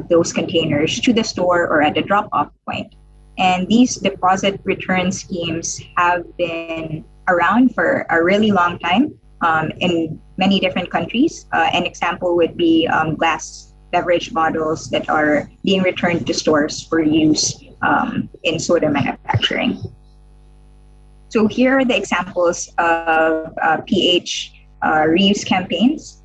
those containers to the store or at the drop-off point. And these deposit return schemes have been around for a really long time in many different countries. An example would be glass beverage bottles that are being returned to stores for use in soda manufacturing. So here are the examples of PH reuse campaigns.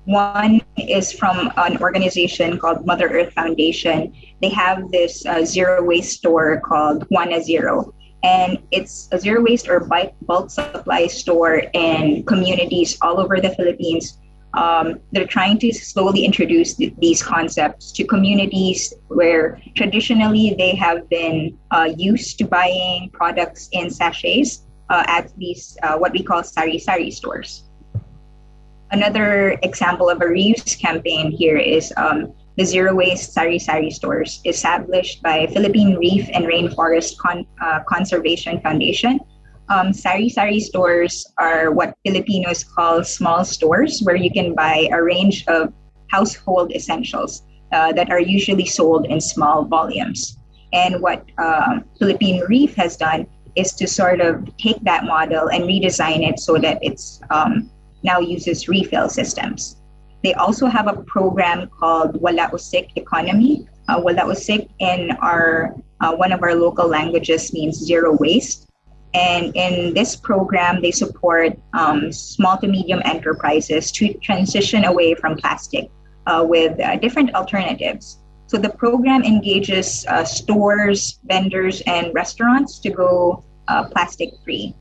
One is from an organization called Mother Earth Foundation. They have this zero waste store called 1-0. And it's a zero waste or bulk supply store in communities all over the Philippines. They're trying to slowly introduce these concepts to communities where traditionally they have been used to buying products in sachets at these what we call Sari stores. Another example of a reuse campaign here is the Zero Waste Sari stores, established by Philippine Reef and Rainforest Conservation Foundation. Sari stores are what Filipinos call small stores, where you can buy a range of household essentials that are usually sold in small volumes. And what Philippine Reef has done is to sort of take that model and redesign it so that it's now uses refill systems. They also have a program called Wala Usik Economy. Wala Usik in our one of our local languages means zero waste. And in this program, they support small to medium enterprises to transition away from plastic with different alternatives. So the program engages stores, vendors, and restaurants to go plastic free.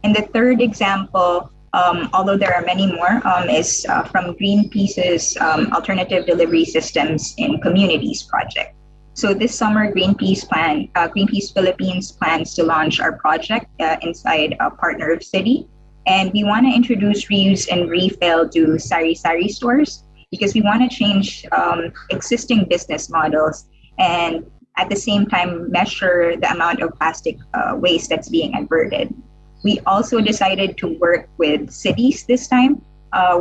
And the third example, although there are many more, is from Greenpeace's Alternative Delivery Systems in Communities project. So this summer, Greenpeace Philippines plans to launch our project inside a partner city. And we want to introduce reuse and refill to Sari stores because we want to change existing business models and at the same time measure the amount of plastic waste that's being averted. We also decided to work with cities this time.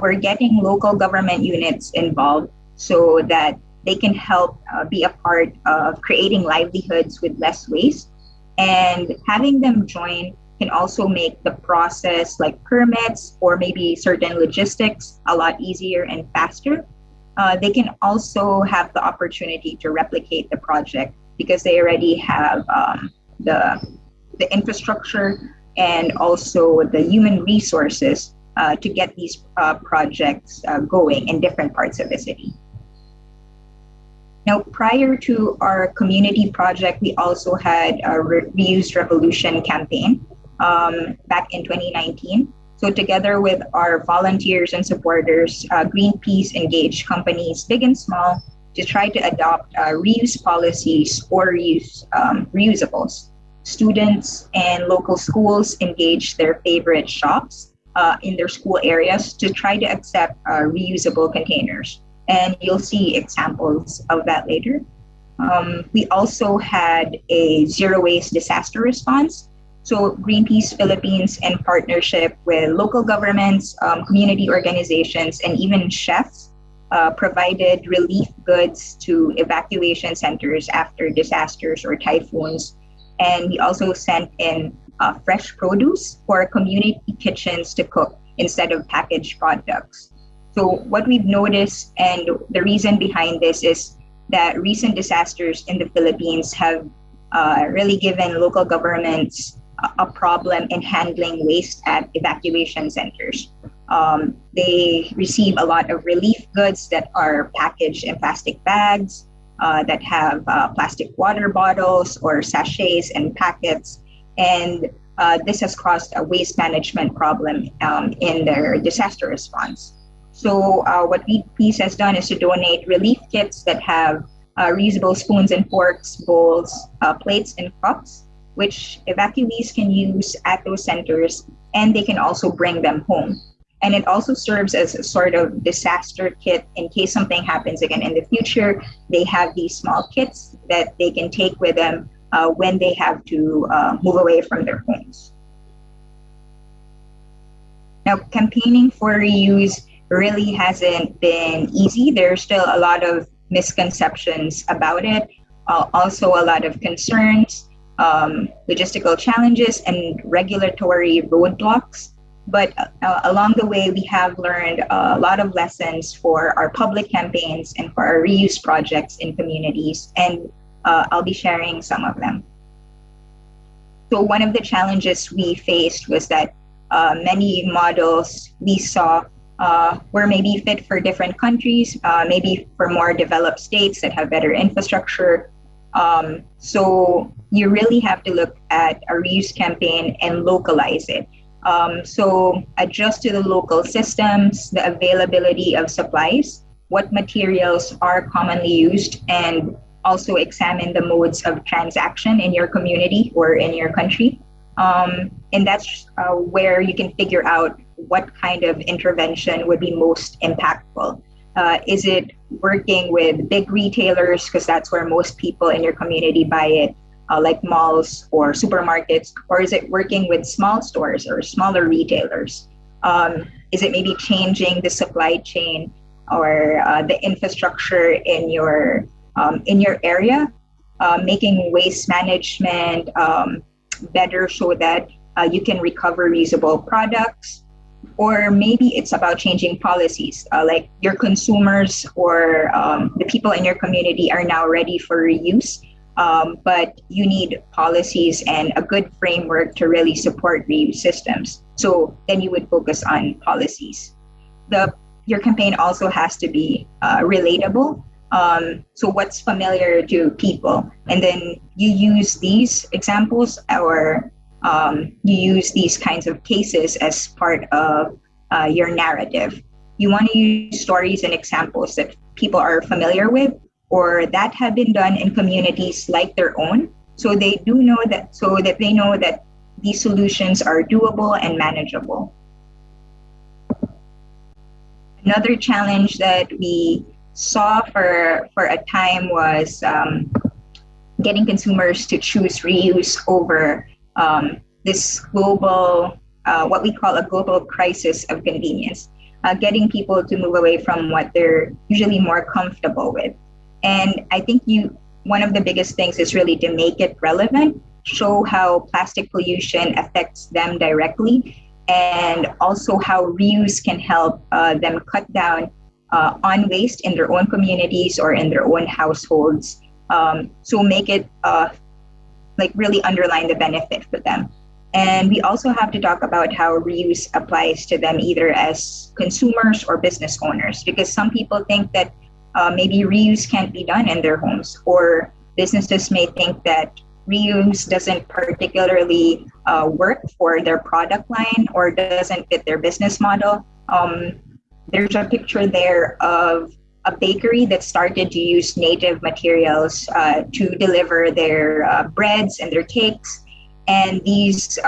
We're getting local government units involved so that they can help be a part of creating livelihoods with less waste. And having them join can also make the process like permits or maybe certain logistics a lot easier and faster. they can also have the opportunity to replicate the project because they already have the infrastructure and also the human resources to get these projects going in different parts of the city. Now, prior to our community project, we also had a Reuse Revolution campaign back in 2019. So together with our volunteers and supporters, Greenpeace engaged companies big and small to try to adopt reuse policies or reuse reusables. Students and local schools engaged their favorite shops in their school areas to try to accept reusable containers. And you'll see examples of that later. We also had a zero waste disaster response. So Greenpeace Philippines, in partnership with local governments, community organizations, and even chefs, provided relief goods to evacuation centers after disasters or typhoons. And we also sent in fresh produce for community kitchens to cook instead of packaged products. So what we've noticed, and the reason behind this, is that recent disasters in the Philippines have really given local governments a problem in handling waste at evacuation centers. They receive a lot of relief goods that are packaged in plastic bags, that have plastic water bottles or sachets and packets. And this has caused a waste management problem in their disaster response. So what Greenpeace has done is to donate relief kits that have reusable spoons and forks, bowls, plates, and cups, which evacuees can use at those centers, and they can also bring them home. And it also serves as a sort of disaster kit in case something happens again in the future. They have these small kits that they can take with them when they have to move away from their homes. Now, campaigning for reuse really hasn't been easy. There's still a lot of misconceptions about it, also a lot of concerns, logistical challenges, and regulatory roadblocks. But along the way, we have learned a lot of lessons for our public campaigns and for our reuse projects in communities, and I'll be sharing some of them. So one of the challenges we faced was that many models we saw were maybe fit for different countries, maybe for more developed states that have better infrastructure. So you really have to look at a reuse campaign and localize it. So adjust to the local systems, the availability of supplies, what materials are commonly used, and also examine the modes of transaction in your community or in your country. And that's where you can figure out what kind of intervention would be most impactful. Is it working with big retailers, because that's where most people in your community buy it, like malls or supermarkets, or is it working with small stores or smaller retailers? Is it maybe changing the supply chain or the infrastructure in your area, making waste management better so that you can recover reusable products? Or maybe it's about changing policies, like your consumers or the people in your community are now ready for reuse, but you need policies and a good framework to really support reuse systems. So then you would focus on policies. Your campaign also has to be relatable. So what's familiar to people? And then you use these examples or you use these kinds of cases as part of your narrative. You want to use stories and examples that people are familiar with or that have been done in communities like their own, so they know that these solutions are doable and manageable. Another challenge that we saw for a time was getting consumers to choose reuse over this global, what we call a global crisis of convenience, getting people to move away from what they're usually more comfortable with. And I think one of the biggest things is really to make it relevant, show how plastic pollution affects them directly, and also how reuse can help them cut down on waste in their own communities or in their own households. So make it like really underline the benefit for them. And we also have to talk about how reuse applies to them either as consumers or business owners, because some people think that maybe reuse can't be done in their homes, or businesses may think that reuse doesn't particularly work for their product line or doesn't fit their business model. There's a picture there of a bakery that started to use native materials to deliver their breads and their cakes. And these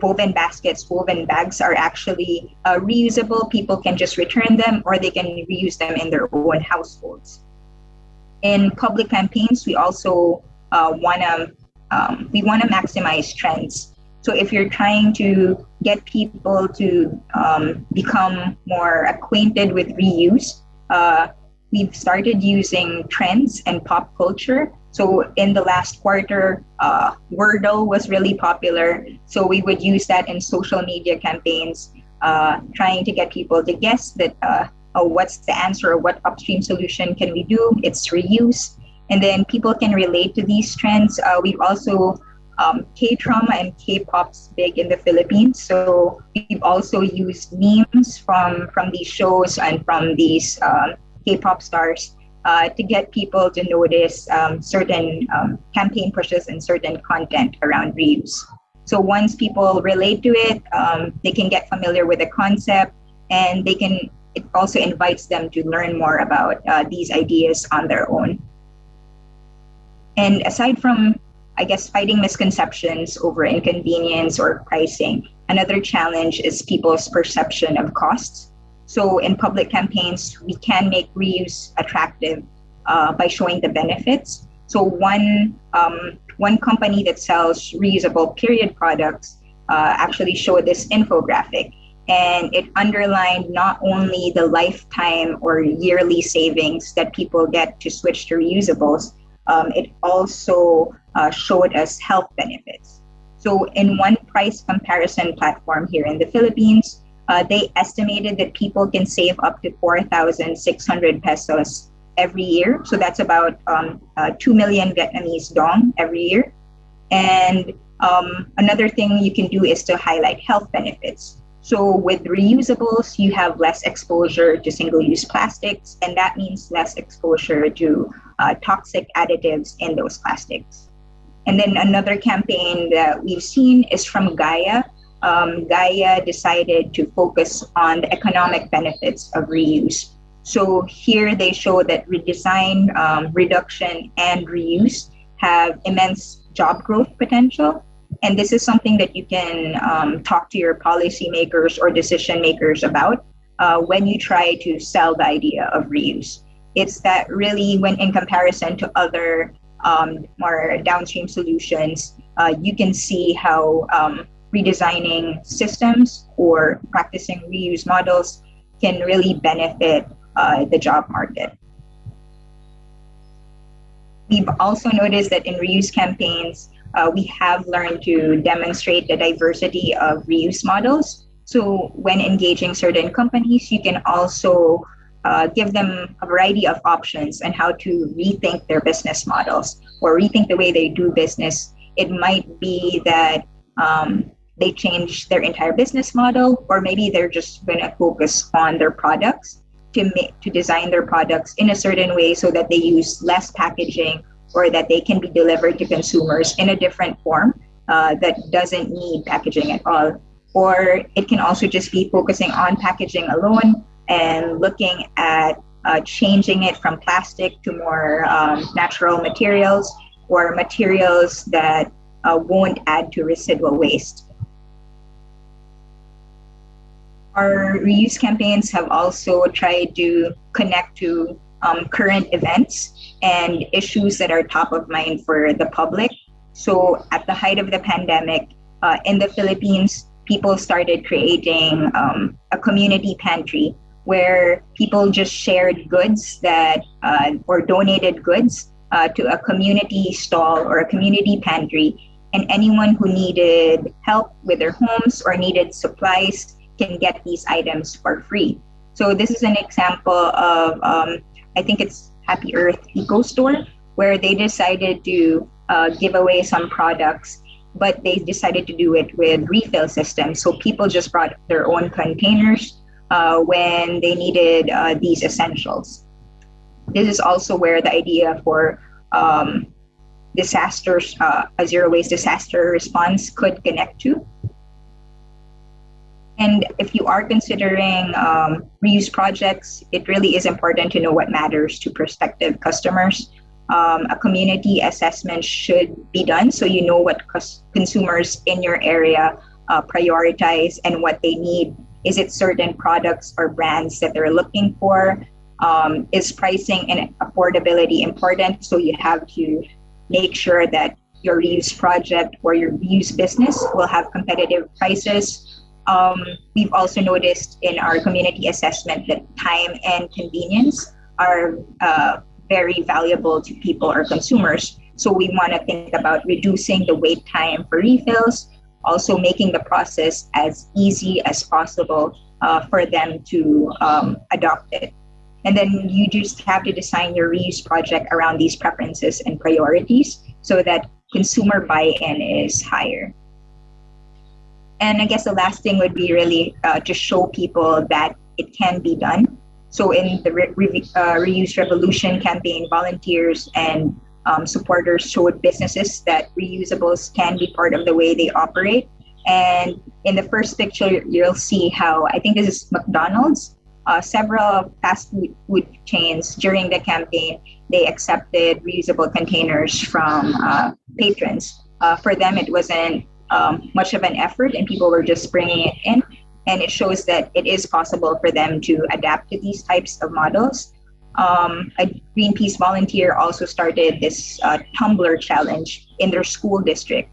woven baskets, woven bags are actually reusable. People can just return them or they can reuse them in their own households. In public campaigns, we also want to maximize trends. So if you're trying to get people to become more acquainted with reuse, we've started using trends and pop culture. So in the last quarter, Wordle was really popular. So we would use that in social media campaigns, trying to get people to guess that, what's the answer or what upstream solution can we do? It's reuse. And then people can relate to these trends. We've also, K-drama and K-pop's big in the Philippines. So we've also used memes from these shows and from these K-pop stars to get people to notice certain campaign pushes and certain content around reuse. So once people relate to it, they can get familiar with the concept, and it also invites them to learn more about these ideas on their own. And aside from, I guess, fighting misconceptions over inconvenience or pricing, another challenge is people's perception of costs. So in public campaigns, we can make reuse attractive by showing the benefits. So one company that sells reusable period products actually showed this infographic, and it underlined not only the lifetime or yearly savings that people get to switch to reusables, it also showed us health benefits. So in one price comparison platform here in the Philippines, they estimated that people can save up to 4,600 pesos every year. So that's about 2 million Vietnamese dong every year. And another thing you can do is to highlight health benefits. So with reusables, you have less exposure to single-use plastics, and that means less exposure to toxic additives in those plastics. And then another campaign that we've seen is from Gaia. Gaia decided to focus on the economic benefits of reuse. So here they show that redesign, reduction, and reuse have immense job growth potential. And this is something that you can talk to your policymakers or decision makers about when you try to sell the idea of reuse. It's that really, when in comparison to other more downstream solutions, you can see how redesigning systems or practicing reuse models can really benefit the job market. We've also noticed that in reuse campaigns, we have learned to demonstrate the diversity of reuse models. So when engaging certain companies, you can also give them a variety of options on how to rethink their business models or rethink the way they do business. It might be that they change their entire business model, or maybe they're just going to focus on their products to design their products in a certain way so that they use less packaging, or that they can be delivered to consumers in a different form that doesn't need packaging at all. Or it can also just be focusing on packaging alone and looking at changing it from plastic to more natural materials, or materials that won't add to residual waste. Our reuse campaigns have also tried to connect to current events and issues that are top of mind for the public. So at the height of the pandemic, in the Philippines, people started creating a community pantry where people just shared goods that or donated goods to a community stall or a community pantry. And anyone who needed help with their homes or needed supplies can get these items for free. So this is an example of, I think it's Happy Earth Eco Store, where they decided to give away some products, but they decided to do it with refill systems. So people just brought their own containers when they needed these essentials. This is also where the idea for disasters, a zero waste disaster response could connect to. And if you are considering reuse projects, it really is important to know what matters to prospective customers. A community assessment should be done so you know what consumers in your area prioritize and what they need. Is it certain products or brands that they're looking for? Is pricing and affordability important? So you have to make sure that your reuse project or your reuse business will have competitive prices. We've also noticed in our community assessment that time and convenience are very valuable to people or consumers. So we want to think about reducing the wait time for refills, also making the process as easy as possible for them to adopt it. And then you just have to design your reuse project around these preferences and priorities so that consumer buy-in is higher. And I guess the last thing would be really to show people that it can be done. So in the Reuse Revolution campaign, volunteers and supporters showed businesses that reusables can be part of the way they operate. And in the first picture, you'll see how, I think this is McDonald's, several fast food chains during the campaign, they accepted reusable containers from patrons. For them, it wasn't much of an effort and people were just bringing it in. And it shows that it is possible for them to adapt to these types of models. A Greenpeace volunteer also started this tumbler challenge in their school district,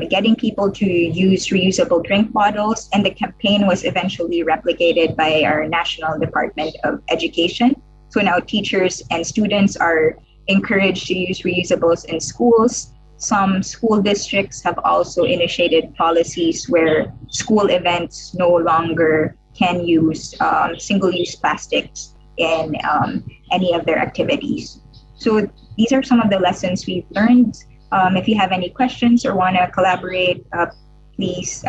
getting people to use reusable drink bottles. And the campaign was eventually replicated by our National Department of Education. So now teachers and students are encouraged to use reusables in schools. Some school districts have also initiated policies where school events no longer can use single-use plastics in any of their activities. So these are some of the lessons we've learned. If you have any questions or want to collaborate, please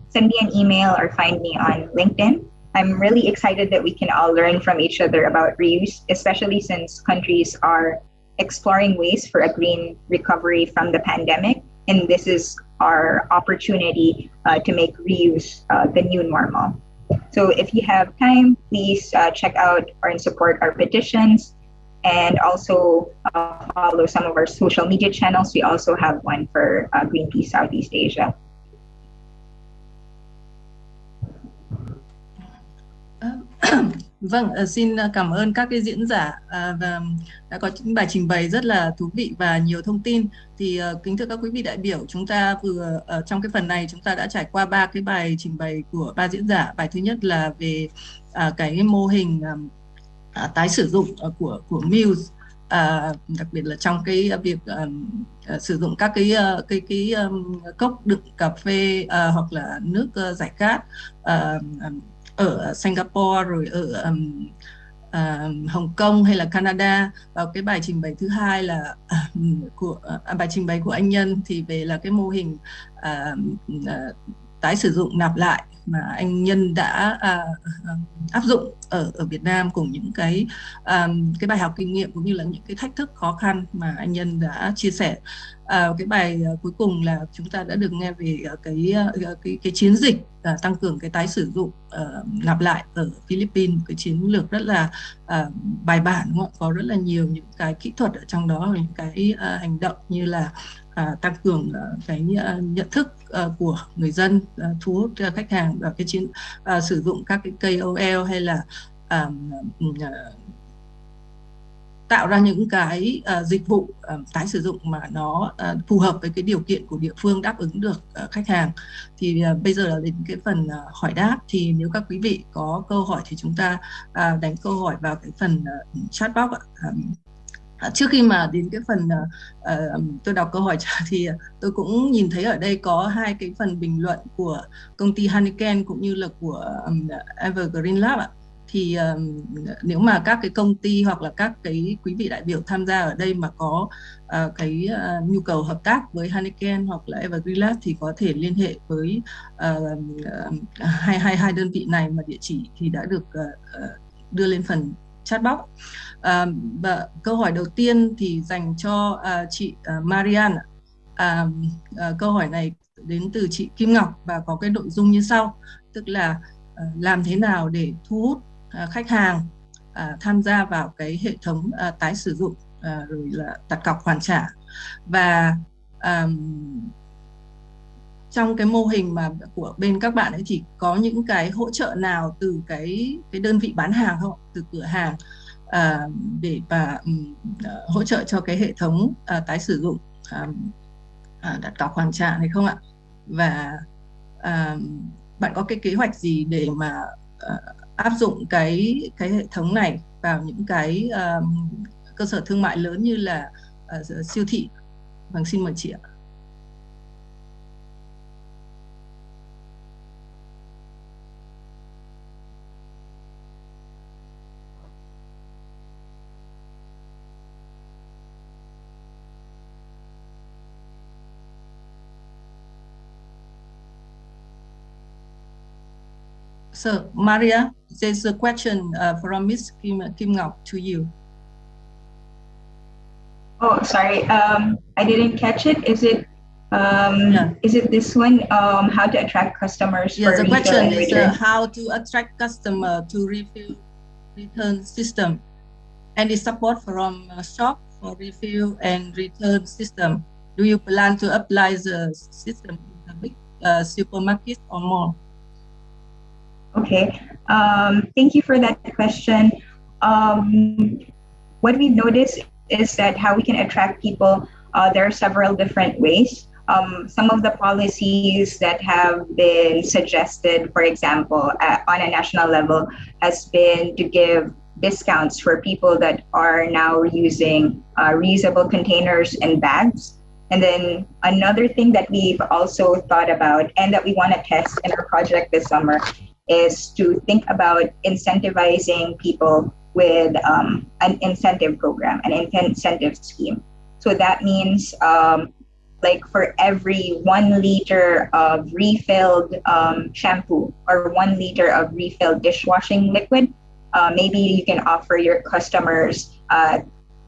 send me an email or find me on LinkedIn. I'm really excited that we can all learn from each other about reuse, especially since countries are exploring ways for a green recovery from the pandemic. And this is our opportunity to make reuse the new normal. So if you have time, please check out and support our petitions and also follow some of our social media channels. We also have one for Greenpeace Southeast Asia. Vâng, xin cảm ơn các cái diễn giả và đã có những bài trình bày rất là thú vị và nhiều thông tin. Thì kính thưa các quý vị đại biểu, chúng ta vừa trong cái phần này chúng ta đã trải qua 3 cái bài trình bày của 3 diễn giả. Bài thứ nhất là về cái mô hình tái sử dụng của Muse, đặc biệt là trong cái việc sử dụng các cái cốc đựng cà phê hoặc là nước giải khát ở Singapore, rồi ở Hồng Kông hay là Canada. Và cái bài trình bày thứ hai là bài trình bày của anh Nhân thì về là cái mô hình tái sử dụng nạp lại mà anh Nhân đã áp dụng ở Việt Nam, cùng những cái bài học kinh nghiệm cũng như là những cái thách thức khó khăn mà anh Nhân đã chia sẻ. Cái bài cuối cùng là chúng ta đã được nghe về cái chiến dịch tăng cường cái tái sử dụng nạp lại ở Philippines, cái chiến lược rất là bài bản, đúng không? Có rất là nhiều những cái kỹ thuật ở trong đó, những cái hành động như là tăng cường cái nhận thức của người dân, thu hút khách hàng, và cái sử dụng các cái KOL hay là tạo ra những cái dịch vụ tái sử dụng mà nó phù hợp với cái điều kiện của địa phương, đáp ứng được khách hàng. Thì bây giờ là đến cái phần hỏi đáp. Thì nếu các quý vị có câu hỏi thì chúng ta đánh câu hỏi vào cái phần chat box ạ. Trước khi mà đến cái phần tôi đọc câu hỏi thì tôi cũng nhìn thấy ở đây có 2 cái phần bình luận của công ty Heineken cũng như là của Evergreen Lab ạ. thì nếu mà các cái công ty hoặc là các cái quý vị đại biểu tham gia ở đây mà có cái nhu cầu hợp tác với Heineken hoặc là Evergreen Lab thì có thể liên hệ với hai đơn vị này, mà địa chỉ thì đã được đưa lên phần chat box. Và câu hỏi đầu tiên thì dành cho chị Marian. Câu hỏi này đến từ chị Kim Ngọc và có cái nội dung như sau, tức là làm thế nào để thu hút khách hàng tham gia vào cái hệ thống tái sử dụng rồi là đặt cọc hoàn trả. Và trong cái mô hình mà của bên các bạn ấy thì có những cái hỗ trợ nào từ cái đơn vị bán hàng không, từ cửa hàng để mà hỗ trợ cho cái hệ thống tái sử dụng đặt cọc hoàn trả hay không ạ? Và bạn có cái kế hoạch gì để mà áp dụng cái hệ thống này vào những cái cơ sở thương mại lớn như là siêu thị? Vâng, xin mời chị ạ. So, Maria, there's a question from Miss Kim Ngọc to you. Oh, sorry. I didn't catch it. Is it is it this one? How to attract customers? Yes, for the question refill and is return? how to attract customer to refill return system. Any support from shop for refill and return system? Do you plan to apply the system in the big supermarket or more? Okay. Thank you for that question. What we've noticed is that how we can attract people, there are several different ways. Some of the policies that have been suggested, for example, on a national level, has been to give discounts for people that are now using reusable containers and bags. And then another thing that we've also thought about and that we want to test in our project this summer is to think about incentivizing people with an incentive program, an incentive scheme. So that means like for every 1 liter of refilled shampoo or 1 liter of refilled dishwashing liquid, maybe you can offer your customers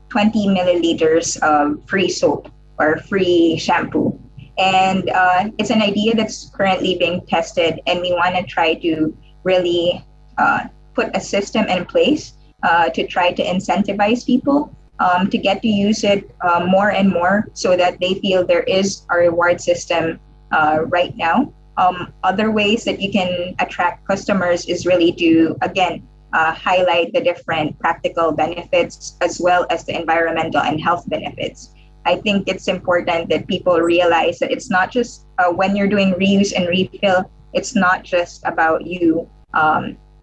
20 milliliters of free soap or free shampoo. And it's an idea that's currently being tested, and we want to try to really put a system in place to try to incentivize people to get to use it more and more, so that they feel there is a reward system right now. Other ways that you can attract customers is really to, again, highlight the different practical benefits as well as the environmental and health benefits. I think it's important that people realize that it's not just when you're doing reuse and refill, it's not just about you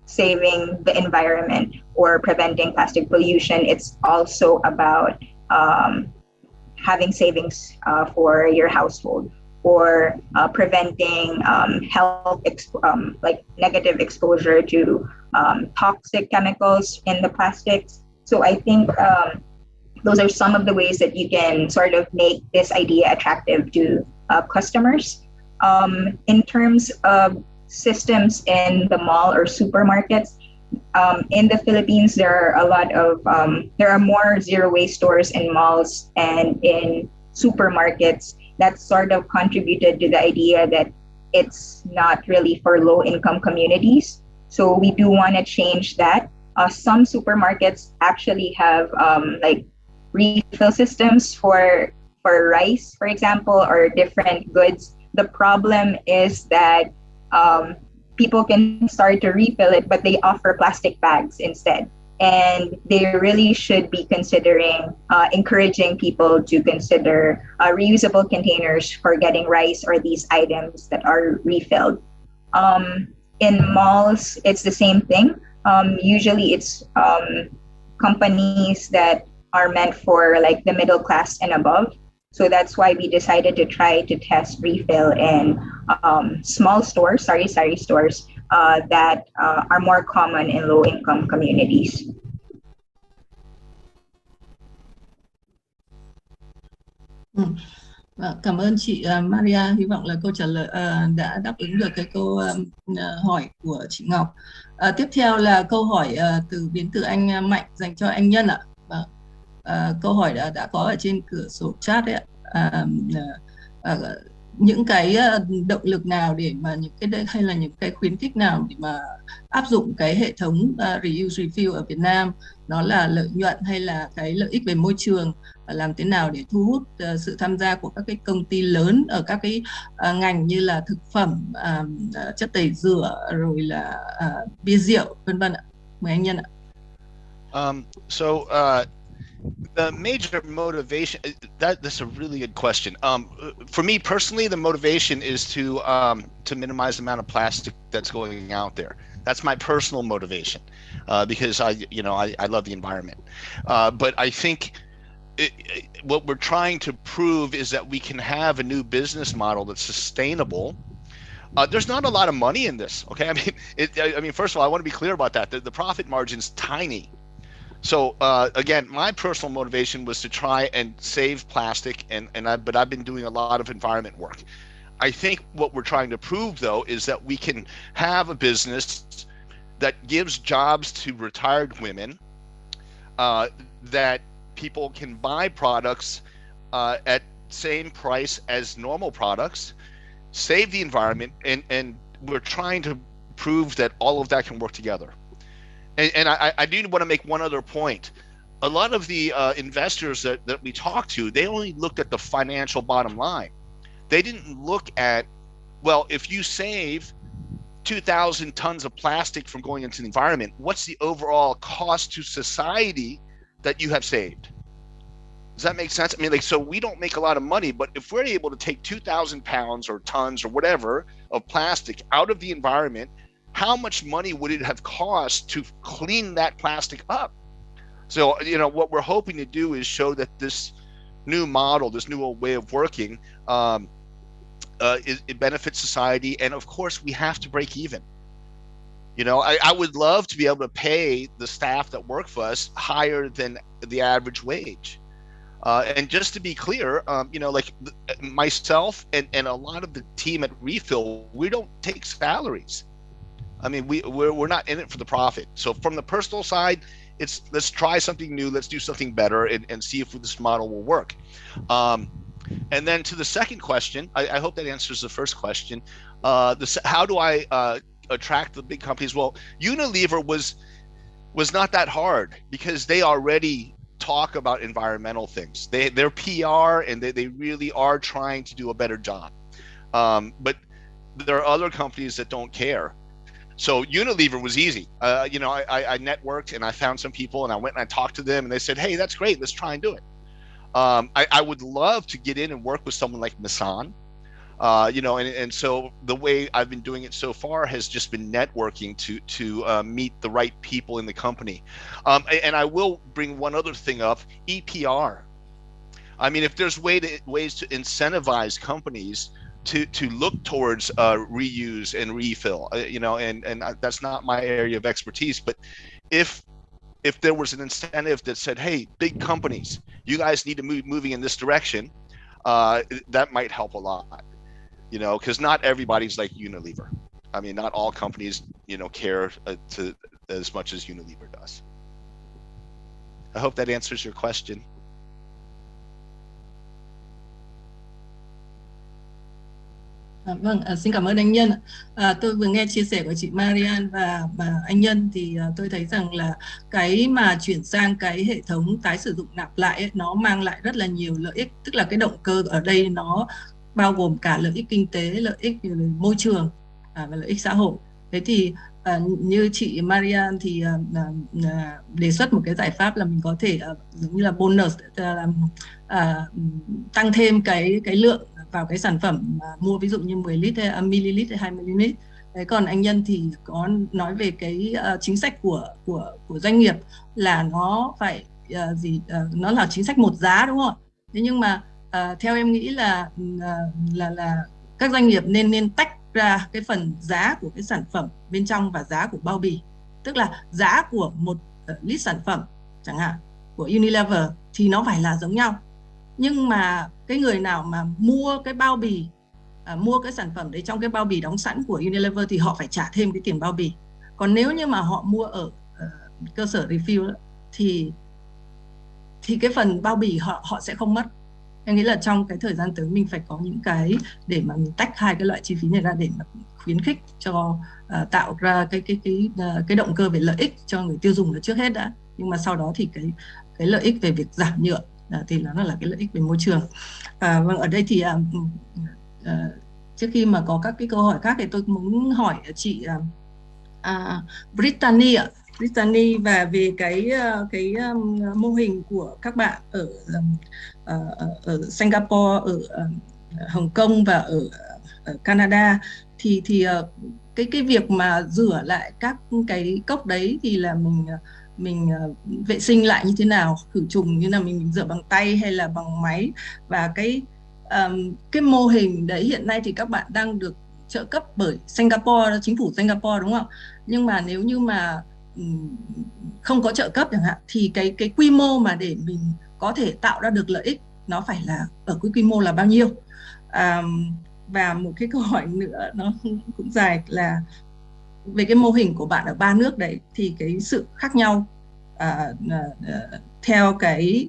saving the environment or preventing plastic pollution. It's also about having savings for your household, or preventing health, like negative exposure to toxic chemicals in the plastics. So I think those are some of the ways that you can sort of make this idea attractive to customers. In terms of systems in the mall or supermarkets, in the Philippines, there are a lot of, there are more zero waste stores in malls and in supermarkets. That sort of contributed to the idea that it's not really for low income communities. So we do want to change that. Some supermarkets actually have like refill systems for rice, for example, or different goods. The problem is that people can start to refill it, but they offer plastic bags instead. And they really should be considering encouraging people to consider reusable containers for getting rice or these items that are refilled. In malls, it's the same thing. Usually it's companies that are meant for like the middle class and above. So that's why we decided to try to test refill in small stores, Sari stores, that are more common in low-income communities. Cảm ơn chị Maria. Hy vọng là câu trả lời đã đáp ứng được cái câu hỏi của chị Ngọc. Tiếp theo là câu hỏi đến từ anh Mạnh dành cho anh Nhân ạ. Câu hỏi đã có ở trên cửa sổ chat đấy ạ. Những cái động lực nào để mà hay là những cái khuyến khích nào để mà áp dụng cái hệ thống reuse refill ở Việt Nam, nó là lợi nhuận hay là cái lợi ích về môi trường, làm thế nào để thu hút sự tham gia của các cái công ty lớn ở các cái ngành như là thực phẩm, chất tẩy rửa, rồi là bia rượu, vân vân ạ. Mời anh Nhân ạ. The major motivation, that's a really good question. For me personally, the motivation is to minimize the amount of plastic that's going out there. That's my personal motivation, because I love the environment. But I think what we're trying to prove is that we can have a new business model that's sustainable. There's not a lot of money in this, okay? I mean, first of all, I want to be clear about that. The profit margin's tiny. So again, my personal motivation was to try and save plastic, but I've been doing a lot of environment work. I think what we're trying to prove, though, is that we can have a business that gives jobs to retired women, that people can buy products at same price as normal products, save the environment, and we're trying to prove that all of that can work together. And I do want to make one other point. A lot of the investors that we talked to, they only looked at the financial bottom line. They didn't look at, well, if you save 2,000 tons of plastic from going into the environment, what's the overall cost to society that you have saved? Does that make sense? I mean, so we don't make a lot of money, but if we're able to take 2,000 pounds or tons or whatever of plastic out of the environment, how much money would it have cost to clean that plastic up? So, what we're hoping to do is show that this new model, this new way of working, it benefits society. And of course, we have to break even. I would love to be able to pay the staff that work for us higher than the average wage. And just to be clear, myself and a lot of the team at Refill, we don't take salaries. I mean, we're not in it for the profit. So from the personal side, it's let's try something new, let's do something better, and see if this model will work. And then to the second question, I hope that answers the first question. How do I attract the big companies? Well, Unilever was not that hard because they already talk about environmental things. They're PR and they really are trying to do a better job. But there are other companies that don't care. So Unilever was easy. I networked and I found some people and I went and I talked to them and they said, hey, that's great. Let's try and do it. I would love to get in and work with someone like Nissan. And so the way I've been doing it so far has just been networking to meet the right people in the company. And I will bring one other thing up, EPR. I mean, if there's ways to incentivize companies to look towards reuse and refill, and that's not my area of expertise, but if there was an incentive that said, hey, big companies, you guys need to moving in this direction, that might help a lot, because not everybody's like Unilever. I mean, not all companies, care to as much as Unilever does. I hope that answers your question. Vâng, xin cảm ơn anh Nhân. Tôi vừa nghe chia sẻ của chị Marian và anh Nhân thì tôi thấy rằng là cái mà chuyển sang cái hệ thống tái sử dụng nạp lại ấy, nó mang lại rất là nhiều lợi ích. Tức là cái động cơ ở đây nó bao gồm cả lợi ích kinh tế, lợi ích môi trường và lợi ích xã hội. Thế thì như chị Marian thì đề xuất một cái giải pháp là mình có thể giống như là bonus, tăng thêm cái lượng vào cái sản phẩm mua, ví dụ như 10 lít hay ml hay 20 ml. Đấy, còn anh Nhân thì có nói về cái chính sách của doanh nghiệp là nó phải nó là chính sách một giá, đúng không? Thế nhưng mà theo em nghĩ là các doanh nghiệp nên tách ra cái phần giá của cái sản phẩm bên trong và giá của bao bì. Tức là giá của một lít sản phẩm chẳng hạn của Unilever thì nó phải là giống nhau, nhưng mà cái người nào mà mua cái bao bì, mua cái sản phẩm đấy trong cái bao bì đóng sẵn của Unilever thì họ phải trả thêm cái tiền bao bì. Còn nếu như mà họ mua ở cơ sở refill thì cái phần bao bì họ sẽ không mất. Em nghĩ là trong cái thời gian tới mình phải có những cái để mà mình tách hai cái loại chi phí này ra để mà khuyến khích cho tạo ra cái động cơ về lợi ích cho người tiêu dùng là trước hết đã, nhưng mà sau đó thì cái lợi ích về việc giảm nhựa thì nó là cái lợi ích về môi trường. Vâng, ở đây thì trước khi mà có các cái câu hỏi khác thì tôi muốn hỏi chị Brittany ạ. Brittany và về cái mô hình của các bạn ở Singapore, ở Hồng Kông và ở Canada thì cái việc mà rửa lại các cái cốc đấy thì là mình vệ sinh lại như thế nào, khử trùng như nào, mình rửa bằng tay hay là bằng máy, và cái mô hình đấy hiện nay thì các bạn đang được trợ cấp bởi Singapore, chính phủ Singapore đúng không? Nhưng mà nếu như mà không có trợ cấp chẳng hạn thì cái quy mô mà để mình có thể tạo ra được lợi ích nó phải là ở cái quy mô là bao nhiêu? Và một cái câu hỏi nữa nó cũng dài là về cái mô hình của bạn ở ba nước đấy thì cái sự khác nhau theo cái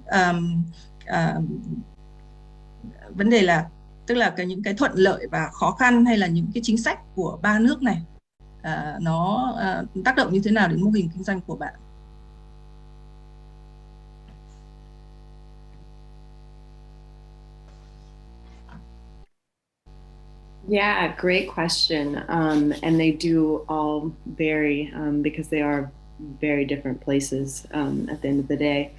vấn đề là tức là những cái thuận lợi và khó khăn hay là những cái chính sách của ba nước này nó tác động như thế nào đến mô hình kinh doanh của bạn? Yeah, great question. And they do all vary because they are very different places at the end of the day.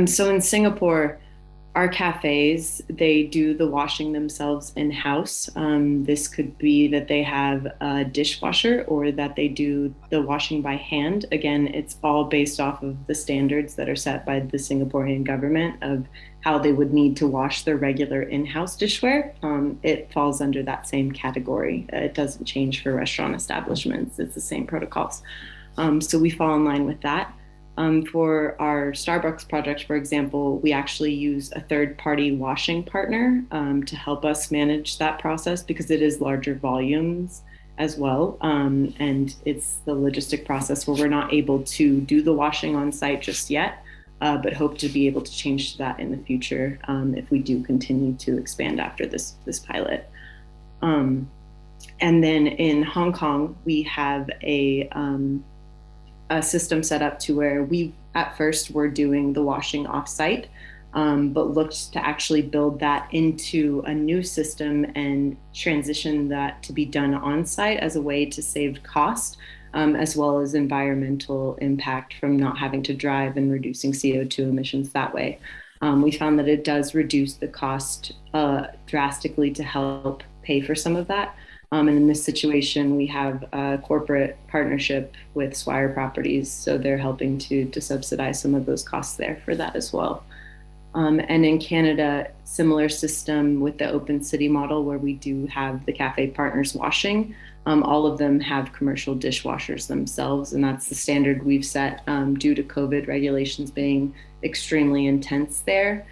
So in Singapore, our cafes, they do the washing themselves in-house. This could be that they have a dishwasher or that they do the washing by hand. Again, it's all based off of the standards that are set by the Singaporean government of how they would need to wash their regular in-house dishware. It falls under that same category. It doesn't change for restaurant establishments. It's the same protocols. So we fall in line with that. For our Starbucks project, for example, we actually use a third-party washing partner to help us manage that process because it is larger volumes as well. And it's the logistic process where we're not able to do the washing on site just yet, but hope to be able to change that in the future if we do continue to expand after this pilot. And then in Hong Kong, we have a system set up to where we at first were doing the washing off-site, but looked to actually build that into a new system and transition that to be done on-site as a way to save cost, as well as environmental impact from not having to drive and reducing CO2 emissions that way. We found that it does reduce the cost drastically to help pay for some of that. And in this situation, we have a corporate partnership with Swire Properties, so they're helping to subsidize some of those costs there for that as well. And in Canada, similar system with the open city model where we do have the cafe partners washing. All of them have commercial dishwashers themselves, and that's the standard we've set due to COVID regulations being extremely intense there.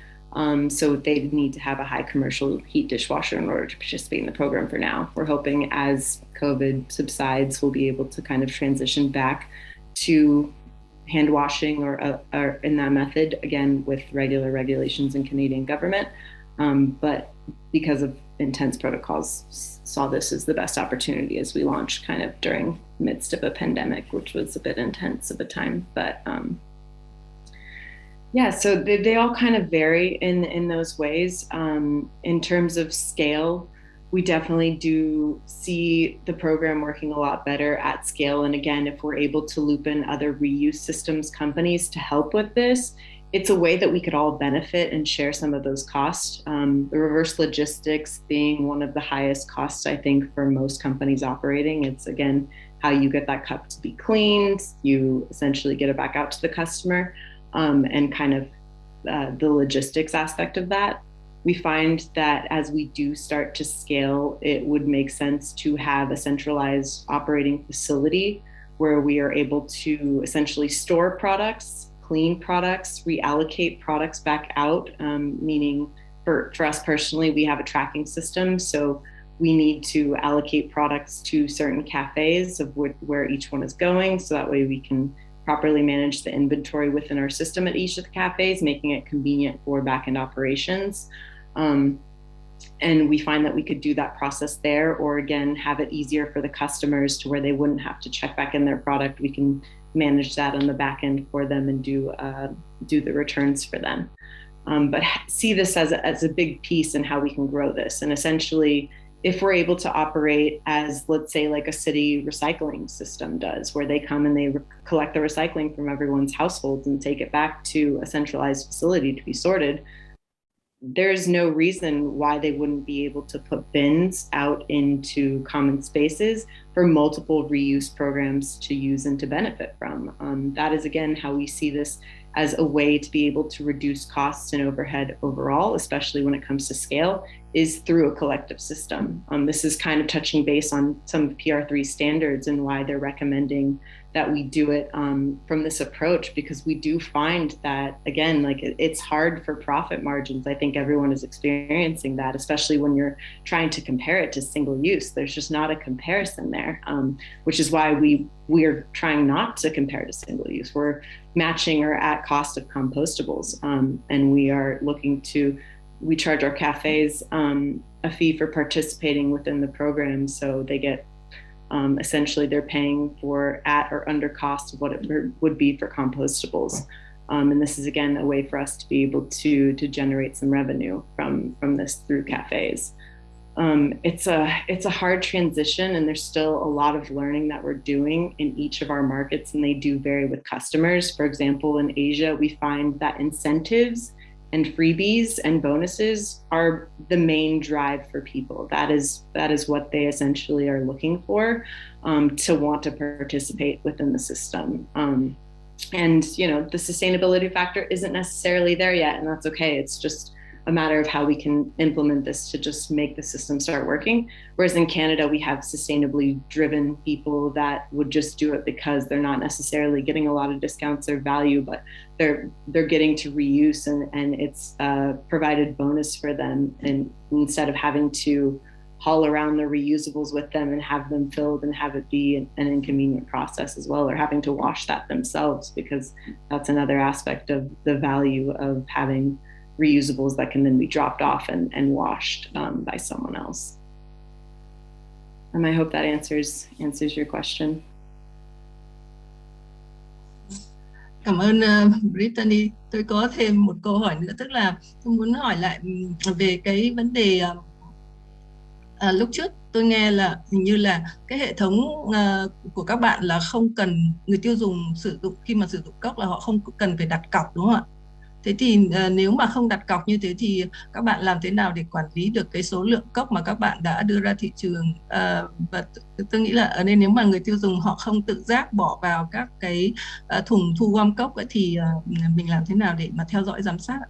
So they need to have a high commercial heat dishwasher in order to participate in the program for now. We're hoping as COVID subsides, we'll be able to kind of transition back to hand washing or in that method, again, with regular regulations in Canadian government. But because of intense protocols, saw this as the best opportunity as we launched kind of during the midst of a pandemic, which was a bit intense of a time. But yeah, so they all kind of vary in those ways. In terms of scale, we definitely do see the program working a lot better at scale. And again, if we're able to loop in other reuse systems companies to help with this, it's a way that we could all benefit and share some of those costs. The reverse logistics being one of the highest costs, I think, for most companies operating. It's, again, how you get that cup to be cleaned, you essentially get it back out to the customer. And kind of the logistics aspect of that. We find that as we do start to scale, it would make sense to have a centralized operating facility where we are able to essentially store products, clean products, reallocate products back out, meaning for us personally, we have a tracking system. So we need to allocate products to certain cafes of where each one is going. So that way we can properly manage the inventory within our system at each of the cafes, making it convenient for back-end operations. And we find that we could do that process there, or again, have it easier for the customers to where they wouldn't have to check back in their product. We can manage that on the back end for them and do the returns for them. But see this as a big piece in how we can grow this. And essentially, if we're able to operate as, let's say, like a city recycling system does, where they come and they collect the recycling from everyone's households and take it back to a centralized facility to be sorted, there's no reason why they wouldn't be able to put bins out into common spaces for multiple reuse programs to use and to benefit from. That is, again, how we see this as a way to be able to reduce costs and overhead overall, especially when it comes to scale, is through a collective system. This is kind of touching base on some of PR3 standards and why they're recommending that we do it from this approach, because we do find that, again, like it's hard for profit margins. I think everyone is experiencing that, especially when you're trying to compare it to single use. There's just not a comparison there, which is why we are trying not to compare to single use. We're matching or at cost of compostables, and we are looking to, we charge our cafes a fee for participating within the program, so they get essentially they're paying for at or under cost of what it would be for compostables. And this is, again, a way for us to be able to generate some revenue from this through cafes. It's a hard transition, and there's still a lot of learning that we're doing in each of our markets, and they do vary with customers. For example, in Asia, we find that incentives and freebies and bonuses are the main drive for people. That is what they essentially are looking for to want to participate within the system. And the sustainability factor isn't necessarily there yet, and that's okay. It's just a matter of how we can implement this to just make the system start working. Whereas in Canada, we have sustainably driven people that would just do it because they're not necessarily getting a lot of discounts or value, but they're getting to reuse, and it's a provided bonus for them. And instead of having to haul around the reusables with them and have them filled and have it be an inconvenient process as well, or having to wash that themselves, because that's another aspect of the value of having reusables that can then be dropped off and washed by someone else. And I hope that answers your question. Cảm ơn Brittany. Tôi có thêm một câu hỏi nữa, tức là tôi muốn hỏi lại về cái vấn đề lúc trước tôi nghe là hình như là cái hệ thống của các bạn là không cần người tiêu dùng sử dụng, khi mà sử dụng cốc là họ không cần phải đặt cọc, đúng không ạ? Thế thì nếu mà không đặt cọc như thế thì các bạn làm thế nào để quản lý được cái số lượng cốc mà các bạn đã đưa ra thị trường? Và tôi nghĩ là ở đây nếu mà người tiêu dùng họ không tự giác bỏ vào các cái thùng thu gom cốc ấy, thì mình làm thế nào để mà theo dõi giám sát?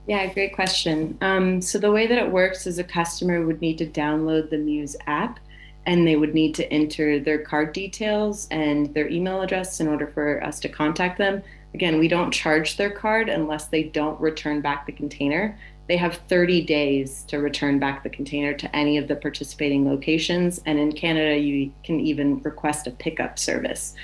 Yeah, great question. So the way that it works is a customer would need to download the Muse app, and they would need to enter their card details and their email address in order for us to contact them. Again, we don't charge their card unless they don't return back the container. They have 30 days to return back the container to any of the participating locations. And in Canada, you can even request a pickup service.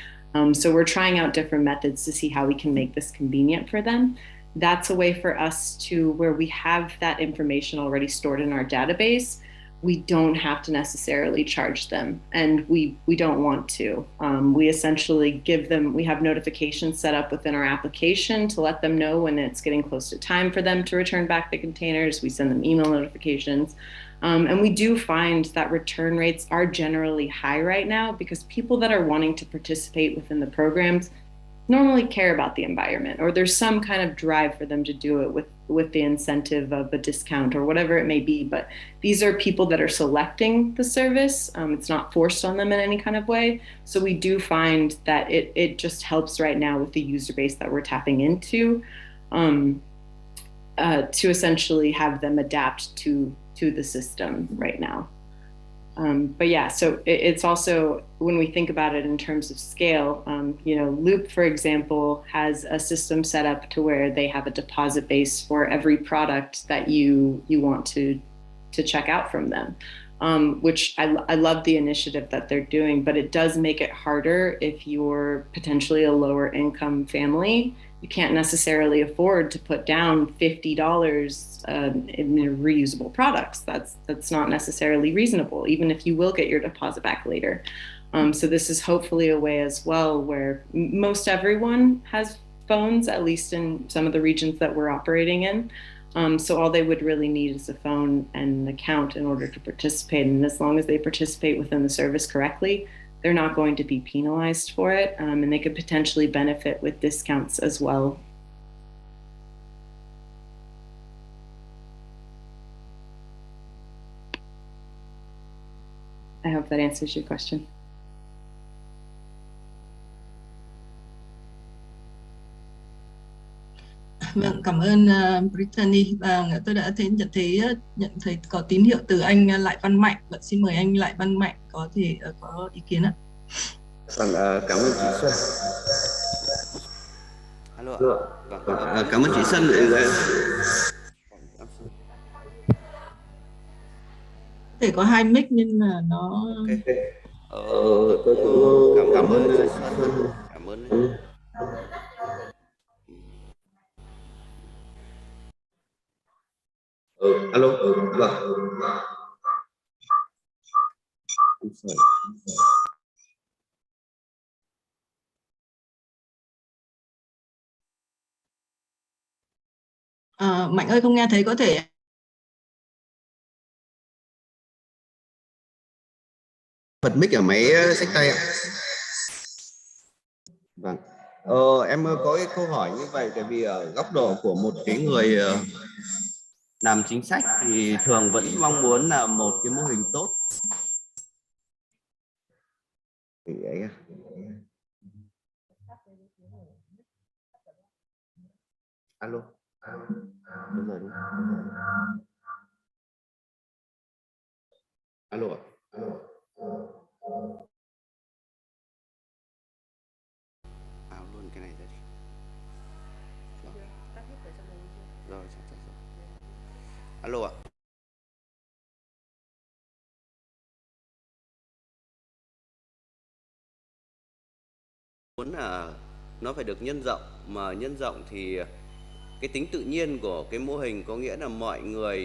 So we're trying out different methods to see how we can make this convenient for them. That's a way for us to, where we have that information already stored in our database, we don't have to necessarily charge them, and we don't want to. We essentially give them, we have notifications set up within our application to let them know when it's getting close to time for them to return back the containers. We send them email notifications. And we do find that return rates are generally high right now, because people that are wanting to participate within the programs, normally care about the environment, or there's some kind of drive for them to do it with the incentive of a discount or whatever it may be. But these are people that are selecting the service. It's not forced on them in any kind of way. So we do find that it just helps right now with the user base that we're tapping into, to essentially have them adapt to the system right now. But yeah, so it's also, when we think about it in terms of scale, you know, Loop, for example, has a system set up to where they have a deposit base for every product that you want to check out from them, which I love the initiative that they're doing, but it does make it harder if you're potentially a lower income family. You can't necessarily afford to put down $50 in reusable products. That's not necessarily reasonable, even if you will get your deposit back later. So this is hopefully a way as well where most everyone has phones, at least in some of the regions that we're operating in. So all they would really need is a phone and an account in order to participate. And as long as they participate within the service correctly, they're not going to be penalized for it, and they could potentially benefit with discounts as well. I hope that answers your question. Vâng, cảm ơn Brittany. Và tôi đã nhận thấy có tín hiệu từ anh Lại Văn Mạnh. Vậy xin mời anh Lại Văn Mạnh có thể có ý kiến ạ. Cảm ơn chị Xuân. Alo ạ. Cảm ơn chị Xuân. Có thể có hai mic nhưng mà nó... Okay. Tôi cũng cảm ơn chị Xuân. Cảm ơn. Alo. Vâng. Mạnh ơi, không nghe thấy, có thể Bật mic ở máy xách tay ạ. Vâng. Em có cái câu hỏi như vậy, tại vì ở góc độ của một cái người làm chính sách thì thường vẫn mong muốn là một cái mô hình tốt. Alo. Đúng rồi, đúng. Alo ạ. Alo luôn cái này ra đi. Rồi. Alo ạ. Muốn là nó phải được nhân rộng, mà nhân rộng thì cái tính tự nhiên của cái mô hình có nghĩa là mọi người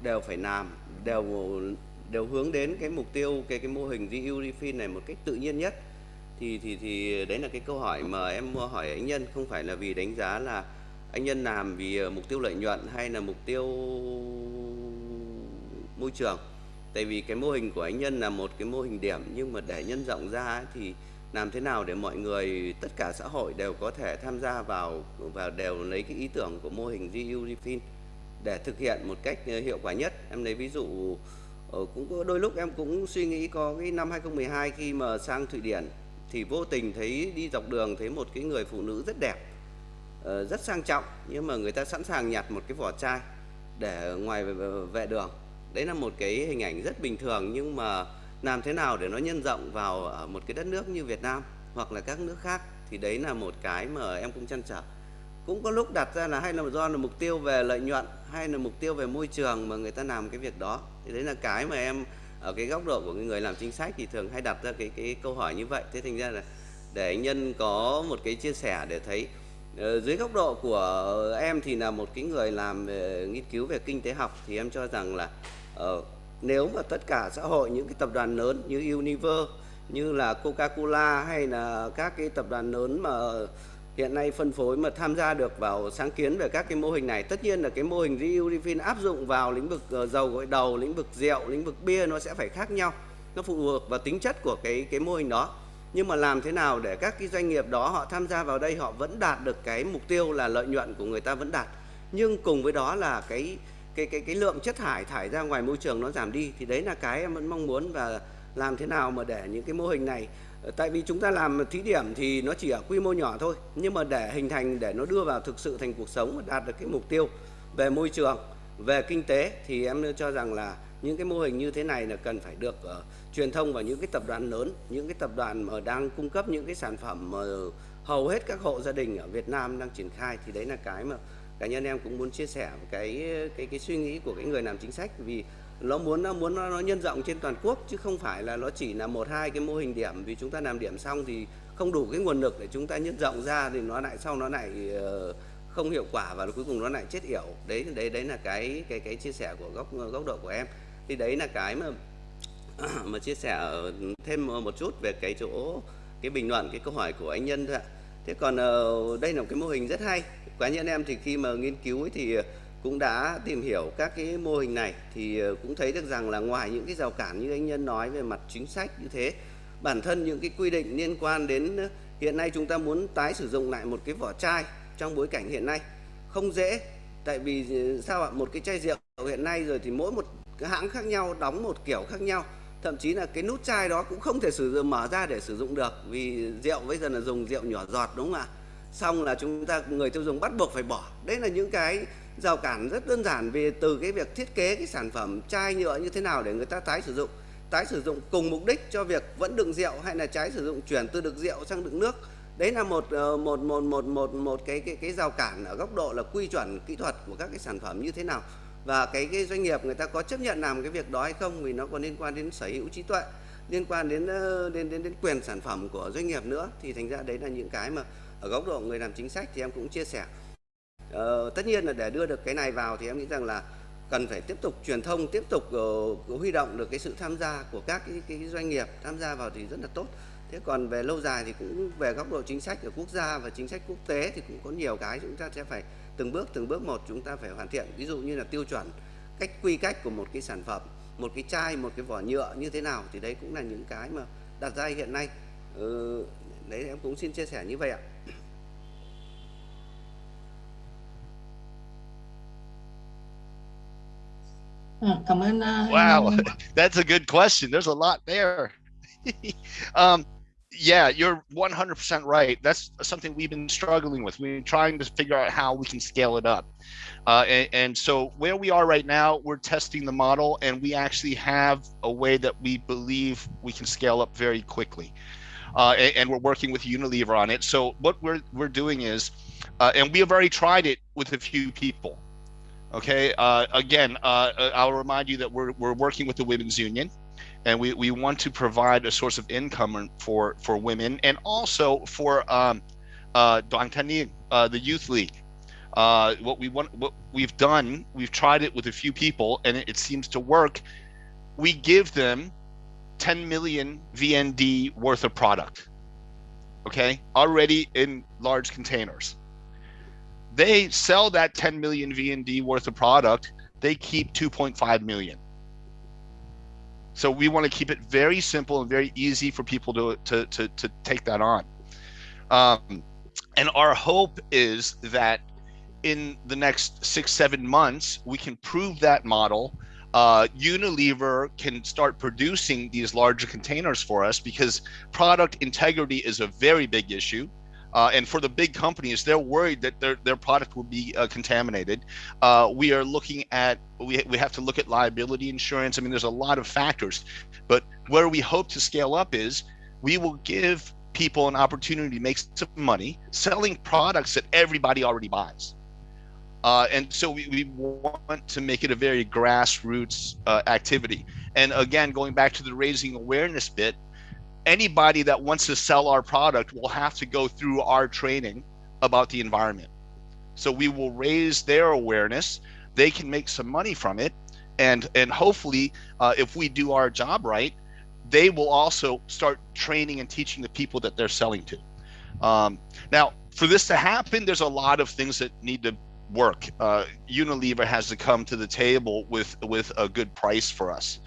đều phải làm, đều hướng đến cái mục tiêu cái mô hình Reusable này một cách tự nhiên nhất. Thì đấy là cái câu hỏi mà em hỏi anh Nhân, không phải là vì đánh giá là anh Nhân làm vì mục tiêu lợi nhuận hay là mục tiêu môi trường. Tại vì cái mô hình của anh Nhân là một cái mô hình điểm, nhưng mà để nhân rộng ra thì làm thế nào để mọi người, tất cả xã hội đều có thể tham gia vào và đều lấy cái ý tưởng của mô hình Reusable để thực hiện một cách hiệu quả nhất. Em lấy ví dụ, cũng có đôi lúc em cũng suy nghĩ có cái năm 2012 khi mà sang Thụy Điển thì vô tình thấy đi dọc đường thấy một cái người phụ nữ rất đẹp, rất sang trọng, nhưng mà người ta sẵn sàng nhặt một cái vỏ chai để ngoài vệ đường. Đấy là một cái hình ảnh rất bình thường, nhưng mà làm thế nào để nó nhân rộng vào một cái đất nước như Việt Nam hoặc là các nước khác thì đấy là một cái mà em cũng trăn trở. Cũng có lúc đặt ra là hay là do là mục tiêu về lợi nhuận hay là mục tiêu về môi trường mà người ta làm cái việc đó. Thì đấy là cái mà em ở cái góc độ của người làm chính sách thì thường hay đặt ra cái câu hỏi như vậy. Thế thành ra là để anh Nhân có một cái chia sẻ để thấy dưới góc độ của em thì là một cái người làm nghiên cứu về kinh tế học, thì em cho rằng là nếu mà tất cả xã hội, những cái tập đoàn lớn như Unilever, như là Coca-Cola hay là các cái tập đoàn lớn mà hiện nay phân phối mà tham gia được vào sáng kiến về các cái mô hình này, tất nhiên là cái mô hình Reusable áp dụng vào lĩnh vực dầu gội đầu, lĩnh vực rượu, lĩnh vực bia nó sẽ phải khác nhau, nó phụ thuộc vào tính chất của cái mô hình đó. Nhưng mà làm thế nào để các cái doanh nghiệp đó họ tham gia vào đây họ vẫn đạt được cái mục tiêu là lợi nhuận của người ta vẫn đạt, nhưng cùng với đó là cái lượng chất thải thải ra ngoài môi trường nó giảm đi. Thì đấy là cái em vẫn mong muốn, và làm thế nào mà để những cái mô hình này, tại vì chúng ta làm thí điểm thì nó chỉ ở quy mô nhỏ thôi, nhưng mà để hình thành, để nó đưa vào thực sự thành cuộc sống và đạt được cái mục tiêu về môi trường, về kinh tế, thì em cho rằng là những cái mô hình như thế này là cần phải được truyền thông vào những cái tập đoàn lớn, những cái tập đoàn mà đang cung cấp những cái sản phẩm mà hầu hết các hộ gia đình ở Việt Nam đang triển khai. Thì đấy là cái mà cá nhân em cũng muốn chia sẻ cái suy nghĩ của cái người làm chính sách, vì nó muốn nó nhân rộng trên toàn quốc, chứ không phải là nó chỉ là 1-2 cái mô hình điểm. Vì chúng ta làm điểm xong thì không đủ cái nguồn lực để chúng ta nhân rộng ra, thì nó lại sau nó lại không hiệu quả và cuối cùng nó lại chết yểu. Đấy là cái chia sẻ của góc độ của em. Thì đấy là cái mà chia sẻ thêm một chút về cái bình luận, cái câu hỏi của anh Nhân thôi ạ. Thế còn đây là một cái mô hình rất hay. Cá nhân em thì khi mà nghiên cứu ấy thì cũng đã tìm hiểu các cái mô hình này, thì cũng thấy được rằng là ngoài những cái rào cản như anh Nhân nói về mặt chính sách như thế, bản thân những cái quy định liên quan đến hiện nay chúng ta muốn tái sử dụng lại một cái vỏ chai trong bối cảnh hiện nay không dễ. Tại vì sao ạ? Một cái chai rượu hiện nay rồi thì mỗi một cái hãng khác nhau đóng một kiểu khác nhau, thậm chí là cái nút chai đó cũng không thể mở ra để sử dụng được, vì rượu bây giờ là dùng rượu nhỏ giọt, đúng không ạ? Xong là người tiêu dùng bắt buộc phải bỏ. Đấy là những cái rào cản rất đơn giản về từ cái việc thiết kế cái sản phẩm chai nhựa như thế nào để người ta tái sử dụng cùng mục đích cho việc vẫn đựng rượu, hay là tái sử dụng chuyển từ đựng rượu sang đựng nước. Đấy là một cái rào cản ở góc độ là quy chuẩn kỹ thuật của các cái sản phẩm như thế nào, và cái doanh nghiệp người ta có chấp nhận làm cái việc đó hay không, vì nó còn liên quan đến sở hữu trí tuệ, liên quan đến quyền sản phẩm của doanh nghiệp nữa. Thì thành ra đấy là những cái mà ở góc độ người làm chính sách thì em cũng chia sẻ. Tất nhiên là để đưa được cái này vào thì em nghĩ rằng là cần phải tiếp tục truyền thông, tiếp tục huy động được cái sự tham gia của các cái doanh nghiệp tham gia vào thì rất là tốt. Thế còn về lâu dài thì cũng về góc độ chính sách của quốc gia và chính sách quốc tế thì cũng có nhiều cái chúng ta sẽ phải từng bước một chúng ta phải hoàn thiện. Ví dụ như là tiêu chuẩn, quy cách của một cái sản phẩm, một cái chai, một cái vỏ nhựa như thế nào, thì đấy cũng là những cái mà đặt ra hiện nay. Đấy em cũng xin chia sẻ như vậy ạ. Cảm ơn. Wow, that's a good question. There's a lot there. Yeah, you're 100% right. That's something we've been struggling with. We've been trying to figure out how we can scale it up. And so where we are right now, we're testing the model, and we actually have a way that we believe we can scale up very quickly. And we're working with Unilever on it. So what we're doing is, and we have already tried it with a few people. Okay. Again, I'll remind you that we're working with the Women's Union, and we want to provide a source of income for women, and also for Đoàn Thanh niên, the youth league. What we've done, we've tried it with a few people, and it seems to work. We give them 10 million VND worth of product, okay, already in large containers. They sell that 10 million VND worth of product, they keep 2.5 million. So we want to keep it very simple and very easy for people to take that on. And our hope is that in the next 6-7 months, we can prove that model. Unilever can start producing these larger containers for us, because product integrity is a very big issue. And for the big companies, they're worried that their product will be contaminated. We are looking at, we have to look at liability insurance. I mean, there's a lot of factors, but where we hope to scale up is we will give people an opportunity to make some money selling products that everybody already buys. And so we want to make it a very grassroots activity. And again, going back to the raising awareness bit, anybody that wants to sell our product will have to go through our training about the environment. So we will raise their awareness. They can make some money from it. And hopefully, if we do our job right, they will also start training and teaching the people that they're selling to. Now, for this to happen, there's a lot of things that need to work. Unilever has to come to the table with a good price for us.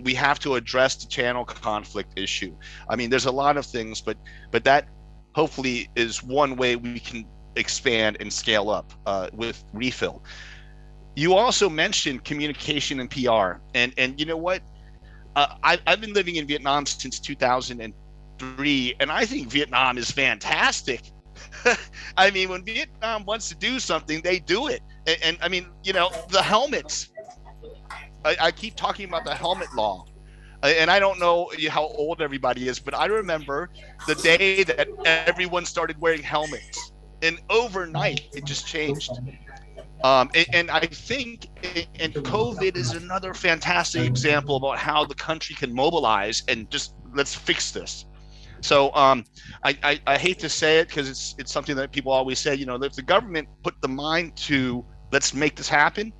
We have to address the channel conflict issue. I mean, there's a lot of things, but that hopefully is one way we can expand and scale up with Refill. You also mentioned communication and PR, and you know what? I've been living in Vietnam since 2003, and I think Vietnam is fantastic. I mean, when Vietnam wants to do something, they do it. And I mean, you know, the helmets. I keep talking about the helmet law. And I don't know how old everybody is, but I remember the day that everyone started wearing helmets. And overnight, it just changed. And I think, and COVID is another fantastic example about how the country can mobilize and just let's fix this. So I hate to say it because it's something that people always say, you know, if the government put the mind to let's make this happen,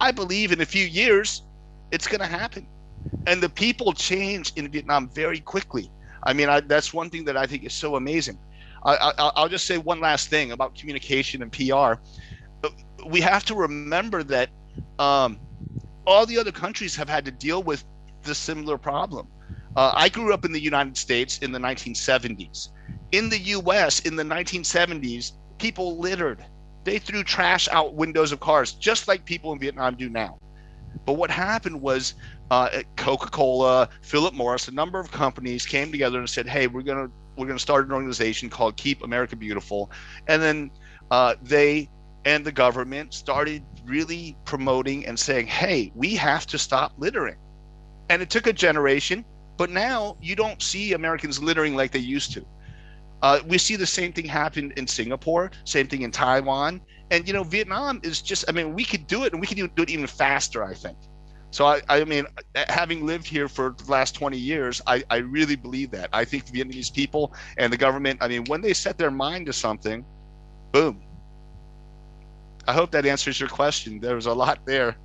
I believe in a few years it's going to happen. And the people change in Vietnam very quickly. I mean, that's one thing that I think is so amazing. I'll just say one last thing about communication and PR. We have to remember that all the other countries have had to deal with the similar problem. I grew up in the United States in the 1970s. In the US in the 1970s, people littered. They threw trash out windows of cars, just like people in Vietnam do now. But what happened was Coca-Cola, Philip Morris, a number of companies came together and said, hey, we're gonna start an organization called Keep America Beautiful. And then they and the government started really promoting and saying, hey, we have to stop littering. And it took a generation, but now you don't see Americans littering like they used to. We see the same thing happen in Singapore, same thing in Taiwan. And, you know, Vietnam is just, I mean, we could do it and we could do it even faster, I think. So, I mean, having lived here for the last 20 years, I really believe that. I think the Vietnamese people and the government, I mean, when they set their mind to something, boom. I hope that answers your question. There was a lot there.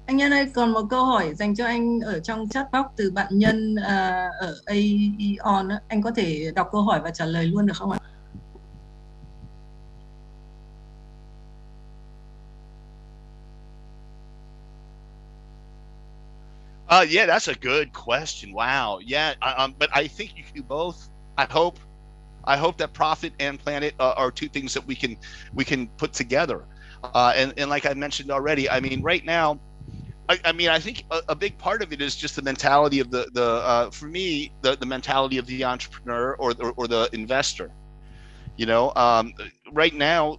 Anh Nhân ơi, còn một câu hỏi dành cho anh ở trong chat box từ bạn Nhân ở Aeon. Anh có thể đọc câu hỏi và trả lời luôn được không ạ? Yeah, that's a good question. Wow. Yeah, but I think you can do both. I hope that profit and planet are two things that we can put together. And like I mentioned already, I mean, right now, I mean, I think a big part of it is just the mentality of for me, the mentality of the entrepreneur or the investor. You know, right now,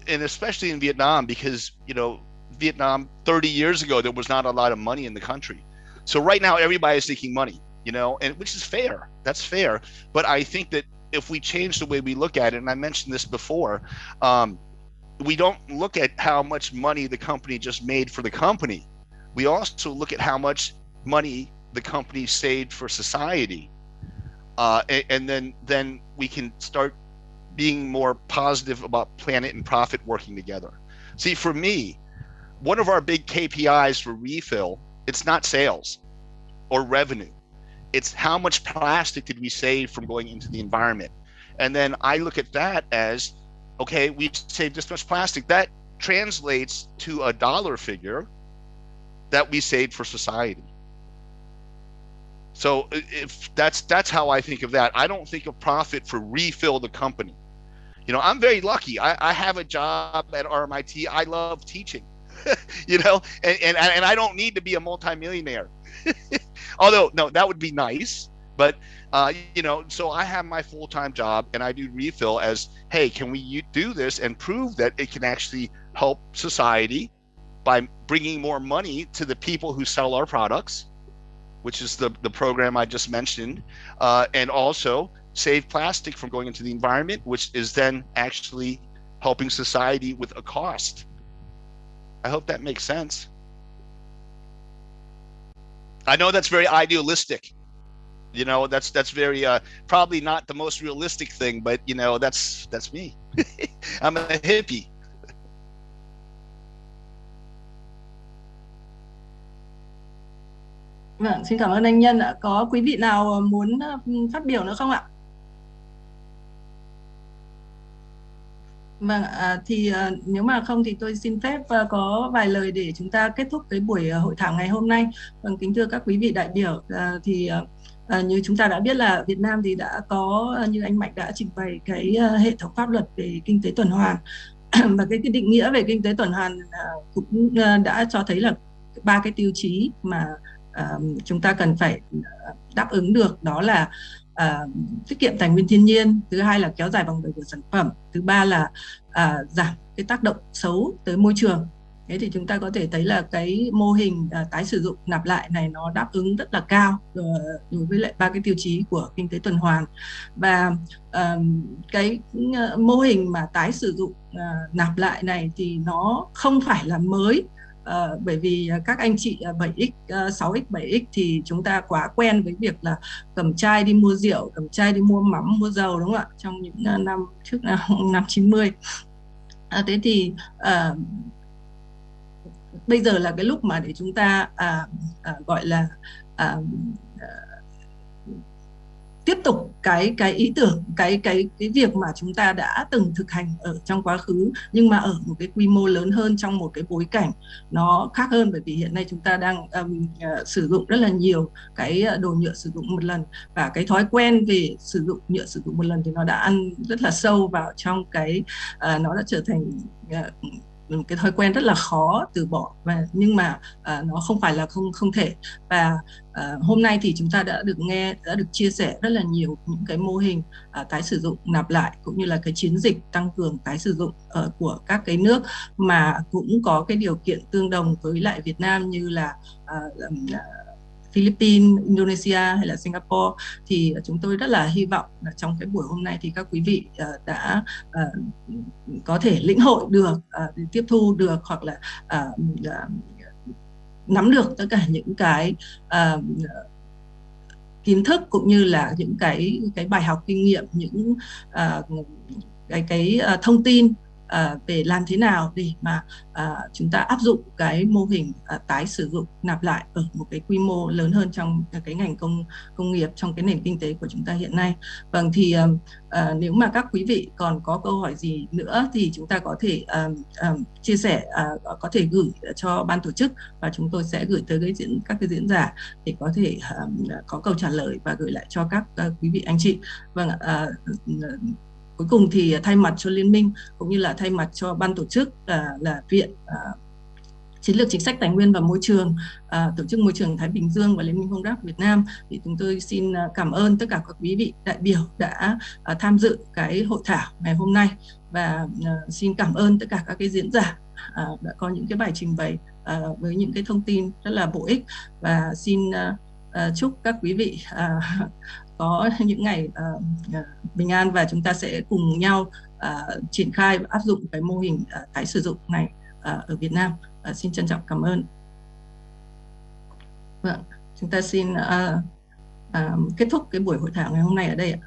and especially in Vietnam, because, you know, Vietnam 30 years ago, there was not a lot of money in the country. So right now, everybody is making money, you know, and which is fair. That's fair. But I think that if we change the way we look at it, and I mentioned this before, we don't look at how much money the company just made for the company. We also look at how much money the company saved for society. And then we can start being more positive about planet and profit working together. See, for me, one of our big KPIs for Refill, it's not sales or revenue. It's how much plastic did we save from going into the environment? And then I look at that as, okay, we saved this much plastic. That translates to a dollar figure that we saved for society. So if that's how I think of that. I don't think of profit for Refill the company. You know, I'm very lucky. I have a job at RMIT. I love teaching. You know, and I don't need to be a multimillionaire. Although, no, that would be nice. But, you know, so I have my full-time job and I do Refill as, hey, can we do this and prove that it can actually help society by bringing more money to the people who sell our products, which is the program I just mentioned, and also save plastic from going into the environment, which is then actually helping society with a cost. I hope that makes sense. I know that's very idealistic. You know, that's very probably not the most realistic thing, but you know, that's me. I'm a hippie. Vâng, xin cảm ơn anh Nhân ạ. Có quý vị nào muốn phát biểu nữa không ạ? Vâng, nếu mà không thì tôi xin phép có vài lời để chúng ta kết thúc cái buổi hội thảo ngày hôm nay. Vâng, kính thưa các quý vị đại biểu, như chúng ta đã biết là Việt Nam thì đã có, như anh Mạnh đã trình bày, cái hệ thống pháp luật về kinh tế tuần hoàn. Và cái định nghĩa về kinh tế tuần hoàn cũng đã cho thấy là ba cái tiêu chí mà chúng ta cần phải đáp ứng được, đó là tiết kiệm tài nguyên thiên nhiên, thứ hai là kéo dài vòng đời của sản phẩm, thứ ba là giảm cái tác động xấu tới môi trường. Thế thì chúng ta có thể thấy là cái mô hình tái sử dụng nạp lại này nó đáp ứng rất là cao đối với lại ba cái tiêu chí của kinh tế tuần hoàn. Và cái mô hình mà tái sử dụng nạp lại này thì nó không phải là mới. Bởi vì các anh chị 7X, 6X, 7X thì chúng ta quá quen với việc là cầm chai đi mua rượu, cầm chai đi mua mắm, mua dầu, đúng không ạ? Trong những năm trước năm 90. Thế thì bây giờ là cái lúc mà để chúng ta gọi là tiếp tục cái ý tưởng, cái việc mà chúng ta đã từng thực hành ở trong quá khứ, nhưng mà ở một cái quy mô lớn hơn, trong một cái bối cảnh nó khác hơn. Bởi vì hiện nay chúng ta đang sử dụng rất là nhiều cái đồ nhựa sử dụng một lần, và cái thói quen về sử dụng nhựa sử dụng một lần thì nó đã ăn rất là sâu vào trong cái nó đã trở thành một cái thói quen rất là khó từ bỏ, và nhưng mà nó không phải là không thể. Và hôm nay thì chúng ta đã được chia sẻ rất là nhiều những cái mô hình tái sử dụng nạp lại, cũng như là cái chiến dịch tăng cường tái sử dụng của các cái nước mà cũng có cái điều kiện tương đồng với lại Việt Nam, như là Philippines, Indonesia hay là Singapore. Thì chúng tôi rất là hy vọng là trong cái buổi hôm nay thì các quý vị đã có thể lĩnh hội được, tiếp thu được, hoặc là nắm được tất cả những cái kiến thức, cũng như là những cái bài học kinh nghiệm, những cái thông tin về làm thế nào để mà chúng ta áp dụng cái mô hình tái sử dụng nạp lại ở một cái quy mô lớn hơn trong cái ngành công nghiệp, trong cái nền kinh tế của chúng ta hiện nay. Vâng, thì nếu mà các quý vị còn có câu hỏi gì nữa thì chúng ta có thể chia sẻ, có thể gửi cho ban tổ chức, và chúng tôi sẽ gửi tới các cái diễn giả để có thể có câu trả lời và gửi lại cho các quý vị anh chị. Vâng, cuối cùng thì thay mặt cho Liên minh, cũng như là thay mặt cho ban tổ chức là Viện Chiến lược Chính sách Tài nguyên và Môi trường, Tổ chức Môi trường Thái Bình Dương và Liên minh không rác Việt Nam, thì chúng tôi xin cảm ơn tất cả các quý vị đại biểu đã tham dự cái hội thảo ngày hôm nay, và xin cảm ơn tất cả các cái diễn giả đã có những cái bài trình bày với những cái thông tin rất là bổ ích, và xin chúc các quý vị có những ngày bình an, và chúng ta sẽ cùng nhau triển khai và áp dụng cái mô hình tái sử dụng này ở Việt Nam. Xin trân trọng cảm ơn. Vâng, chúng ta xin kết thúc cái buổi hội thảo ngày hôm nay ở đây ạ.